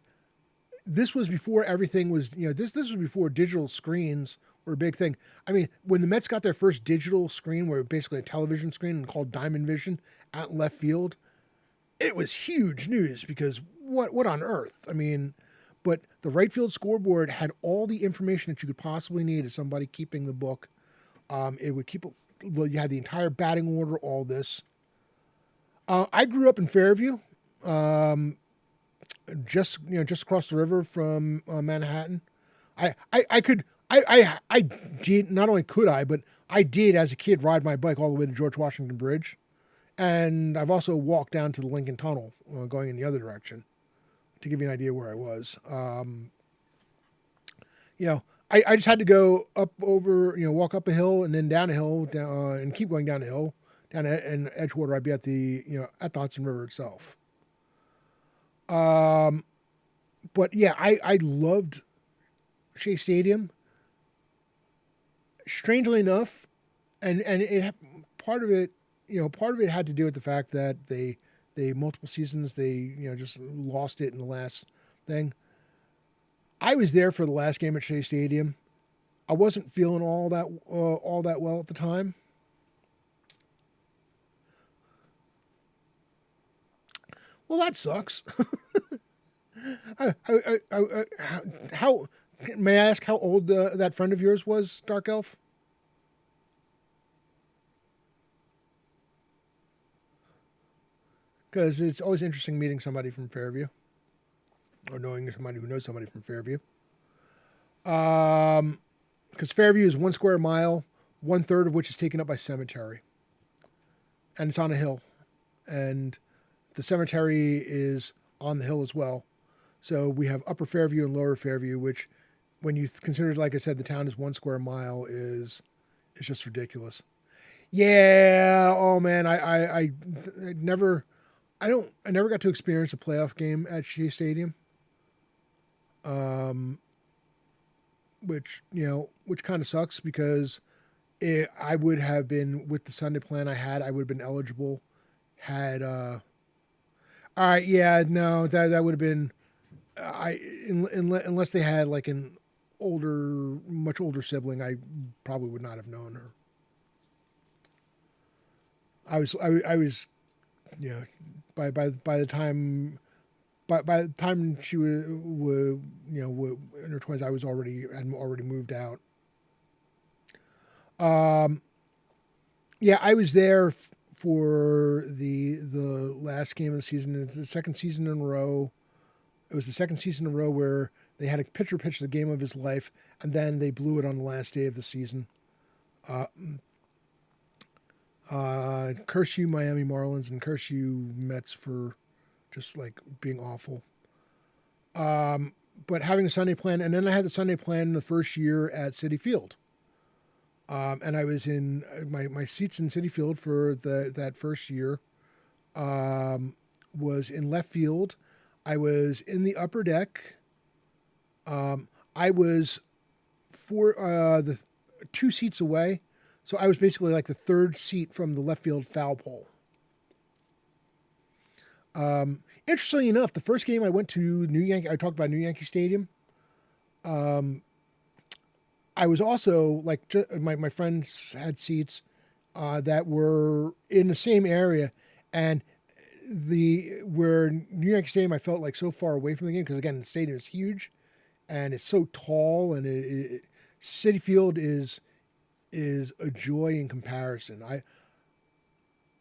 this was before everything was this was before digital screens were a big thing. I mean, when the Mets got their first digital screen, where basically a television screen called Diamond Vision out left field, it was huge news, because what on earth? I mean, but the right field scoreboard had all the information that you could possibly need as somebody keeping the book. It would keep. You had the entire batting order, all this. I grew up in Fairview, just across the river from Manhattan. I did, not only could I, but I did as a kid ride my bike all the way to George Washington Bridge, and I've also walked down to the Lincoln Tunnel, going in the other direction, to give you an idea where I was. I just had to go up over, walk up a hill and then down a hill, and keep going down a hill, in Edgewater. I'd be at the Hudson River itself. But yeah, I loved Shea Stadium. Strangely enough, and part of it had to do with the fact that they multiple seasons they just lost it in the last thing. I was there for the last game at Shea Stadium. I wasn't feeling all that well at the time. Well, that sucks. How may I ask how old that friend of yours was, Dark Elf? Because it's always interesting meeting somebody from Fairview, or knowing somebody who knows somebody from Fairview. Because Fairview is 1 square mile, 1/3 of which is taken up by cemetery, and it's on a hill, and the cemetery is on the hill as well. So we have Upper Fairview and Lower Fairview, which, when you consider, like I said, the town is 1 square mile, is just ridiculous. Yeah. Oh man, I never got to experience a playoff game at Shea Stadium. which kind of sucks because I would have been with the Sunday plan I had. I would have been eligible. Had all right, yeah, no, that would have been unless they had like an much older sibling, I probably would not have known her. I was, you know, by the time by the time she was in her 20s, I was had already moved out. Yeah, I was there for the last game of the season. It's the second season in a row. It was the second season in a row where they had a pitcher pitch the game of his life, and then they blew it on the last day of the season. Curse you, Miami Marlins, and curse you, Mets, for just like being awful. But having a Sunday plan, and then I had the Sunday plan the first year at Citi Field. And I was in my seats in Citi Field for that first year. Was in left field. I was in the upper deck. I was for the 2 seats away, so I was basically like the third seat from the left field foul pole. Interestingly enough, the first game I went to I talked about New Yankee Stadium. I was also like my friends had seats that were in the same area, and where New Yankee Stadium I felt like so far away from the game because again the stadium is huge, and it's so tall, and Citi Field is a joy in comparison.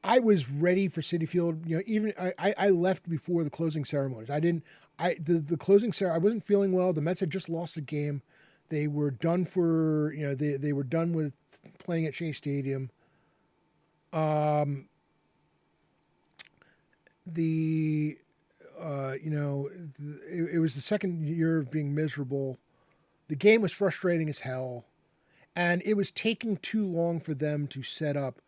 I was ready for Citi Field. Even I left before the closing ceremonies. The closing ceremony. I wasn't feeling well. The Mets had just lost a game. They were done for they were done with playing at Shea Stadium. It was the second year of being miserable. The game was frustrating as hell, and it was taking too long for them to set up.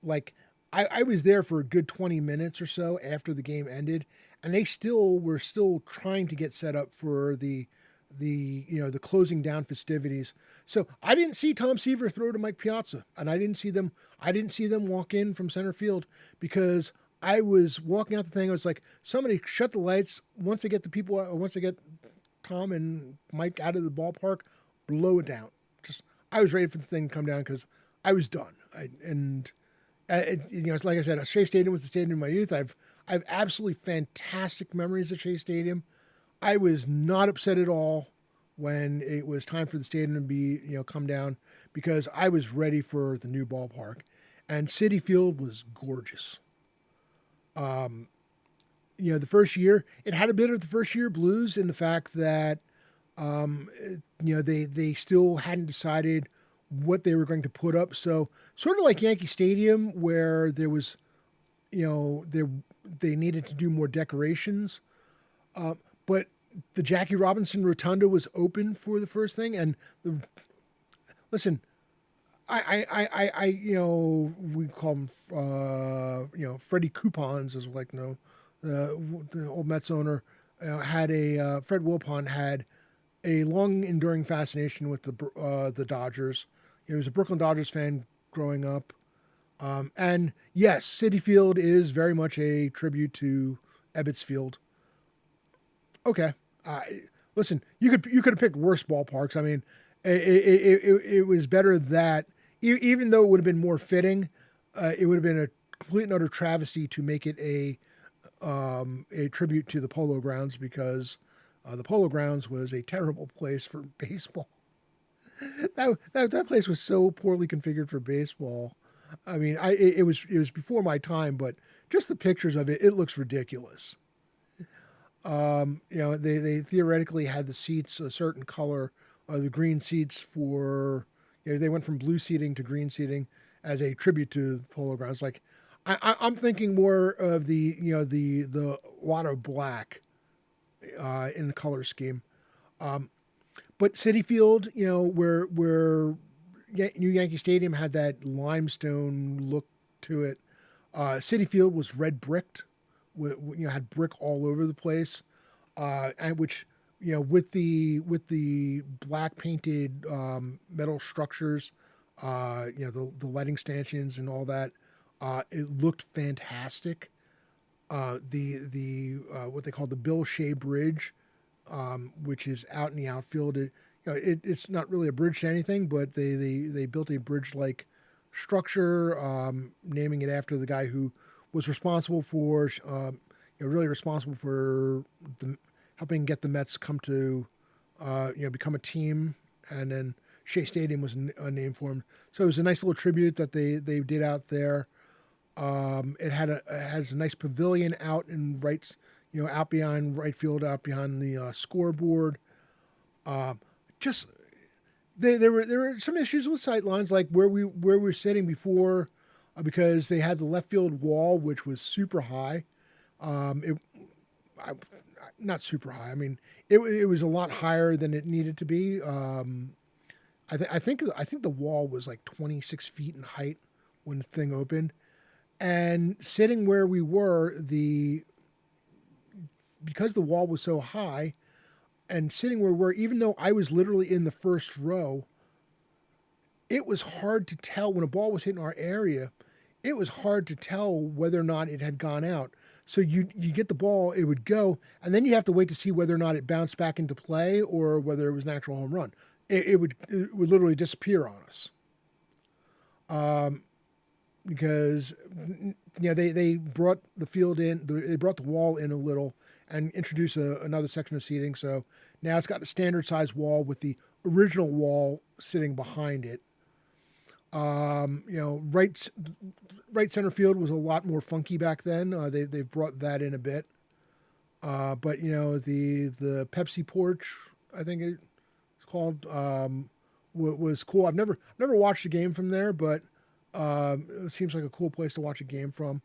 Like I was there for a good 20 minutes or so after the game ended, and they were still trying to get set up for the closing down festivities. So I didn't see Tom Seaver throw to Mike Piazza, and I didn't see them walk in from center field because I was walking out the thing. I was like, somebody shut the lights. Once they get Tom and Mike out of the ballpark, blow it down. I was ready for the thing to come down because I was done. It's like I said, Shea Stadium was the stadium of my youth. I've absolutely fantastic memories of Shea Stadium. I was not upset at all when it was time for the stadium to be, come down because I was ready for the new ballpark, and Citi Field was gorgeous. The first year it had a bit of the first year blues in the fact that, they still hadn't decided what they were going to put up. So sort of like Yankee Stadium where there was, they needed to do more decorations. But the Jackie Robinson Rotunda was open for the first thing, and listen, we call him, Freddie Coupons, as we like to know. The old Mets owner Fred Wilpon had a long enduring fascination with the Dodgers. He was a Brooklyn Dodgers fan growing up, and yes, Citi Field is very much a tribute to Ebbets Field. Okay. Listen, you could have picked worse ballparks. I mean, it was better that even though it would have been more fitting, it would have been a complete and utter travesty to make it a tribute to the Polo Grounds because the Polo Grounds was a terrible place for baseball. That place was so poorly configured for baseball. I mean, it was before my time, but just the pictures of it looks ridiculous. They theoretically had the seats a certain color, the green seats for, they went from blue seating to green seating as a tribute to Polo Grounds. Like, I'm thinking more of the lot of black, in the color scheme. But Citi Field, where New Yankee Stadium had that limestone look to it, Citi Field was red bricked. Had brick all over the place, and which with the black painted metal structures, the lighting stanchions and all that, it looked fantastic. The what they call the Bill Shea Bridge, which is out in the outfield. It's not really a bridge to anything, but they built a bridge like structure, naming it after the guy who was responsible for, really responsible for helping get the Mets come to, become a team, and then Shea Stadium was a name for him. So it was a nice little tribute that they did out there. It has a nice pavilion out in out behind right field, out behind the scoreboard. Just there were some issues with sight lines, like where we were sitting before, because they had the left field wall, which was super high. Not super high. I mean, it was a lot higher than it needed to be. I think the wall was like 26 feet in height when the thing opened. And sitting where we were, because the wall was so high, and sitting where we were, even though I was literally in the first row, it was hard to tell when a ball was hitting our area. It was hard to tell whether or not it had gone out. So you get the ball, it would go, and then you have to wait to see whether or not it bounced back into play or whether it was an actual home run. It would literally disappear on us. Because they brought the field in, they brought the wall in a little and introduced another section of seating. So now it's got a standard size wall with the original wall sitting behind it. Right center field was a lot more funky back then. They've brought that in a bit. But the Pepsi porch, I think it's called, was cool. I've never watched a game from there, but it seems like a cool place to watch a game from.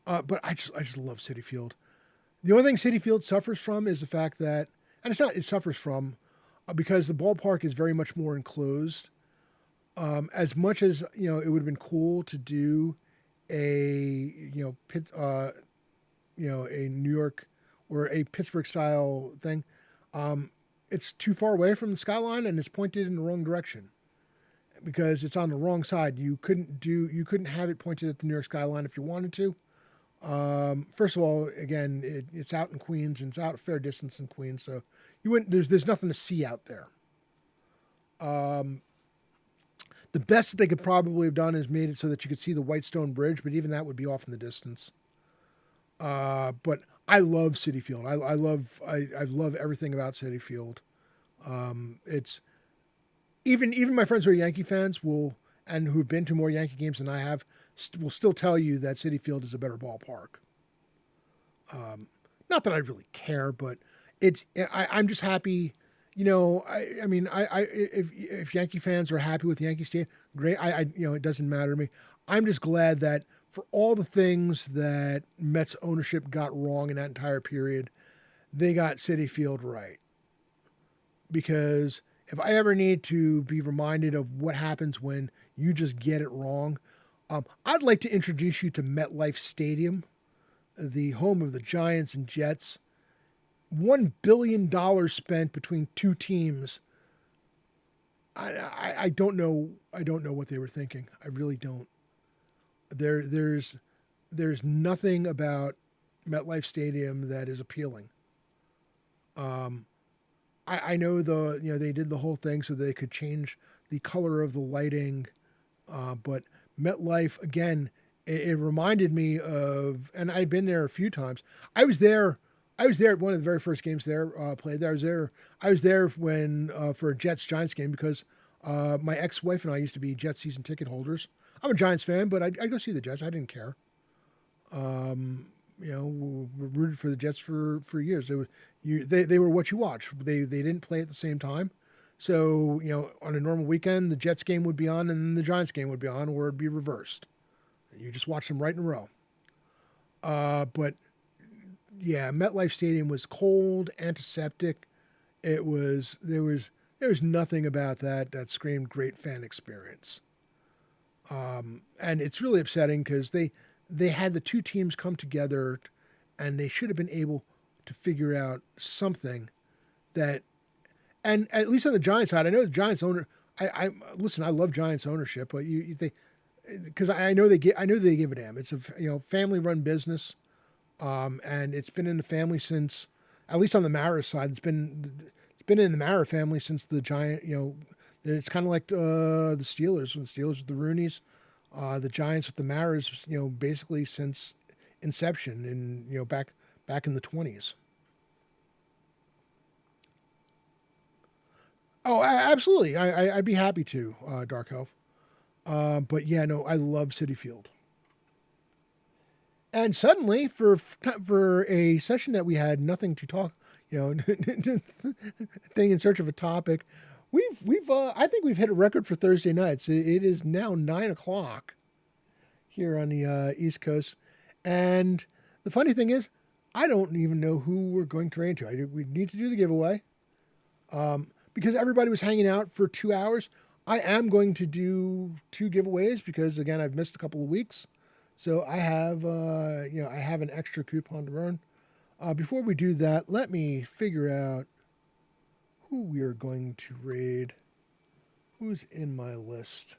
But I just love Citi Field. The only thing Citi Field suffers from is the fact that, and it suffers from because the ballpark is very much more enclosed. As much as it would have been cool to do a a New York or a Pittsburgh style thing, it's too far away from the skyline and it's pointed in the wrong direction. Because it's on the wrong side. You couldn't have it pointed at the New York skyline if you wanted to. First of all, again, it's out in Queens and it's out a fair distance in Queens, so you wouldn't. There's nothing to see out there. The best that they could probably have done is made it so that you could see the Whitestone Bridge, but even that would be off in the distance. But I love Citi Field. I love everything about Citi Field. It's Even my friends who are Yankee fans and who've been to more Yankee games than I have, will still tell you that Citi Field is a better ballpark. Not that I really care, but I'm just happy. If Yankee fans are happy with Yankee Stadium, great. It doesn't matter to me. I'm just glad that for all the things that Mets ownership got wrong in that entire period, they got Citi Field right. Because if I ever need to be reminded of what happens when you just get it wrong, I'd like to introduce you to MetLife Stadium, the home of the Giants and Jets. $1 billion spent between two teams. I don't know. I don't know what they were thinking. I really don't. There's nothing about MetLife Stadium that is appealing. I know they did the whole thing so they could change the color of the lighting, but MetLife, again, it reminded me of, and I'd been there a few times. I was there at one of the very first games there, played there. I was there when for a Jets-Giants game because my ex-wife and I used to be Jets season ticket holders. I'm a Giants fan, but I'd go see the Jets. I didn't care. We rooted for the Jets for years. They were what you watch. They didn't play at the same time. So, on a normal weekend, the Jets game would be on and the Giants game would be on, or it'd be reversed. You just watch them right in a row. But yeah, MetLife Stadium was cold, antiseptic. There was nothing about that screamed great fan experience. And it's really upsetting because they had the two teams come together and they should have been able to figure out something that, and at least on the Giants side, I know the Giants owner. I listen. I love Giants ownership, but they because I know they give a damn. It's a family run business, and it's been in the family since, at least on the Mara side, it's been in the Mara family since the Giant. It's kind of like the Steelers. When the Steelers with the Rooneys, the Giants with the Maras. Basically since inception, and back in the 20s. Oh, absolutely. I'd be happy to, Dark Elf. But yeah, no, I love Citi Field. And suddenly, for a session that we had nothing to talk, thing in search of a topic, we've I think we've hit a record for Thursday nights. It is now 9 o'clock here on the East Coast, and the funny thing is, I don't even know who we're going to rain to. We need to do the giveaway. Because everybody was hanging out for 2 hours, I am going to do 2 giveaways because, again, I've missed a couple of weeks. So I have, I have an extra coupon to earn. Before we do that, let me figure out who we are going to raid. Who's in my list?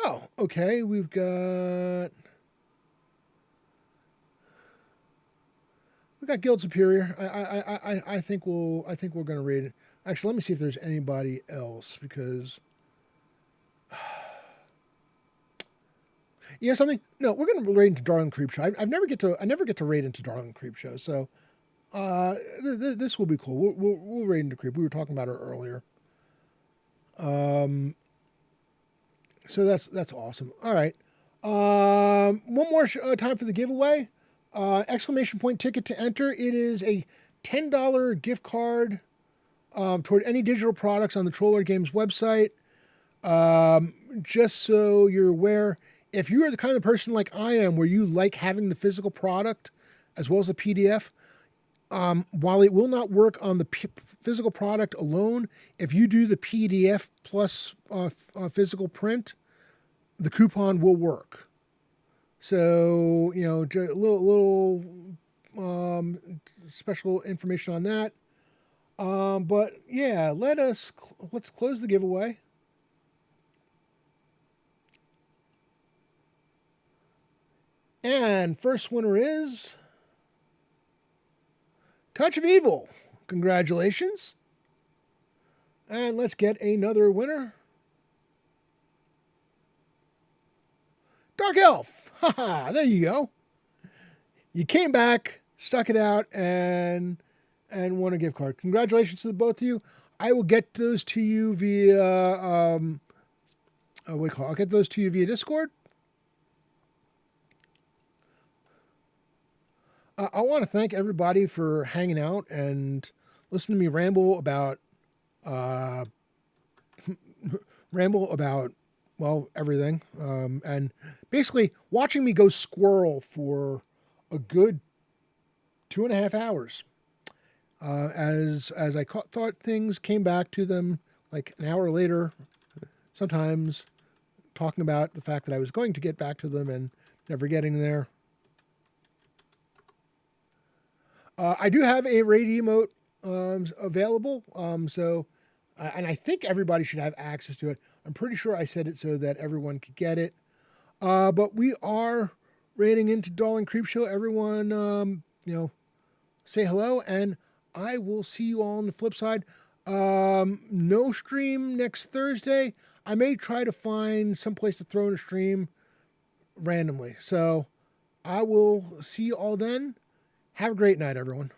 Oh, okay. We've got Guild Superior. I think we're gonna raid it. Actually, let me see if there's anybody else because something. No, we're gonna raid into Darling Creepshow. I never get to raid into Darling Creepshow. So this will be cool. We'll raid into Creep. We were talking about her earlier. So that's awesome. All right. One more time for the giveaway. Exclamation point ticket to enter. It is a $10 gift card toward any digital products on the Troller Games website. Just so you're aware, if you are the kind of person like I am, where you like having the physical product as well as the PDF, while it will not work on the physical product alone, if you do the PDF plus physical print, the coupon will work. So, a little special information on that. But yeah, let's close the giveaway. And first winner is Touch of Evil. Congratulations. And let's get another winner. Dark Elf. Haha, there you go. You came back, stuck it out, and won a gift card. Congratulations to the both of you. I will get those to you via I'll get those to you via Discord. I want to thank everybody for hanging out and listening to me ramble about everything, and basically watching me go squirrel for a good 2.5 hours. As I thought things, came back to them like an hour later, sometimes talking about the fact that I was going to get back to them and never getting there. I do have a raid emote available, so and I think everybody should have access to it. I'm pretty sure I said it so that everyone could get it. But we are raiding into Darling Creepshow. Everyone, say hello, and I will see you all on the flip side. No stream next Thursday. I may try to find some place to throw in a stream randomly. So I will see you all then. Have a great night, everyone.